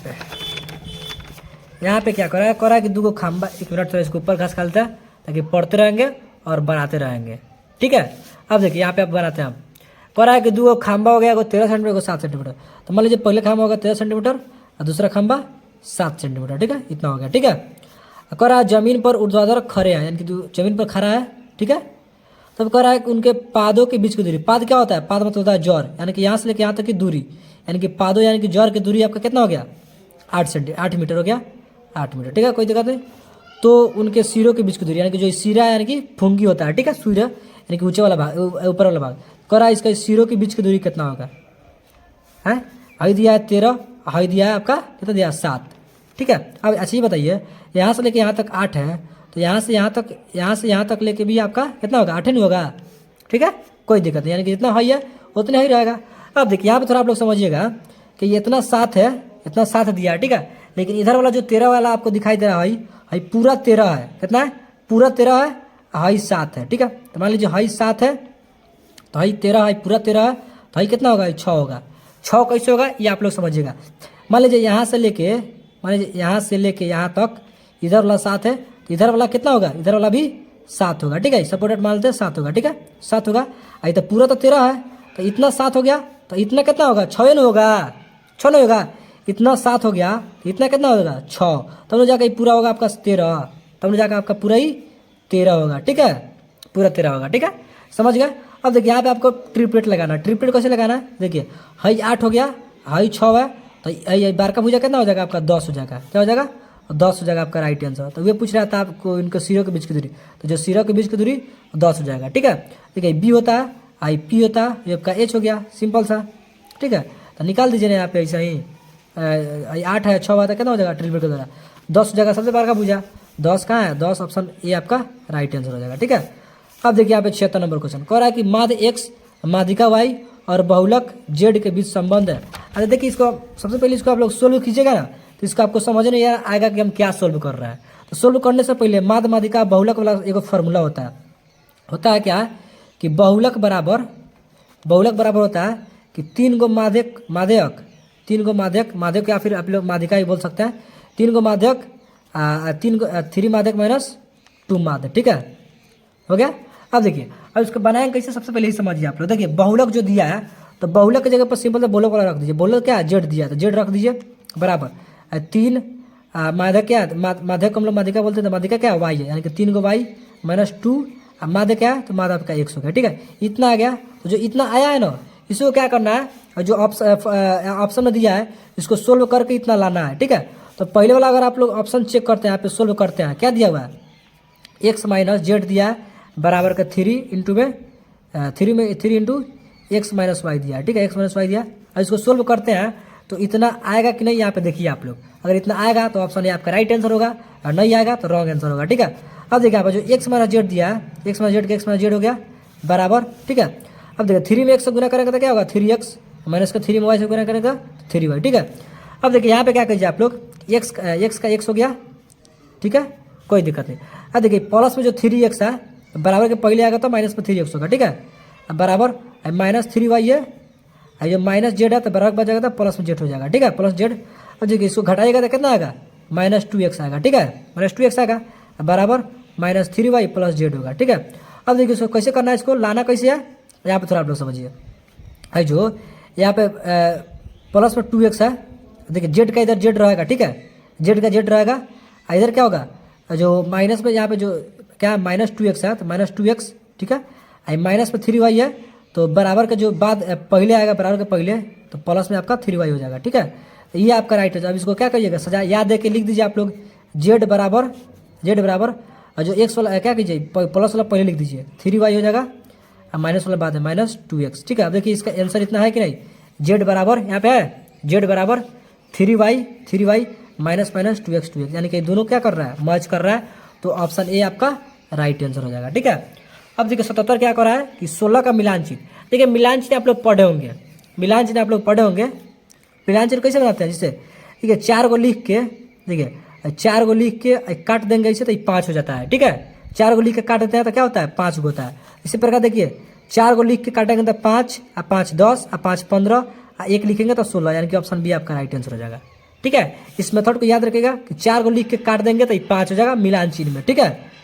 पे क्या कर रहा है कि 2 खंबा, 1 मिनट थोड़ा इसके ऊपर घास खालता है ताकि पढ़ते रहेंगे और बनाते रहेंगे, ठीक है। अब देखिए यहाँ पे आप बनाते हैं, हम कह रहा है कि 2 खंबा हो गया, एगो 13 सेंटीमीटर एगो 7 सेंटीमीटर, तो मान लीजिए पहले खंबा होगा 13 सेंटीमीटर और दूसरा खंबा 7 सेंटीमीटर, ठीक है, इतना हो गया, ठीक है। कह रहा है जमीन पर ऊर्ध्वाधर खड़े हैं यानी कि जमीन पर खड़ा है, ठीक है। तब कह रहा है कि उनके पादों के बीच की दूरी, पाद क्या होता है, पाद मतलब होता है जड़, यानी कि यहाँ से लेकर यहाँ तक की दूरी, यानी कि पादों यानी कि जड़ की दूरी आपका कितना हो गया 8 मीटर हो गया, 8 मीटर, ठीक है, कोई दिक्कत नहीं। तो उनके सिरों के बीच की दूरी यानी कि जो सिरा यानी कि फुंगी होता है, ठीक है, सूर्य यानी कि ऊंचे वाला भाग, ऊपर वाला भाग, कह रहा है इसका सिरों के बीच की दूरी कितना होगा, है हाई दिया है 13, हाई दिया है आपका कितना दिया 7, ठीक है। अब अच्छा ही बताइए, यहाँ से लेके यहाँ तक 8 है, तो यहाँ से यहाँ तक लेके भी आपका कितना होगा 8 नहीं होगा, ठीक है, कोई दिक्कत नहीं, यानी कि जितना हाई है उतना ही रहेगा। अब देखिए यहाँ पे थोड़ा आप लोग समझिएगा कि ये इतना 7 है, इतना 7 दिया है, ठीक है, लेकिन इधर वाला जो 13 वाला आपको दिखाई दे रहा है हाई पूरा 13 है, कितना है पूरा 13 है, हाई 7 है, ठीक है। तो मान लीजिए हाई 7 है तो हाई 13, हाई पूरा 13 है, तो हाई कितना होगा 6 होगा। 6 कैसे होगा ये आप लोग समझिएगा। मान लीजिए यहाँ से लेके यहाँ तक इधर वाला 7 है, तो इधर वाला कितना होगा, इधर वाला भी 7 होगा, ठीक है, सपोर्टेड मान लेते हैं 7 होगा, ठीक है, 7 होगा। आई तो पूरा तो 13 है, तो इतना 7 हो गया, तो इतना कितना होगा 6 नहीं होगा, 6 नहीं होगा, इतना 7 हो गया, इतना कितना होगा 6, तब तो जाकर पूरा होगा आपका 13, तब तो जाकर आपका पूरा ही 13 होगा, ठीक है, पूरा 13 होगा, ठीक है, समझ गया। अब देखिए यहाँ पे आपको ट्रिपलेट लगाना, ट्रिपलेट कैसे लगाना है, देखिए हाई 8 हो गया, हाई 6 है, तो बार का भुजा कितना हो जाएगा आपका 10 हो जाएगा, क्या हो जाएगा 10 हो जाएगा आपका राइट आंसर। तो ये पूछ रहा था आपको इनके सिरों के बीच की दूरी, तो जो सिरों के बीच की दूरी 10 हो जाएगा, ठीक है। देखिए बी होता है, आई पी होता है, ये आपका एच हो गया, सिंपल सा, ठीक है। तो निकाल दीजिए ना यहाँ पे ऐसा ही, 8 है 6 हुआ था, कितना हो जाएगा ट्रिपल के द्वारा 10 हो जाएगा। सबसे बाहर का भुजा 10 कहाँ है, 10 ऑप्शन ए आपका राइट आंसर हो जाएगा। ठीक है, अब देखिए यहाँ पे 76 नंबर क्वेश्चन कह रहा है कि माध्य एक्स माध्यिका वाई और बहुलक जेड के बीच संबंध है। अरे देखिए इसको सबसे पहले इसको आप लोग सोल्व कीजिएगा ना, तो इसको आपको समझ नहीं आएगा कि हम क्या सोल्व कर रहे हैं। तो सोल्व करने से पहले माध्य माध्यिका बहुलक वाला एक फॉर्मूला होता है क्या कि बहुलक बराबर होता है कि 3 गो माध्यक 3 गो माध्यक या फिर आप लोग माध्यिका ही बोल सकते हैं, 3 गो माध्यक 3 माध्यक माइनस 2 माध्यक। ठीक है, हो गया। अब देखिए अब इसको बनाएंगे कैसे, सबसे पहले ही समझिए आप लोग। देखिए बहुलक जो दिया है तो बहुलक की जगह पर सिंपल से बहुलक वाला रख दीजिए। बहुलक क्या है, जेड दिया है तो जेड रख दीजिए बराबर 3 माध्यक क्या है, माध्यक हम लोग माध्यिका बोलते हैं, तो माध्यिका क्या है वाई है, यानी कि 3 गो वाई माइनस 2 माध्य क्या है तो माध्य आपका x हो गया। ठीक है, इतना आ गया। तो जो इतना आया है ना इसको क्या करना है, और जो ऑप्शन में दिया है इसको सोल्व करके इतना लाना है। ठीक है, तो पहले वाला अगर आप लोग ऑप्शन चेक करते हैं यहाँ पे सोल्व करते हैं, क्या दिया हुआ है x माइनस जेड दिया है बराबर का 3 इंटू एक्स माइनस वाई दिया है। ठीक है, एक्स माइनस वाई दिया। और इसको सोल्व करते हैं तो इतना आएगा कि नहीं, यहाँ पे देखिए आप लोग। अगर इतना आएगा तो ऑप्शन ए आपका राइट आंसर होगा, और नहीं आएगा तो रॉन्ग आंसर होगा। ठीक है, अब देखिए यहाँ पर जो एक्स माइनस जेड दिया है, एक्स माइनस जेड का एक्स माइनस जेड हो गया बराबर। ठीक है, अब देखिए 3 में एक्स से गुना करेंगे तो क्या होगा 3x माइनस का 3 में वाई से गुना करेंगे 3y। ठीक है, अब देखिए यहाँ पे क्या कीजिए आप लोग, एक्स का एक्स हो गया। ठीक है, कोई दिक्कत नहीं। अब देखिए प्लस में जो 3x है बराबर के पहले आएगा तो माइनस में 3x होगा। ठीक है, अब बराबर माइनस 3y है, जो माइनस जेड है तो बराबर बच जाएगा तो प्लस में जेड हो जाएगा। ठीक है, प्लस जेड। अब देखिए इसको घटाइएगा तो कितना आएगा माइनस 2x आएगा। ठीक है, माइनस 2x आएगा बराबर माइनस 3y प्लस जेड होगा। ठीक है, अब देखिए इसको कैसे करना है, इसको लाना कैसे है, यहाँ पे थोड़ा आप लोग समझिए। है जो यहाँ पे प्लस में 2x है, देखिए जेड का इधर जेड रहेगा। ठीक है, जेड का जेड रहेगा, इधर क्या होगा जो माइनस में यहाँ पे जो क्या माइनस 2x है तो माइनस 2x। ठीक है, माइनस में 3y है तो बराबर का जो बाद पहले आएगा बराबर के पहले तो प्लस में आपका 3y हो जाएगा। ठीक है, तो ये आपका राइट है। अब इसको क्या करिएगा सजा याद दे के लिख दीजिए आप लोग, जेड बराबर और जो एक्स वाला क्या कीजिए प्लस वाला पहले लिख दीजिए 3y हो जाएगा, और माइनस वाला बाद है माइनस 2x। ठीक है, अब देखिए इसका आंसर इतना है कि नहीं, जेड बराबर यहाँ पे है जेड बराबर 3y माइनस 2x, यानी कि दोनों क्या कर रहा है मर्ज कर रहा है, तो ऑप्शन ए आपका राइट आंसर हो जाएगा। ठीक है, अब देखिए 77 क्या कर रहा है कि 16 का मिलान चिन्ह। देखिए मिलान चिन्ह आप लोग पढ़े होंगे, मिलान चिन्ह कैसे बनाते हैं, जिससे ठीक है 4 को लिख के, देखिए 4 को लिख के काट देंगे इसे तो 5 हो जाता है। ठीक है, 4 को लिख के काट देते हैं तो क्या होता है 5 होता है। इसी प्रकार देखिए 4 को लिख के काटेंगे तो 5 और 5 10 और 5 15 और 1 लिखेंगे तो 16, यानी कि ऑप्शन बी आपका राइट आंसर हो जाएगा। ठीक है, इस मेथड को याद रखिएगा कि 4 को लिख के काट देंगे तो 5 हो जाएगा मिलान चिन्ह में। ठीक है,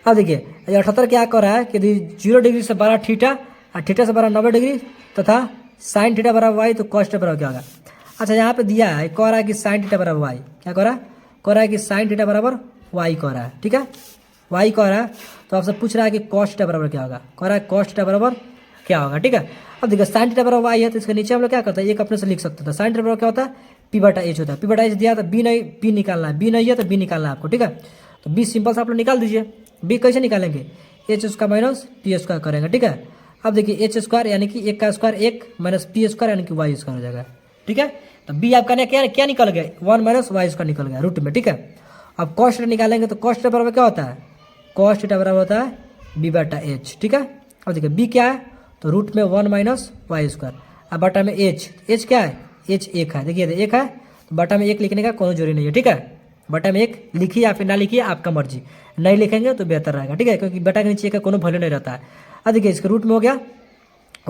अब देखिए 78 क्या कर रहा है कि 0 डिग्री से 12 थीटा और थीटा से 12 90 डिग्री तथा साइन थीटा बराबर वाई तो कॉस थीटा बराबर क्या होगा। अच्छा यहाँ पे दिया है कह रहा है कि साइन थीटा बराबर वाई, क्या कह रहा है कि साइन थीटा बराबर वाई कह रहा है। ठीक है, वाई कह रहा है तो आपसे पूछ रहा है कि कॉस थीटा बराबर क्या होगा, कह रहा है कॉस थीटा बराबर क्या होगा। ठीक है, अब देखिए साइन थीटा बराबर वाई है तो इसके नीचे हम लोग क्या करते हैं एक अपने से लिख सकते थे, साइन थीटा बराबर क्या होता है पी बटा एच होता है। पी बटा एच दिया तो बी नहीं, बी निकालना है, बी नहीं है तो बी निकालना है आपको। ठीक है, तो बी सिंपल से आप लोग निकाल दीजिए। बी कैसे निकालेंगे, H square minus P square करेंगे। ठीक है, अब देखिए एच स्क्वायर यानी कि 1 का स्क्वायर 1 माइनस पी स्क्वायर यानी कि वाई स्क्वायर हो जाएगा। ठीक है, तो बी आपका क्या निकल गया 1 माइनस वाई स्क्वायर निकल गया रूट में। ठीक है, अब कॉस थीटा निकालेंगे तो कॉस थीटा बराबर क्या होता है, कॉस थीटा बराबर होता है बी बटा एच। ठीक है, अब देखिए बी क्या है तो रूट में 1 माइनस वाई स्क्वायर, अब बटा में एच क्या है एच 1 है। देखिए 1 है तो बटा में 1 लिखने का कोई जरूरी नहीं है। ठीक है, बटा में 1 लिखिए या फिर ना लिखिए आपका मर्जी, नहीं लिखेंगे तो बेहतर रहेगा। ठीक है, क्योंकि बटा के नीचे का कोनो वैल्यू नहीं रहता है। अब देखिए इसका रूट में हो गया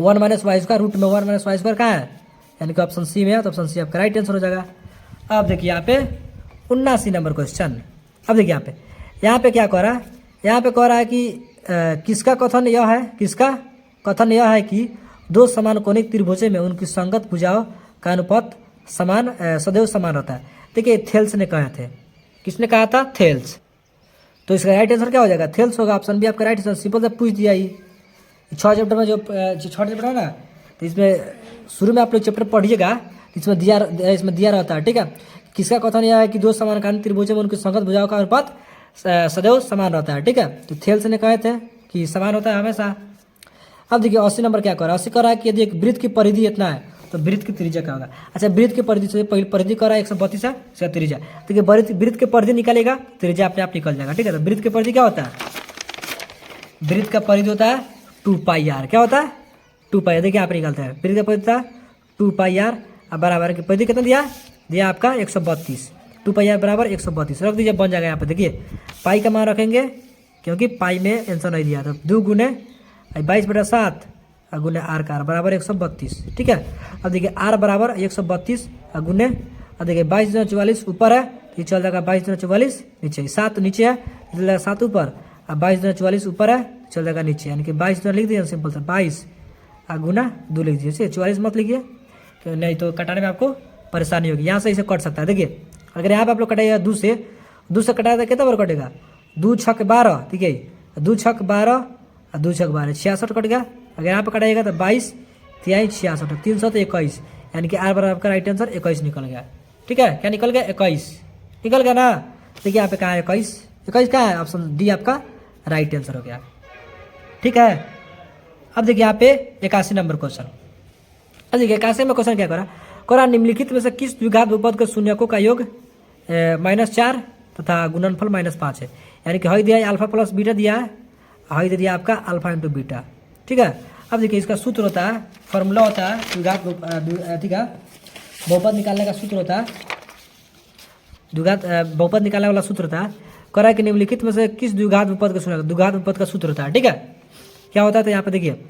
1 माइनस वाई स्क्वायर, रूट में 1 माइनस वाई स्क्वायर कहाँ है, यानी कि ऑप्शन सी में है, तो ऑप्शन सी आपका राइट आंसर हो जाएगा। अब देखिए यहाँ पे 79 नंबर क्वेश्चन। अब देखिए यहाँ पे क्या कह रहा है, यहाँ पे कह रहा है कि किसका कथन यह है कि दो समान कोणिक त्रिभुजों में उनकी संगत भुजाओं का अनुपात सदैव समान रहता है। देखिए थेल्स ने कहे थे, किसने कहा था थेल्स, तो इसका राइट आंसर क्या हो जाएगा थेल्स होगा, ऑप्शन बी आपका राइट आंसर। सिंपल से पूछ दिया ही 6 चैप्टर में जो 6 चैप्टर है ना, तो इसमें शुरू में आप लोग चैप्टर पढ़िएगा, इसमें दिया रहता है। ठीक है, किसका कथन यह है कि दो समान काल्पनिक त्रिभुजों में उनकी संगत भुजाओं का अनुपात सदैव समान रहता है। ठीक है, तो थेल्स ने कहे थे कि समान होता है हमेशा। अब देखिए 80 नंबर क्या कर रहा है, 80 कह रहा है कि यदि एक वृत्त की परिधि इतना है तो वृत्त की त्रिज्या क्या होगा। अच्छा, वृत्त की परिधि से पहले परिधि कर रहा है 132 है, इसका त्रिज्या। देखिए वृत्त की परिधि निकालेगा, त्रिज्या अपने आप निकल जाएगा। ठीक है, तो वृत्त की परिधि क्या होता है, वृत्त का परिधि होता है 2πr। क्या होता है 2πr। देखिए यहाँ पे निकलता है वृत्त का परिधि था 2πr, अब बराबर की परिधि कितना दिया आपका 132। 2πr बराबर 132 रख दीजिए, बन जाएगा। यहाँ पे देखिए पाई का मान रखेंगे क्योंकि पाई में आंसर नहीं दिया, तो 2 गुने 22/7 गुने आर का आर बराबर 132। ठीक है, अब देखिए आर बराबर 132 गुने, अब देखिए 22×44 ऊपर है, ये चल जाएगा 22×44 नीचे, 7 नीचे है, चल जाएगा 7 ऊपर, अब 22×44 ऊपर है, चल जाएगा नीचे, यानी कि 22 लिख दीजिए सिंपल सा, 22 गुना 2 लिख दीजिए, 44 मत लिखिए, नहीं तो कटाने में आपको परेशानी होगी। यहाँ से इसे कट सकता है। देखिए अगर यहाँ पे आप लोग कटाइएगा 2 से कटाया तो कितना बार कटेगा, 2 छक 12, ठीक है, 2 छक 12 और 2 छक 12 66 कट गया। अगर यहाँ पे कटाइएगा तो 22 तिहाई 66, 300 तो 21, यानी कि आर बराबर आपका राइट आंसर 21 निकल गया। ठीक है, क्या निकल गया 21 निकल गया ना। देखिए यहाँ पे कहाँ है 21 कहाँ है, ऑप्शन डी आपका राइट आंसर हो गया। ठीक है, अब देखिए यहाँ पे 81 नंबर क्वेश्चन। अब देखिए 81 में क्वेश्चन क्या करा, निम्नलिखित में से किस द्विघात बहुपद के शून्यकों का योग -4 तथा गुणनफल -5 है। यानी कि हई दिया है अल्फा प्लस बीटा दिया है, हई दे दिया आपका अल्फा इंटू बीटा। ठीक है, अब देखिए इसका सूत्र होता है, फॉर्मूला होता है द्विघात बहुपद निकालने का सूत्र होता है, द्विघात बहुपद निकालने वाला सूत्र होता है। करा कि निम्नलिखित में से किस द्विघात बहुपद का शून्यक, द्विघात बहुपद का सूत्र होता है। ठीक है, क्या होता है, तो यहाँ पे देखिए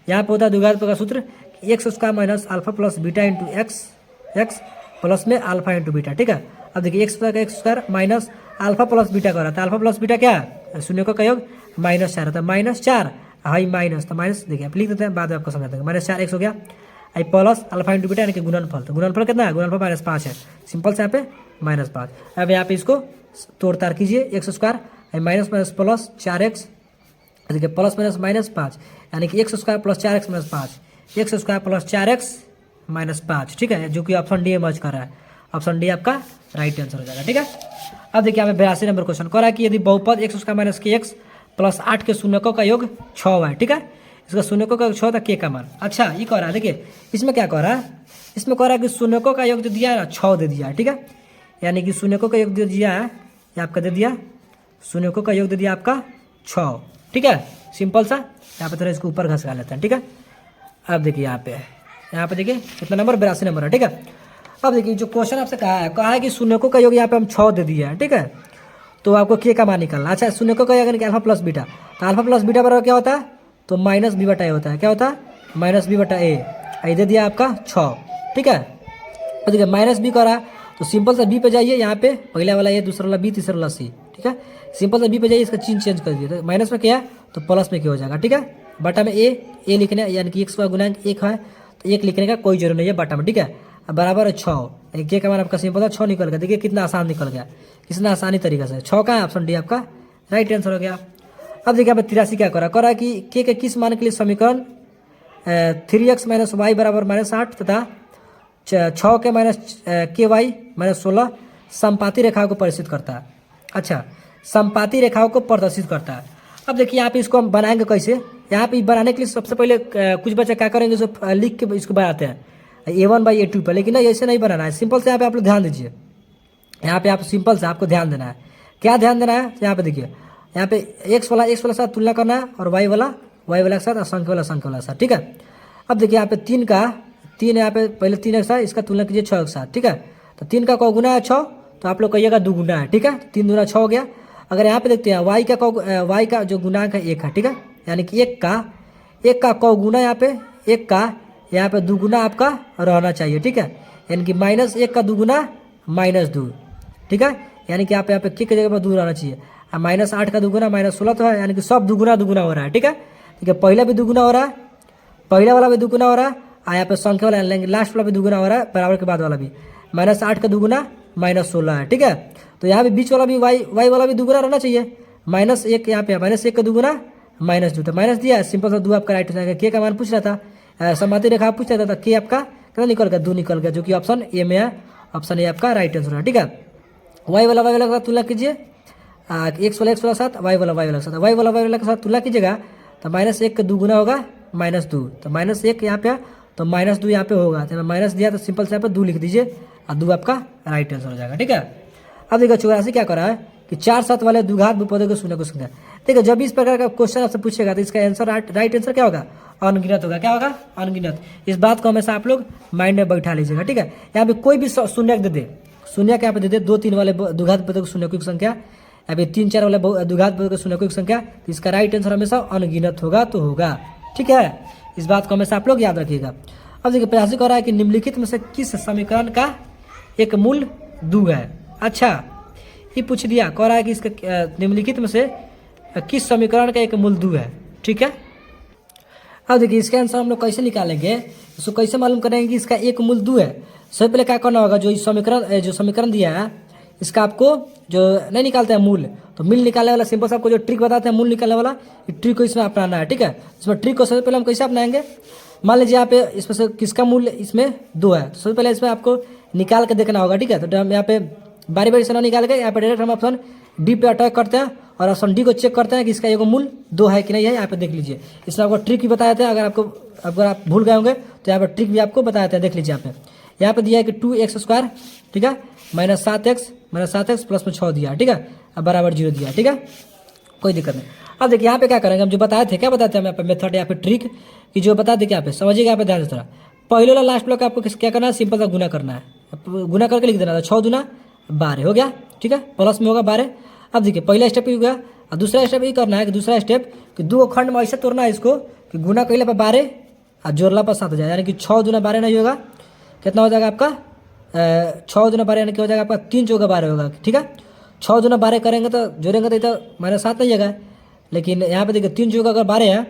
यहाँ पे होता है द्विघात बहुपद का सूत्र x² minus alpha plus beta into x plus में अल्फा इंटू बीटा। ठीक है, अब देखिए x² minus alpha plus beta का रहता है, अल्फा प्लस बीटा क्या है, शून्यकों का योग -4 रहता है, -4 हाई माइनस, तो माइनस देखिए आप लिख देते हैं, बाद में आपको समझाते हैं। -4x हो गया, आई प्लस अल्फा इंटू बीटा यानी कि गुणनफल, तो गुणनफल कितना है, गुणनफल -5 है, सिंपल से यहाँ पे -5। अब यहाँ पे इसको तोड़ तार कीजिए, x² माइनस प्लस 4x, देखिए प्लस -5 यानी कि x² plus 4x -5, x² plus 4x -5। ठीक है, जो कि ऑप्शन डी मर्ज कर रहा है, ऑप्शन डी आपका राइट आंसर हो जाएगा। ठीक है, अब देखिए यहाँ पे 82 नंबर क्वेश्चन कह रहा है कि यदि बहुपद x² माइनस kx प्लस 8 के शून्यकों का योग 6 है। ठीक है, इसका शून्यकों का योग 6 था, k का मान। अच्छा ये कह रहा है, देखिए इसमें क्या कह रहा है, इसमें कह रहा है कि शून्यकों का योग जो दिया है ना 6 दे दिया है। ठीक है, यानी कि शून्यकों का योग जो दिया है ये आपका दे दिया, शून्यकों का योग दे दिया आपका 6। ठीक है, सिंपल सा, यहाँ पे थोड़ा इसको ऊपर घसका लेते हैं। ठीक है, अब देखिए यहाँ पे देखिए कितना नंबर, 82 नंबर है। ठीक है, अब देखिए जो क्वेश्चन आपसे कहा है कि शून्यकों का योग यहाँ पे हम 6 दे दिया है। ठीक है, तो आपको के का मान निकालना। अच्छा, शून्यकों का योग अल्फा प्लस बीटा, तो अल्फा प्लस बीटा बराबर क्या होता है, तो -b/a होता है। क्या होता है, -b/a, दे दिया आपका 6। ठीक है, तो देखिए -b करा, तो सिंपल से b पे जाइए, यहाँ पे पहला वाला ए, दूसरा वाला b, तीसरा वाला c। ठीक है, सिंपल से b पे जाइए, इसका चिन्ह चेंज कर दिए, तो माइनस में क्या है तो प्लस में क्या हो जाएगा। ठीक है, बटा में ए लिखने, यानी कि x का गुणांक 1 है, तो 1 लिखने का कोई जरूरत नहीं है बटा में। ठीक है, अब बराबर है 6, के का मान आपका सिंपल था 6 निकल गया। देखिए कितना आसान निकल गया, कितना आसानी तरीके से 6 का है, ऑप्शन डी आपका राइट आंसर हो गया। अब देखिए यहाँ पे 83 क्या करा कि के किस मान के लिए समीकरण 3x माइनस वाई बराबर -8 तथा 6 के माइनस के वाई -16 समपाती रेखाओं को प्रदर्शित करता है। अच्छा, समपाती रेखाओं को प्रदर्शित करता है। अब देखिए यहाँ पे इसको हम बनाएंगे कैसे, यहाँ पे बनाने के लिए सबसे पहले कुछ बच्चे क्या करेंगे, जो लिख के इसको बनाते हैं a1/a2 पर, लेकिन ऐसे नहीं बनाना है। सिंपल से यहाँ पे आप लोग ध्यान दीजिए, यहाँ पे आप सिंपल से आपको ध्यान देना है। क्या ध्यान देना है, यहाँ पे देखिए, यहाँ पे x वाला साथ तुलना करना है, और y वाला के साथ, और संख्या वाला साथ। ठीक है, अब देखिए यहाँ पे 3 यहाँ पे पहले 3 एक साथ, इसका तुलना कीजिए 6 के साथ। ठीक है, तो 3 का कौ गुना है 6, तो आप लोग कहिएगा 2 गुना है। ठीक है, 3 दूना 6 हो गया। अगर यहाँ पे देखते हैं y का जो गुणांक है 1 है। ठीक है, यानी कि 1 का कौ गुना, यहाँ पे 1 का यहाँ पे 2 गुना आपका रहना चाहिए। ठीक है, यानी कि -1 का 2 गुना -2। ठीक है, यानी कि यहाँ पे के जगह पर 2 रहना चाहिए। और -8 का 2 गुना -16 तो है, यानी कि सब 2 गुना हो रहा है। ठीक है, पहला भी 2 गुना हो रहा है, पहला वाला भी 2 गुना हो रहा है, और यहाँ पे संख्या वाला लेंगे लास्ट वाला भी 2 गुना हो रहा है, बराबर के बाद वाला भी -8 का 2 गुना -16 है। ठीक है, तो यहाँ पे बीच वाला भी y वाला भी 2 गुना रहना चाहिए, -1 यहाँ पे -1 का 2 गुना -2, तो माइनस दिया, सिंपल सा 2 आपका राइट हो जाएगा। के का मान पूछ रहा था, समपाती रेखा पूछ रहा था, के आपका कितना निकल गया, 2 निकल गया, जो कि ऑप्शन ए में है, ऑप्शन ए आपका राइट आंसर है। ठीक है, y वाला के साथ तुलना कीजिए, x वाला के साथ, y वाला के साथ, y वाला के साथ तुलना कीजिएगा, तो -1 का 2 गुना होगा -2, तो -1 यहाँ पे, तो -2 यहाँ पे होगा, तो माइनस दिया तो सिंपल से यहाँ पे 2 लिख दीजिए और 2 आपका राइट आंसर हो जाएगा। ठीक है, अब देखिए 84 क्या कर रहा है कि 4 7 वाले द्विघात बहुपदों को शून्य को संख्या। देखिए जब इस प्रकार का क्वेश्चन आपसे पूछेगा तो इसका आंसर राइट आंसर क्या होगा, अनगिनत होगा। क्या होगा, अनगिनत। इस बात को हमेशा आप लोग माइंड में बैठा लीजिएगा। ठीक है, यहाँ पे कोई भी शून्य दे दे, शून्य क्या पे दे दे, 2 3 वाले द्विघात बहुपदों को शून्य की संख्या, या फिर 3 4 वाले द्विघात बहुपदों को शून्य की संख्या, तो इसका राइट आंसर हमेशा अनगिनत होगा तो होगा। ठीक है, इस बात को हमेशा आप लोग याद रखिएगा। अब देखिए 85 कह रहा है कि निम्नलिखित में से किस समीकरण का एक मूल 2 है। अच्छा, ये पूछ दिया, कह रहा है कि इसका निम्नलिखित में से किस समीकरण का एक मूल 2 है। ठीक है, अब देखिए इसका आंसर हम लोग कैसे निकालेंगे, इसको कैसे मालूम करेंगे कि इसका एक मूल 2 है। सबसे पहले क्या करना होगा, जो समीकरण दिया है इसका आपको जो नहीं निकालते हैं मूल, तो मूल निकालने वाला सिंपल से आपको जो ट्रिक बताते हैं मूल निकालने वाला, ये ट्रिक को इसमें अपनाना है। ठीक है, इसमें ट्रिक को सबसे पहले हम कैसे अपनाएंगे, मान लीजिए यहाँ पे इसमें से किसका मूल्य इसमें 2 है, तो सबसे पहले इसमें आपको निकाल के देखना होगा। ठीक है, तो हम यहाँ पे बारी बारी से ना निकाल के यहाँ पे डायरेक्ट हम ऑप्शन डी पे अटैक करते हैं और ऑप्शन डी को चेक करते हैं कि इसका एगो मूल 2 है कि नहीं है। यहाँ पे देख लीजिए, इसमें आपको ट्रिक भी बताए थे, अगर आप भूल गए होंगे तो यहाँ पर ट्रिक भी आपको बताया था। देख लीजिए यहाँ पे दिया है कि 2x², ठीक है, -7x प्लस में 6 दिया। ठीक है, अब बराबर 0 दिया। ठीक है, कोई दिक्कत नहीं। अब देखिए यहाँ पे क्या करेंगे, हम जो बताए थे, क्या बताते हैं हम यहाँ पे मेथड या फिर ट्रिक कि जो बता दें, यहाँ पे समझिएगा, यहाँ पे ध्यान से थोड़ा। पहले वाला लास्ट ब्लॉक आपको क्या करना है, सिंपल सा गुना करना है, गुना करके लिख देना था, 6 दूना 12 हो गया। ठीक है, प्लस में होगा 12। अब देखिए पहला स्टेप हो गया, और दूसरा स्टेप ये करना है कि दूसरा स्टेप कि 2 खंड में ऐसे तोड़ना है इसको कि गुना कैले पर 12 और जोड़ला पर 7 हो जाए, यानी कि 6 दूना 12 नहीं होगा, कितना हो जाएगा आपका 6 दूना 12 यानी कि हो जाएगा आपका 3 चौका 12 होगा। ठीक है, 6 दूना 12 करेंगे तो जोड़ेंगे तो -7 नहीं आएगा, लेकिन यहाँ पे देखिए 3 चौका अगर 12 है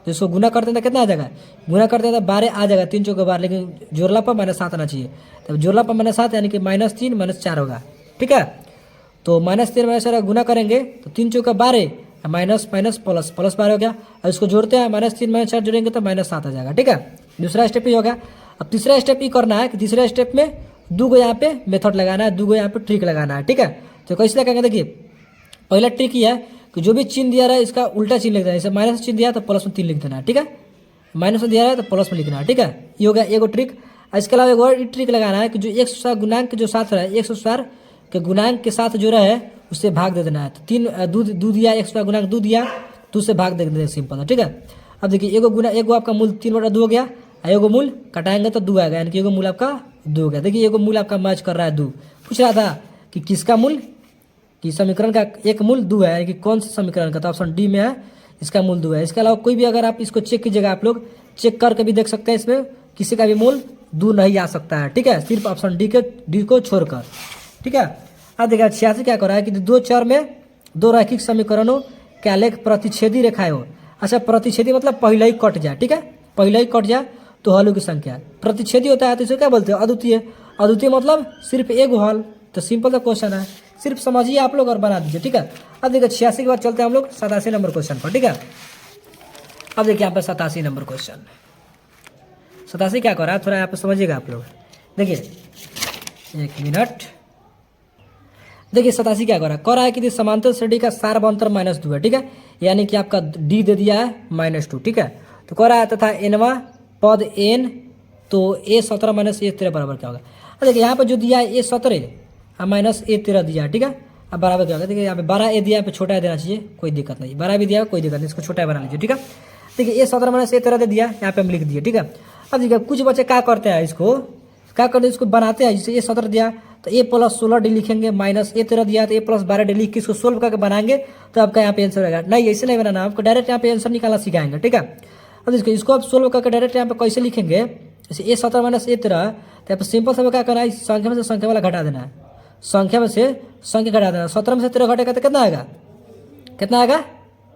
तो इसको गुना करते हैं तो कितना आ जाएगा, गुना करते हैं तो 12 आ जाएगा, 3 चौका 12, लेकिन जोड़ला पर -7 आना चाहिए। तो जोड़ला पर -7 यानी कि -3 -4 होगा। ठीक है, तो -3 -4 गुना करेंगे तो 3 चौका 12 माइनस माइनस प्लस प्लस 12 हो गया, और इसको जोड़ते हैं -3 -4 जोड़ेंगे तो -7 आ जाएगा। ठीक है, दूसरा स्टेप ही हो गया। अब तीसरा स्टेप ये करना है कि तीसरे स्टेप में 2 को यहाँ पे मेथड लगाना है, 2 को यहाँ पे ट्रिक लगाना है। ठीक है, तो कैसे लगाएंगे, देखिए पहला ट्रिक ये है कि जो भी चिन्ह दिया रहा है इसका उल्टा चिन्ह लिख देना है। जैसे माइनस चिन्ह दिया तो प्लस में 3 लिख देना है। ठीक है, माइनस में दिया रहा है तो प्लस में लिखना है। ठीक है, ये हो गया एगो ट्रिक। इसके अलावा एक और ट्रिक लगाना है कि जो एक गुणांक के जो साथ रहे, 100 के गुणांक के साथ जो रहे उससे भाग दे देना है। तो 3 2 दिया, 100 गुणांक 2 दिया तो उससे भाग दे देना, सिंपल है। ठीक है, अब देखिए एगो आपका मूल 3/2 हो गया, एगो मूल कटाएंगे तो 2 आएगा, यानी कि एगो मूल आपका 2 हो गया। देखिए एगो मूल आपका मैच कर रहा है 2, पूछ रहा था कि किसका मूल, कि समीकरण का एक मूल 2 है, यानी कि कौन सा समीकरण का, तो ऑप्शन डी में है इसका मूल 2 है। इसके अलावा कोई भी अगर आप इसको चेक कीजिएगा, आप लोग चेक करके भी देख सकते हैं, इसमें किसी का भी मूल 2 नहीं आ सकता है। ठीक है, सिर्फ ऑप्शन डी को छोड़कर। ठीक है, अब देखिए 86 क्या कर रहा है कि 2 चर में 2 रैखिक समीकरणों का लेख प्रतिच्छेदी रेखाएं हो। अच्छा, प्रतिच्छेदी मतलब पहले ही कट जाए। ठीक है, पहले ही कट जाए तो हलों की संख्या। प्रतिच्छेदी होता है तो इसे क्या बोलते हैं, अद्वितीय। अद्वितीय मतलब सिर्फ एक हल। तो सिंपल सा क्वेश्चन है, सिर्फ समझिए आप लोग और बना दीजिए। ठीक है, अब देखिए 86 के बाद चलते हैं हम लोग 87 नंबर क्वेश्चन पर। ठीक है, अब देखिए यहाँ पर 87 नंबर क्वेश्चन, 87 क्या कर रहा है, थोड़ा यहाँ पर समझिएगा आप लोग। देखिए 1 मिनट, देखिए 87 क्या कर रहा है कि समांतर श्रेणी का सारबंतर -2 है। ठीक है, यानी कि आपका डी दे दिया है -2। ठीक है, तो कह रहा है तथा एनवा पद n, तो a17 - a13 बराबर क्या होगा। अब देखिए यहाँ पे जो दिया है a17 -a13 दिया है। ठीक है, अब बराबर क्या होगा, देखिए यहाँ पे 12 a दिया, यहाँ पे छोटा देना चाहिए, कोई दिक्कत नहीं, 12 भी दिया कोई दिक्कत नहीं, इसको छोटा बना लीजिए। ठीक है, देखिए a17 - a13 दे दिया, यहाँ पे हम लिख दिए। ठीक है, अब देखिए कुछ बच्चे क्या करते हैं, इसको क्या करते हैं, इसको बनाते हैं। जैसे a17 दिया तो a + 16d लिखेंगे, -a13 दिया तो a + 12d लिख के इसको सोल्व करके बनाएंगे तो आपका यहाँ पे आंसर रहेगा। नहीं, ऐसे नहीं बनाना, आपको डायरेक्ट यहाँ पे आंसर निकालना सिखाएंगे। ठीक है, अब इसको आप सोल्व करके डायरेक्ट यहाँ पे कैसे लिखेंगे, जैसे a17 - a13, तो यहाँ पे सिंपल सा क्या करना है, संख्या में से संख्या वाला घटा देना है, संख्या में से संख्या घटा देना। 17 में से 13 घटेगा तो कितना आएगा,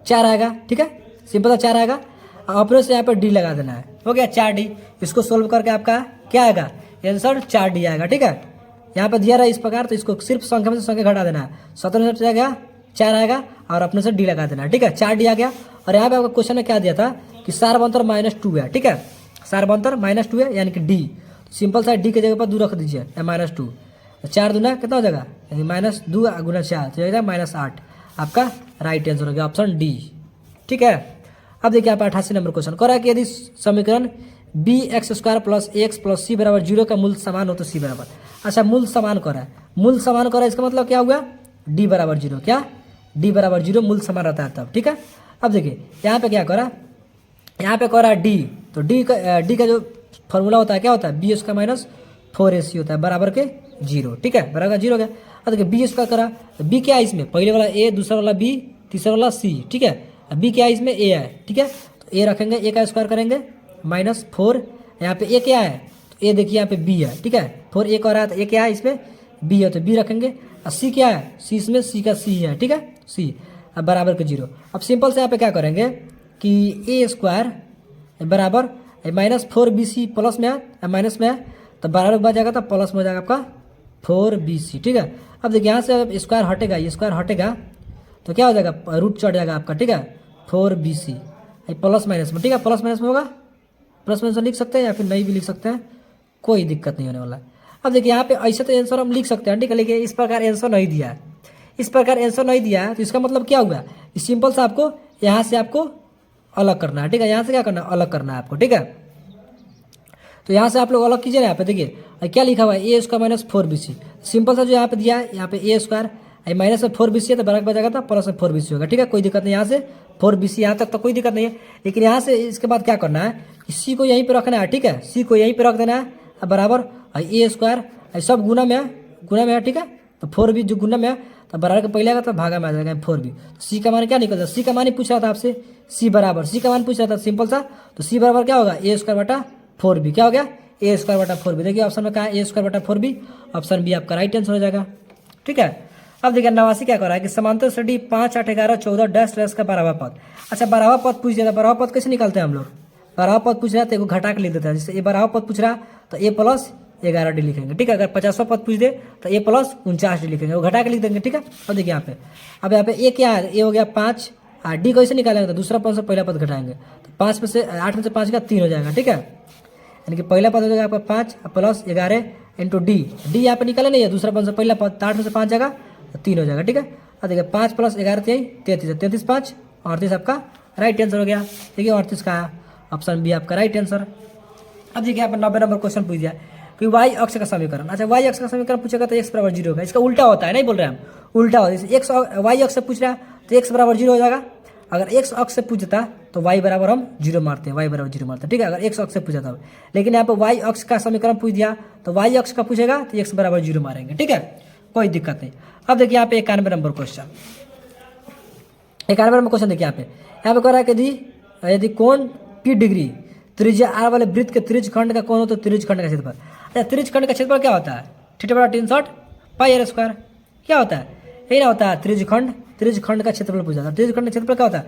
4 आएगा। ठीक है, सिंपल सा 4 आएगा, अपने से यहाँ पे डी लगा देना है, हो गया 4d। इसको सोल्व करके आपका क्या आएगा, आंसर 4d आएगा। ठीक है, यहाँ पे दिया रहा है इस प्रकार, तो इसको सिर्फ संख्या में से संख्या घटा देना है, 17 से गया 4 आएगा और अपने से डी लगा देना है। ठीक है, 4d आ गया। और यहाँ पे आपको क्वेश्चन में क्या दिया था कि सारबंतर -2 है। ठीक है, सारबंतर -2 है, यानी कि डी, तो सिंपल सा डी के जगह पर 2 रख दीजिए, -2, 4 दूना कितना हो जाएगा, यानी -2 × 4 तो जाएगा -8, आपका राइट आंसर हो गया ऑप्शन डी। ठीक है, अब देखिए आप 88 नंबर क्वेश्चन कह रहा है कि यदि समीकरण B X square plus X plus C बराबर 0 का मूल समान हो तो सी बराबर। अच्छा मूल समान करा है, मूल समान करा इसका मतलब क्या हुआ, डी बराबर 0, क्या डी बराबर 0 मूल समान रहता है तब। ठीक है, अब देखिए यहाँ पे क्या करा, यहाँ पे करा डी, तो डी का जो फॉर्मूला होता है क्या होता है, बी स्क्वायर माइनस 4ac होता है बराबर के 0। ठीक है, बराबर 0 हो गया। अब देखिए बी स्क्वायर करा, बी क्या है इसमें, पहले वाला ए, दूसरा वाला बी, तीसरा वाला सी। ठीक है, बी क्या है इसमें, ए है। ठीक है, तो ए रखेंगे, ए का स्क्वायर करेंगे माइनस 4, यहाँ पे ए क्या है, तो ए देखिए यहाँ पे बी है। ठीक है, 4 ए कर रहा है तो ए क्या है इसमें, बी है, तो बी रखेंगे। और सी क्या है, सी इसमें सी का सी है। ठीक है, सी अब बराबर के 0। अब सिंपल से यहाँ पे क्या करेंगे कि ए स्क्वायर बराबर -4bc प्लस में है माइनस में है, तो बराबर बच जाएगा तो प्लस में हो जाएगा आपका 4bc। ठीक है, अब देखिए यहाँ से स्क्वायर हटेगा, ये स्क्वायर हटेगा तो क्या हो जाएगा, रूट चढ़ जाएगा आपका। ठीक है, 4bc प्लस माइनस में। ठीक है, प्लस माइनस में होगा, प्लस माइनस में लिख सकते हैं या फिर नहीं भी लिख सकते हैं, कोई दिक्कत नहीं होने वाला है। अब देखिए यहाँ पे ऐसे तो आंसर हम लिख सकते हैं। ठीक है, लेकिन इस प्रकार आंसर नहीं दिया है, इस प्रकार आंसर नहीं दिया है, तो इसका मतलब क्या हुआ, सिंपल से आपको यहाँ से आपको अलग करना है। ठीक है, यहाँ से क्या करना है, अलग करना है आपको। ठीक है, तो यहाँ से आप लोग अलग कीजिए ना। यहाँ पे देखिए क्या लिखा हुआ है, ए स्क्वायर माइनस 4bc, सिंपल सा जो यहाँ पे दिया है, यहाँ पे ए स्क्वायर माइनस में 4bc है तो बराबर बच जाएगा था प्लस में 4bc होगा। ठीक है, कोई दिक्कत नहीं, यहाँ से 4bc यहाँ तक तो कोई दिक्कत नहीं है। लेकिन यहाँ से इसके बाद क्या करना है, सी को यहीं पे रखना है। ठीक है, सी को यहीं पे रख देना है बराबर ए स्क्वायर सब गुना में है, गुना में है। ठीक है, तो 4b जो गुना में है तो बराबर के पहले आएगा तो भागा में आ जाएगा 4b। तो सी का मान क्या निकलता है, सी का मान ही पूछ रहा था आपसे, सी बराबर, सी का मान पूछ रहा था सिंपल सा, तो सी बराबर क्या होगा, ए स्क्वायर बटा 4b। क्या हो गया, ए स्क्वायर बटा 4b। देखिए ऑप्शन में कहा है ए स्क्वायर बटा 4b, ऑप्शन बी आपका राइट आंसर हो जाएगा। ठीक है, अब देखिए 89 क्या कर रहा है कि समांतर श्रेणी 5, 8, 11, 14 डैश डैश का 12वां पद। अच्छा 12वां पद पूछ दिया था, 12वां पद कैसे निकालते हैं हम लोग, 12वां पद पूछ रहा है तो एगो घटा के लिख देता है। जैसे ए 12वां पद पूछ रहा तो ए प्लस 11d लिखेंगे। ठीक है, अगर 50वां पद पूछ दे तो ए प्लस 49d लिखेंगे, वो घटा के लिख देंगे। ठीक है, अब देखिए यहाँ पे, अब यहाँ पे ए क्या है, ए हो गया 5, डी कैसे निकालेंगे, तो दूसरा पद से पहला पद घटाएंगे, तो 5 में से 8 में से 5 का 3 हो जाएगा। ठीक है, यानी कि पहला पद हो जाएगा आपका 5 प्लस 11 इंटू डी, डी यहाँ पे निकाले नहीं है, दूसरा पद से पहला पद, 8 में से 5 जाएगा तो 3 हो जाएगा। ठीक है, अब देखिए 5 प्लस 11 33, 33 5 38 आपका राइट आंसर हो गया। देखिए 38 का ऑप्शन बी आपका राइट आंसर। अब देखिए यहाँ पर 90 नंबर क्वेश्चन पूछ दिया कि वाई अक्ष का समीकरण। अच्छा वाई अक्ष का समीकरण पूछेगा तो x बराबर 0 होगा, इसका उल्टा होता है, नहीं बोल रहे हैं हम, उल्टा होता है। जैसे एक्स वाई अक्ष से पूछ रहा है तो x बराबर 0 हो जाएगा, अगर x अक्ष से पूछता तो y बराबर हम 0 मारते हैं, y बराबर 0 मारते हैं। ठीक है, अगर x अक्ष से पूछा था, लेकिन यहाँ पर y अक्ष का समीकरण पूछ दिया तो y अक्ष का पूछेगा तो x बराबर 0 मारेंगे। ठीक है, कोई दिक्कत नहीं। अब देखिए यहाँ पे 91 नंबर क्वेश्चन, 91 नंबर क्वेश्चन देखिए यहाँ पे कह रहा है कि यदि कोण p डिग्री त्रिज्या r वाले वृत्त के त्रिज्य खंड का कोण हो तो त्रिज्य खंड का क्षेत्रफल। अच्छा त्रिज्य खंड का क्षेत्रफल क्या होता है, थीटा बटा 360 पाई r स्क्वायर। क्या होता है, यही ना होता है त्रिज्य खंड का क्षेत्रफल पूछा था। त्रिज्य खंड का क्षेत्रफल क्या होता है,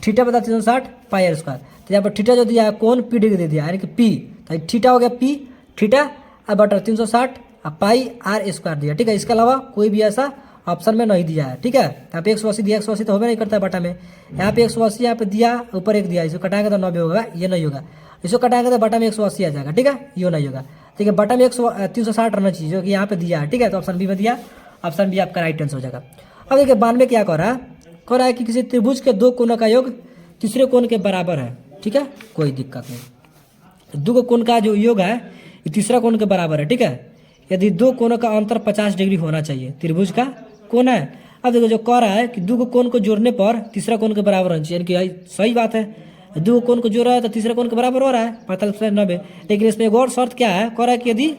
थीटा बटा 360 पाई r स्क्वायर। तो यहाँ पर थीटा जो दिया है कोण p डिग्री दे दिया यानी कि p, तो थीटा हो गया p, थीटा बटा 360 पाई r स्क्वायर दिया। ठीक है, इसके अलावा कोई भी ऐसा ऑप्शन में नहीं दिया है। ठीक है, यहाँ पे 180 दिया, 180 तो होगा नहीं करता है बटा में, यहाँ पे 180 यहाँ पे दिया, ऊपर 1 दिया, इसको कटाएंगे तो 90 होगा, ये नहीं होगा, इसको कटाएंगे तो बटा में 180 आ जाएगा। ठीक है, ये नहीं होगा। ठीक है, बटा में 360 रहना चाहिए जो कि यहाँ पे दिया है। ठीक है, तो ऑप्शन बी में दिया, ऑप्शन बी आपका राइट आंसर हो जाएगा। अब देखिए 92 क्या कह रहा है कि किसी त्रिभुज के दो कोणों का योग तीसरे कोण के बराबर है। ठीक है, कोई दिक्कत नहीं, दो कोण का जो योग है ये तीसरा कोण के बराबर है। ठीक है, यदि दो कोणों का अंतर 50 डिग्री होना चाहिए, त्रिभुज का कोण है। अब देखो जो कह रहा है कि दो कोण को जोड़ने पर तीसरा कोण के बराबर होना चाहिए, यानी कि सही बात है, दो कोण को जोड़ रहा है तो तीसरा कोण के बराबर हो रहा है 45 90। लेकिन इसमें एक और शर्त क्या है, कह रहा है कि यदि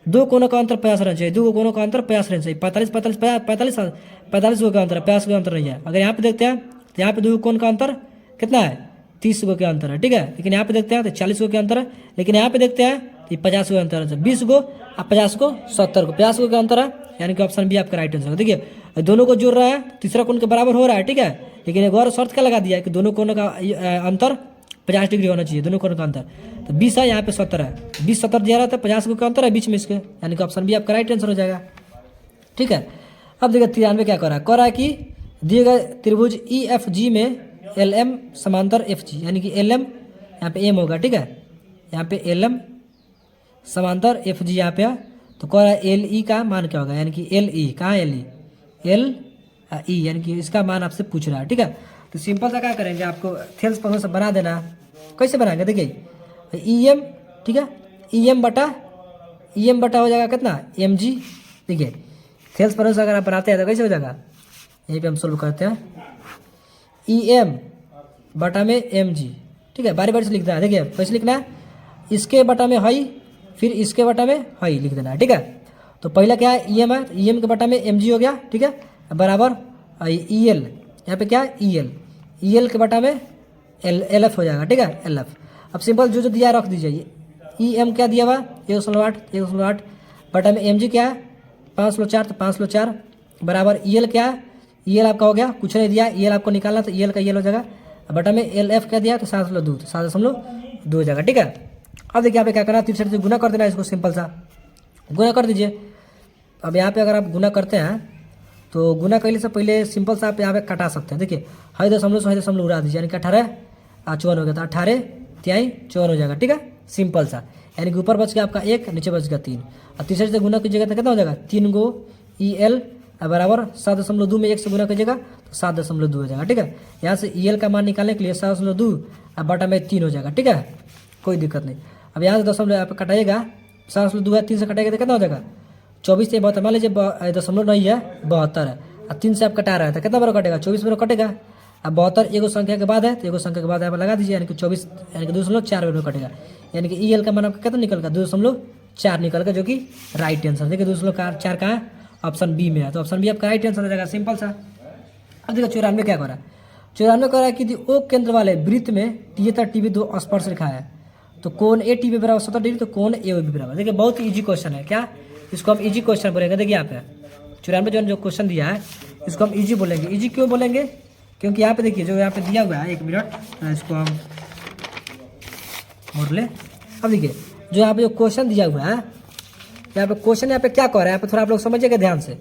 दो कोणों का अंतर 50 रहना चाहिए, दो कोणों का अंतर 50 रहना चाहिए, 45 गो का अंतर है, 50 का अंतर नहीं है। अगर यहाँ पे देखते हैं तो यहाँ पे दो कोण का अंतर कितना है, 30 गो के अंतर है। ठीक है, लेकिन यहाँ पे देखते हैं तो 40 गो के अंतर है, लेकिन यहाँ पे देखते हैं तो 50 गो अंतर है, 20 गो और 50 को 70 को 50 गो का अंतर है, यानी कि ऑप्शन बी आपका राइट आंसर है। देखिए दोनों को जोड़ रहा है, तीसरा कोण के बराबर हो रहा है। ठीक है, लेकिन एक और शर्त क्या लगा दिया है कि दोनों कोणों का अंतर 50 डिग्री होना चाहिए, दोनों कोणों का अंतर, तो 20 है, यहाँ पे 70 है, 20 70 दिया रहा था, 50 का अंतर है बीच में इसके, यानी कि ऑप्शन बी आपका राइट आंसर हो जाएगा। ठीक है, अब देखिए 93 क्या कर रहा है कि दिए गए त्रिभुज ई एफ जी में एल एम समांतर एफ जी, यानी कि एल एम यहाँ पे एम होगा। ठीक है, यहाँ पे एल एम समांतर एफ जी यहाँ पे है, तो कह रहा है एल ई का मान क्या होगा, यानी कि एल ई कहाँ, एल ई यानी कि इसका मान आपसे पूछ रहा है। ठीक है, तो सिंपल सा क्या करेंगे, आपको थेल्स फंक्शन से बना देना। कैसे बनाएंगे, देखिए ई एम ठीक है। ई एम बटा हो जाएगा कितना एम जी। देखिए थेल्स परस अगर आप बनाते हैं तो कैसे हो जाएगा, यहीं पे हम सोल्व करते हैं। ई एम बटा में एम जी, ठीक है, बारी बारी से लिखना है। देखिए कैसे लिखना है, इसके बटा में हाई, फिर इसके बटा में हाई लिख देना है, ठीक है। तो पहला क्या है ई एम है, ई एम के बटा में एम जी हो गया, ठीक है, बराबर ई एल, यहाँ पे क्या है ई एल के बटा में एल एफ हो जाएगा, ठीक है, एल एफ। अब सिंपल जो दिया रख दीजिए। ई एम क्या दिया हुआ 108 बटा में एम जी क्या है 504, तो 504 बराबर ई एल क्या है, ई एल आपका हो गया, कुछ नहीं दिया, ई एल आपको निकालना तो ई एल का ई एल हो जाएगा, बटा में एल एफ क्या दिया तो 7.2, तो 7.2 हो जाएगा, ठीक है। अब देखिए यहाँ पे क्या करना है, 63 से गुना कर देना है इसको, सिंपल सा गुना कर दीजिए। अब यहाँ पे अगर आप गुना करते हैं तो गुना करने से पहले सिंपल सा आप यहाँ पे कटा सकते हैं। देखिए हाई दशमलव से हाई दशमलव उड़ा दीजिए, यानी कि 18 54 हो गया, तो 18 तिहाई 54 हो जाएगा, ठीक है, सिंपल सा। यानी कि ऊपर बच गया आपका 1, नीचे बच गया 3, और तीसरे से गुना कीजिएगा तो कितना हो जाएगा 3 गो ई एल बराबर 7.2 में 1 से गुना कीजिएगा तो 7.2 हो जाएगा, ठीक है। यहाँ से ई एल का मान निकालने के लिए 7.2 बटा में 3 हो जाएगा, ठीक है, कोई दिक्कत नहीं। अब यहाँ से दशमलव आप कटाइएगा, 7.2 है 3 से कटाइएगा तो कितना हो जाएगा 24 से 72, मान लीजिए दशमलव नहीं है 72 है, और 3 से आप कटा रहा है तो कितना बार कटेगा 24 बार कटेगा। अब 72 एगो संख्या के बाद है तो एगो संख्या के बाद आप लगा दीजिए, यानी कि 24 यानी कि 2.4 बार कटेगा, यानी कि ई एल का मान आपका कितना निकल गया 2.4 निकल गया, जो कि राइट आंसर। देखिए 2.4 कहाँ है, ऑप्शन बी में है, तो ऑप्शन बी आपका राइट आंसर हो जाएगा, सिंपल सा। अब देखो 94 क्या कर रहा है, 94 कर रहा है कि ओ केंद्र वाले वृत्त में टी तथा टी बी दो स्पर्श रेखा है, तो कोण ए टी बी बराबर 70 डिग्री, तो कोण ए बी बराबर। देखिए बहुत इजी क्वेश्चन है, क्या इसको हम इजी क्वेश्चन बोलेंगे। देखिए यहाँ पे 94 जो क्वेश्चन दिया है इसको हम इजी बोलेंगे। इजी क्यों बोलेंगे, क्योंकि यहाँ पे देखिए जो यहाँ पे दिया हुआ है, 1 मिनट इसको हम मोड़ ले। अब देखिए जो यहाँ पे जो क्वेश्चन दिया हुआ है, यहाँ पे क्वेश्चन यहाँ पे क्या कह रहा है, यहाँ पे थोड़ा आप लोग समझिएगा ध्यान से।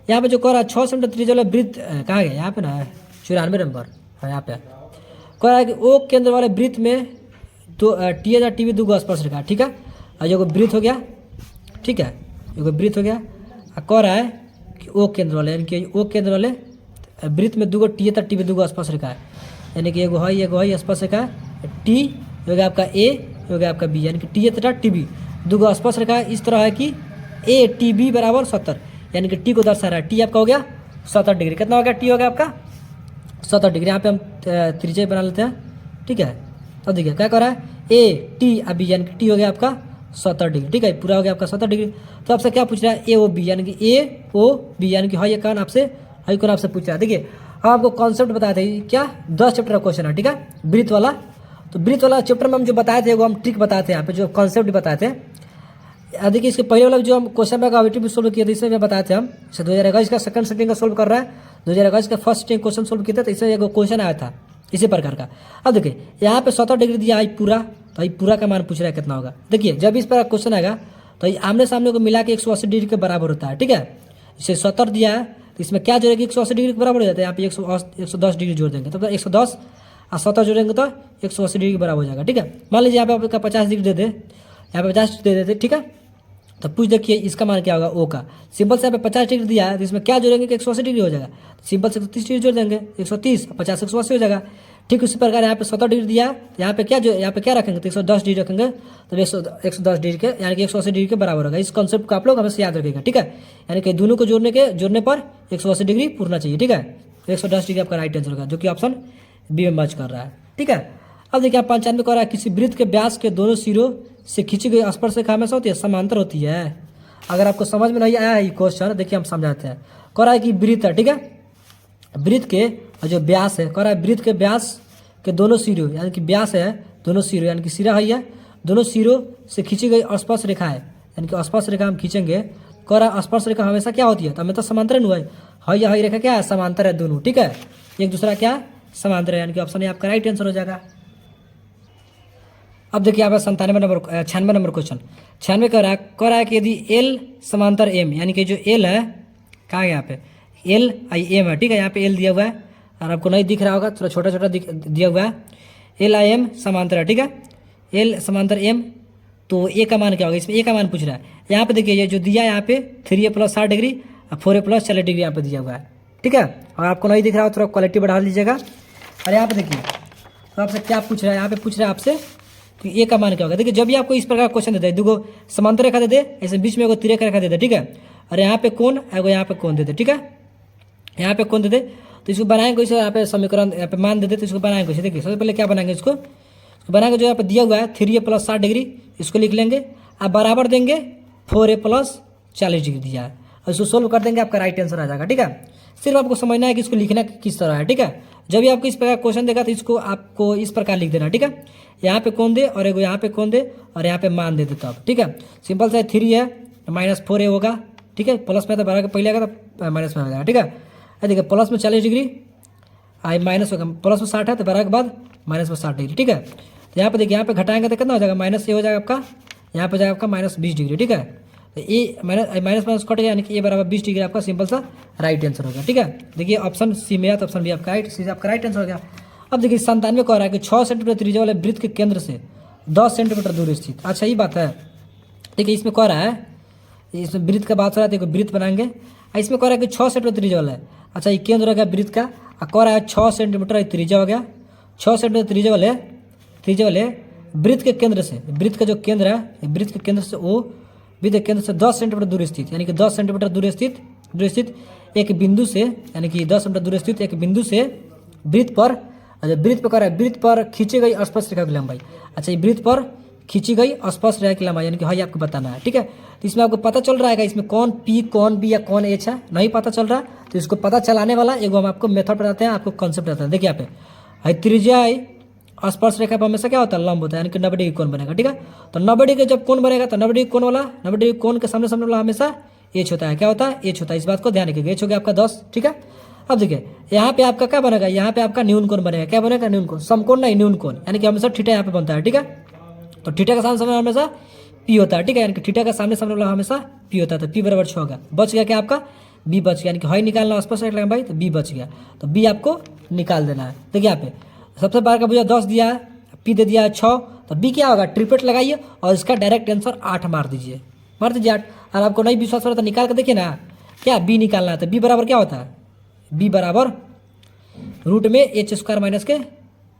यहाँ पे जो कह रहा है 6 सेंटीमीटर त्रिज्या वाला वृत्त कहाँ गया, यहाँ पे ना 94 नंबर है, यहाँ पे कह रहा है कि ओ केंद्र वाले वृत्त में दो टी या टी बी दो स्पर्श रेखा, ठीक है, और ये वृत्त हो गया, ठीक है, ये वृत्त हो गया। और कह रहा है कि ओ केंद्र वाले, यानी कि ओ केंद्र वाले वृत्त में दूगो टी तथा टी बी दूगो स्पर्श रेखा है, यानी कि एगो है स्पर्श रेखा टी हो गया आपका ए, हो गया आपका बी, यानी कि टी तथा टी बी दूगो स्पर्श रेखा इस तरह है कि ए टी बी बराबर 70, यानी कि टी को दर्शा रहा है, टी आपका हो गया 70 डिग्री। कितना हो गया टी हो गया आपका 70 डिग्री। यहाँ पे हम त्रिज्या बना लेते हैं, ठीक है। तो देखिए क्या कर रहा है ए टी अब बी, यानी कि टी हो गया आपका 70 डिग्री, ठीक है, पूरा हो गया आपका 70 डिग्री। तो आपसे क्या पूछ रहा है ए ओ बी, यानी कि ए ओ बी, यानी कि हाई कौन आपसे पूछ रहा है। देखिए हम आपको कॉन्सेप्ट बताए थे, क्या 10 चैप्टर का क्वेश्चन है, ठीक है, वृत्त वाला। तो वृत्त वाला चैप्टर में हम जो बताए थे वो हम ट्रिक बताए थे, यहाँ पे जो कॉन्सेप्ट बताए थे। देखिए इसके पहले वाला जो हम क्वेश्चन बैंक ऑब्जेक्टिव सोल्व किए थे, इसमें बताए थे हम, जैसे 2021 का सेकंड सेटिंग का सोल्व कर रहा है, 2021 का फर्स्ट सेटिंग क्वेश्चन सोल्व किया था, तो इसमें एक क्वेश्चन आया था इसी प्रकार का। अब देखिए यहाँ पे 70 डिग्री दिया है पूरा, तो ये पूरा का मान पूछ रहा है कितना होगा। देखिए जब इस पर क्वेश्चन आएगा तो ये आमने सामने को मिला के 180 डिग्री के बराबर होता है, ठीक है। इसे 70 दिया है तो इसमें क्या जोड़ेगी 180 डिग्री के बराबर हो जाता है, यहाँ पे 110 डिग्री जोड़ देंगे, तो 110 और 70 जोड़ेंगे तो 180 डिग्री के बराबर हो जाएगा, ठीक है। मान लीजिए यहाँ पे आपका 50 डिग्री दे दे, यहाँ पे 50 दे देते, ठीक है। तो पूछ देखिए इसका मान क्या होगा ओ का। सिंपल से यहाँ पे 50 डिग्री दिया है तो इसमें क्या जोड़ेंगे कि 180 डिग्री हो जाएगा, सिंपल से 130 डिग्री जोड़ देंगे, 130 और 50 180 हो जाएगा। ठीक उसी प्रकार यहाँ पे 70 डिग्री दिया है तो यहाँ पे क्या रखेंगे तो 110 डिग्री रखेंगे, तो 110 डिग्री के यानी कि 180 डिग्री के बराबर होगा। इस कॉन्सेप्ट को आप लोग हमेशा याद रखिएगा, ठीक है। यानी कि दोनों को जोड़ने पर 180 डिग्री पूरना चाहिए, ठीक है। 110 डिग्री आपका राइट आंसर होगा, जो कि ऑप्शन बी में मैच कर रहा है, ठीक है। अब देखिए 95 कह रहा है किसी वृत्त के व्यास के दोनों सिरों से खींची गई स्पर्श रेखा हमेशा होती है समांतर होती है। अगर आपको समझ में नहीं आया ये क्वेश्चन, देखिए हम समझाते हैं। कह रहा है कि वृत्त है, ठीक है, वृत्त के जो व्यास है, कह रहा है वृत्त के व्यास के दोनों सिरों, यानी कि व्यास है दोनों सिरों, यानी कि सिरा है, दोनों सिरों से खींची गई स्पर्श रेखा है, यानी कि स्पर्श रेखा हम खींचेंगे। कह रहा है स्पर्श रेखा हमेशा क्या होती है, तो हमें तो समांतर हुआ है, हाई रेखा क्या है समांतर है दोनों, ठीक है, एक दूसरा क्या समांतर है, यानी कि ऑप्शन ए आपका राइट आंसर हो जाएगा। अब देखिए यहाँ पर 96 नंबर क्वेश्चन 96 कह रहा है कि यदि एल समांतर एम, यानी कि जो एल है कहाँ है यहाँ पे एल आई एम है, ठीक है, यहाँ पे एल दिया हुआ है और आपको नहीं दिख रहा होगा, थोड़ा छोटा छोटा दिया हुआ है, एल आई एम समांतर है, ठीक है, एल समांतर एम। तो ए का मान क्या होगा, इसमें ए का मान पूछ रहा है। यहाँ पे देखिए ये जो दिया है यहाँ पे 3a + 60 डिग्री और 4a + 40 डिग्री यहाँ पे दिया हुआ है, ठीक है। और आपको नहीं दिख रहा हो थोड़ा क्वालिटी बढ़ा लीजिएगा। और यहाँ पे देखिए तो आपसे क्या पूछ रहा है, यहाँ पे पूछ रहा है आपसे तो ए का मान क्या होगा। देखिए जब भी आपको इस प्रकार का क्वेश्चन देता है, देखो समांतर रेखा दे दे, ऐसे बीच में एगो तिरक रेखा दे दे, ठीक है, और यहाँ पे कोण, एगो यहाँ पे कोण दे दे, ठीक है, यहाँ पे कोण दे दे, तो इसको बनाएंगे कैसे, यहाँ पे समीकरण, यहाँ पे मान दे दे, तो इसको बनाएंगे कैसे। देखिए सबसे पहले क्या बनाएंगे, इसको बनाएंगे, जो यहाँ पे दिया हुआ है 3a + 60 डिग्री, इसको लिख लेंगे, आप बराबर देंगे 4a + 40 डिग्री दिया है, और इसको सोल्व कर देंगे, आपका राइट आंसर आ जाएगा, ठीक है। सिर्फ आपको समझना है कि इसको लिखना किस तरह है, ठीक है। जब भी आपको इस प्रकार क्वेश्चन देगा तो इसको आपको इस प्रकार लिख देना, ठीक है। यहाँ पे कोण दे और एगो यहाँ पे कोण दे और यहाँ पे मान दे देता, ठीक है। सिंपल सा 3 है तो -4a होगा, ठीक है, प्लस में तो बराबर पहले आएगा तो माइनस में आ जाएगा, ठीक है। देखिए प्लस में 40 डिग्री आई माइनस होगा, प्लस में 60 है तो बराबर के बाद माइनस में 60 डिग्री, ठीक है। तो यहाँ पे देखिए, यहाँ पे घटाएंगे तो कितना हो जाएगा, -a हो जाएगा आपका, यहाँ पे जाएगा आपका -20 डिग्री, ठीक है। तो ए माइनस कट गया, यानी कि ए बराबर 20 डिग्री आपका सिंपल सा राइट आंसर हो गया, ठीक है। देखिए ऑप्शन सी में है तो ऑप्शन बी आपका आपका राइट आंसर हो गया। अब देखिए 97 कह रहा है कि 6 सेंटीमीटर त्रिज्या वाले वृत्त के केंद्र से 10 सेंटीमीटर दूर स्थित, अच्छा ये बात है। देखिए इसमें कह रहा है, इसमें वृत्त का बात हो रहा है, देखो वृत्त बनाएंगे, इसमें कह रहा है कि 6 सेंटीमीटर त्रिज्या वाला है, अच्छा ये केंद्र हो गया वृत्त का, कह रहा है 6 सेंटीमीटर त्रिज्या हो गया, 6 सेंटीमीटर त्रिज्या वाले वृत्त के केंद्र से, वृत्त का जो केंद्र है, वृत्त के केंद्र से वो वृत्त के केंद्र से 10 सेंटीमीटर दूर स्थित, यानी कि 10 सेंटीमीटर दूर स्थित एक बिंदु से, यानी कि 10 सेंटीमीटर दूर स्थित एक बिंदु से वृत्त पर, वृत्त पर कह रहा है, वृत्त पर खींची गई स्पर्श रेखा की लंबाई, अच्छा ये वृत्त पर खींची गई स्पर्श रेखा की लंबाई, यानी कि आपको बताना है, ठीक है। तो इसमें आपको पता चल रहा है इसमें कौन पी, कौन बी या कौन एच है, नहीं पता चल रहा, तो इसको पता चलाने वाला एगो हम आपको मेथड बताते हैं, आपको कॉन्सेप्ट बताते हैं। देखिए यहाँ पे त्रिज्या स्पर्श रेखा पर हमेशा क्या होता है, लंब होता है, यानी कि 90 डिग्री कोण बनेगा, ठीक है। तो 90 डिग्री जब कोण बनेगा तो 90 डिग्री कोण वाला, 90 डिग्री कोण के सामने वाला हमेशा एच होता है, क्या होता है, एच होता है, इस बात को ध्यान रखिएगा। एच हो गया आपका 10, ठीक है। अब देखिए यहाँ पे आपका क्या बनेगा, यहाँ पे आपका न्यून कोण बनेगा, क्या बनेगा, न्यून कोण, समकोण नहीं न्यून कोण, यानी कि हमेशा थीटा यहाँ पे बनता है, ठीक है। तो थीटा का सामने हमेशा पी होता है, ठीक है, यानी कि थीटा का सामने वाला हमेशा पी होता है, तो पी बराबर 6 होगा, बच गया क्या आपका बी बच गया, यानी कि हाई निकालना स्पर्श रेखा लंबाई, तो बी बच गया, तो बी आपको निकाल देना है। देखिए यहाँ पे सबसे बाहर का भुजा 10 दिया है, पी दे दिया है 6, तो बी क्या होगा, ट्रिपलेट लगाइए और इसका डायरेक्ट आंसर 8 मार दीजिए 8। और आपको नहीं विश्वास हो रहा तो निकाल के देखिए ना, क्या बी निकालना है, तो बी बराबर क्या होता है, बी बराबर रूट में h² - के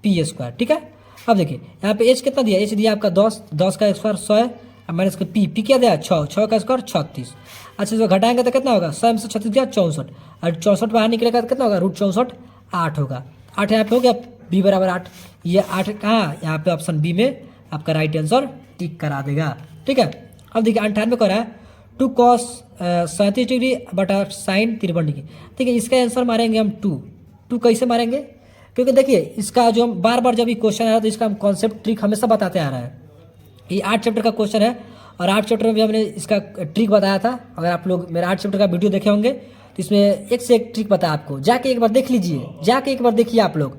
p², ठीक है। अब देखिए यहाँ पे h कितना दिया, h दिया आपका 10 का स्क्वायर 100 है, माइनस के p क्या दिया 6 का स्क्वायर 36। अच्छा जो घटाएंगे तो कितना होगा, 100 में से 36 दिया 64, और 64 बाहर निकलेगा तो कितना होगा, √64 8 होगा, 8 यहाँ पे हो गया, बी बराबर 8, ये 8 कहाँ, यहाँ पे ऑप्शन बी में आपका राइट आंसर टिक करा देगा, ठीक है। अब देखिए 98 को रहा है 2 cos 37 डिग्री बटा sin 53 डिग्री, ठीक है। इसका आंसर मारेंगे हम 2 कैसे मारेंगे, क्योंकि देखिए इसका जो हम बार बार जब ये क्वेश्चन आ रहा है तो इसका हम कॉन्सेप्ट ट्रिक हमेशा बताते आ रहा है। ये 8 चैप्टर का क्वेश्चन है और 8 चैप्टर में भी हमने इसका ट्रिक बताया था, अगर आप लोग मेरा 8 चैप्टर का वीडियो देखे होंगे तो इसमें एक से एक ट्रिक बताया आपको, जाके एक बार देख लीजिए, जाके एक बार देखिए आप लोग,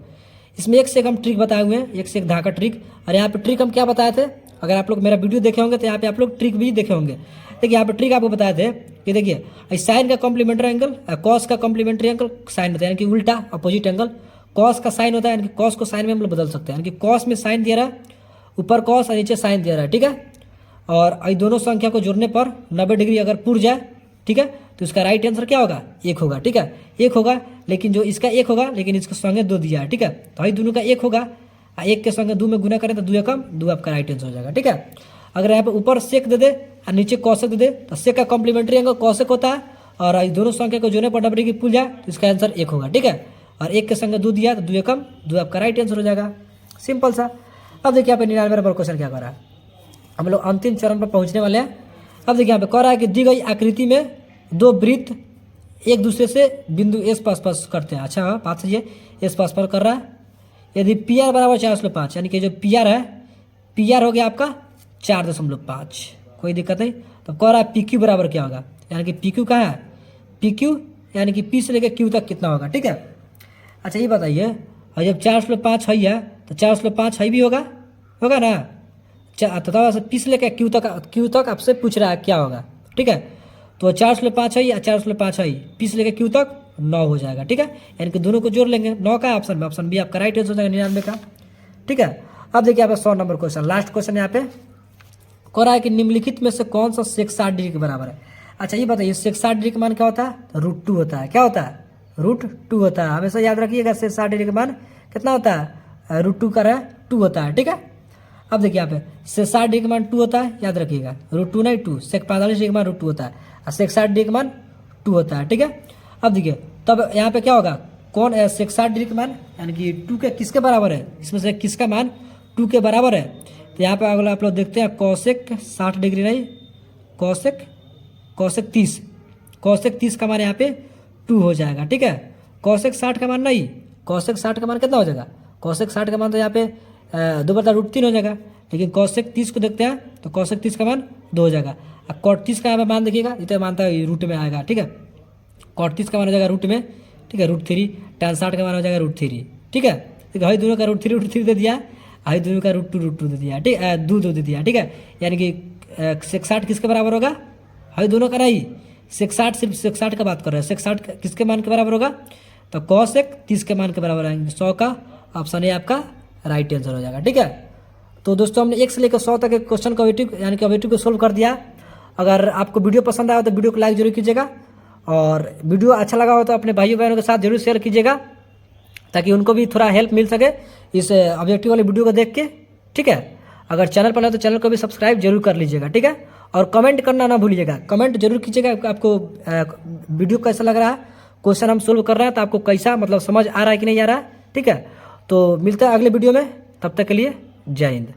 इसमें एक से एक हम ट्रिक बताए हुए हैं, एक से एक धागा ट्रिक। और यहाँ पे ट्रिक हम क्या बताए थे, अगर आप लोग मेरा वीडियो देखे होंगे तो यहाँ पे आप लोग ट्रिक भी देखे होंगे। देखिए यहाँ पे ट्रिक आपको बताए थे कि देखिए साइन का कॉम्प्लीमेंट्री एंगल, कॉस का कॉम्प्लीमेंट्री एंगल साइन होता है, यानी कि उल्टा अपोजिट एंगल, कॉस का साइन होता है, यानी कि कॉस को साइन में हम लोग बदल सकते हैं, यानी कि कॉस में साइन दिया रहा है, ऊपर कॉस और नीचे साइन दिया रहा है, ठीक है। और ये दोनों संख्या को जोड़ने पर 90 डिग्री अगर पुर जाए, ठीक है, तो इसका राइट आंसर क्या होगा, 1 होगा, ठीक है, 1 होगा। लेकिन जो इसका 1 होगा, लेकिन इसके संगे 2 दिया है, ठीक है, तो ये दोनों का 1 होगा, 1 के संगे 2 में गुना करें तो 2 एकम 2 आपका राइट आंसर हो जाएगा, ठीक है। अगर यहाँ पे ऊपर सेक दे दे और नीचे कौशिक दे दे तो सेक का कॉम्प्लीमेंट्री एंगल कौशिक होता है, और ये दोनों संख्या को जोड़ने पर 90 डिग्री पुल जाए तो इसका आंसर 1 होगा, ठीक है। और 1 के संगे 2 दिया तो 2 एकम 2 आपका राइट आंसर हो जाएगा, सिंपल सा। अब देखिए यहाँ पे 99 नंबर क्वेश्चन क्या कर रहा है, हम लोग अंतिम चरण पर पहुंचने वाले हैं। अब देखिए यहाँ पे कह रहा है कि दी गई आकृति में 2 वृत्त एक दूसरे से बिंदु एस पर स्पर्श करते हैं। अच्छा बात सही है, एस पर स्पर्श कर रहा है, यदि पी आर बराबर 4.5, यानी कि जो पी आर है, पी आर हो गया आपका 4.5, कोई दिक्कत नहीं। तो कह रहा है पी क्यू बराबर क्या होगा, यानी कि पी क्यू कहाँ है, पी क्यू यानी कि पी से लेकर क्यू तक कितना होगा, ठीक है। अच्छा ये बताइए, और जब 4.5 है तो 4.5 है भी होगा ना, तथा पी से लेकर क्यू तक आपसे पूछ रहा है क्या होगा, ठीक है। तो 4.5 है या 4.5 है, पी से लेकर क्यू तक 9 हो जाएगा, ठीक है, यानी कि दोनों को जोड़ लेंगे, 9 का ऑप्शन में, ऑप्शन बी आपका राइट आंसर हो जाएगा 99 का, ठीक है। अब देखिए यहाँ पे 100 नंबर क्वेश्चन, लास्ट क्वेश्चन यहाँ पे कह रहा है कि निम्नलिखित में से कौन सा सेक 60 डिग्री के बराबर है। अच्छा ये बताइए सेक 60 डिग्री का मान क्या होता है, √2 होता है, क्या होता है, √2 होता है, हमेशा याद रखिएगा सेक 60 डिग्री का मान कितना होता है, √2 का 2 होता है, ठीक है। अब देखिए यहाँ पे सेक 60 डिग्री का मान 2 होता है, याद रखिएगा, √2 नहीं 2, सेक 45 डिग्री का मान √2 होता है और सेक 60 डिग्री का मान 2 होता है, ठीक है। अब देखिए तब यहाँ पे क्या होगा, कौन सेक 60 डिग्री का मान यानी कि 2 के किसके बराबर है, इसमें से किसका मान 2 के बराबर है। तो यहाँ पे अगला आप लोग देखते हैं कौशिक 60 डिग्री नहीं, कौशिक 30 का मान यहाँ पे 2 हो जाएगा, ठीक है। कौशिक 60 का मान नहीं, कौशिक 60 का मान कितना हो जाएगा, कौशिक 60 का मान तो यहाँ पे 2/√3 हो जाएगा, लेकिन कौशिक 30 को देखते हैं तो कौशिक 30 का मान 2 हो जाएगा। अब कॉट 30 का यहाँ पे मान देखिएगा, इतना मानता है रूट में आएगा, ठीक है। कॉट 30 का मान हो जाएगा रूट में, ठीक है, √3। tan 60 का मान हो जाएगा √3, ठीक है। देखिए हई दोनों का √3 दे दिया, हई दोनों का √2 दे दिया, ठीक है, 2 दे दिया, ठीक है। यानी कि सेक 60 किसके बराबर होगा, हई दोनों का नहीं, सेक 60 सिर्फ सेक 60 का बात कर रहे हैं, सेक 60 किसके मान के बराबर होगा, तो कौशिक 30 के मान के बराबर आएंगे। 100 का ऑप्शन ए आपका राइट आंसर हो जाएगा, ठीक है। तो दोस्तों हमने 1 से लेकर 100 तक के क्वेश्चन का यानी कि ऑब्जेक्टिव को सोल्व कर दिया। अगर आपको वीडियो पसंद आया तो वीडियो को लाइक जरूर कीजिएगा, और वीडियो अच्छा लगा हो तो अपने भाइयों बहनों के साथ जरूर शेयर कीजिएगा, ताकि उनको भी थोड़ा हेल्प मिल सके इस ऑब्जेक्टिव वाले वीडियो को देख के, ठीक है। अगर चैनल पर है तो चैनल को भी सब्सक्राइब जरूर कर लीजिएगा, ठीक है। और कमेंट करना ना भूलिएगा, कमेंट जरूर कीजिएगा आपको वीडियो कैसा लग रहा है, क्वेश्चन हम सोल्व कर रहे हैं तो आपको कैसा मतलब समझ आ रहा है कि नहीं आ रहा है, ठीक है। तो मिलता है अगले वीडियो में, तब तक के लिए जय हिंद।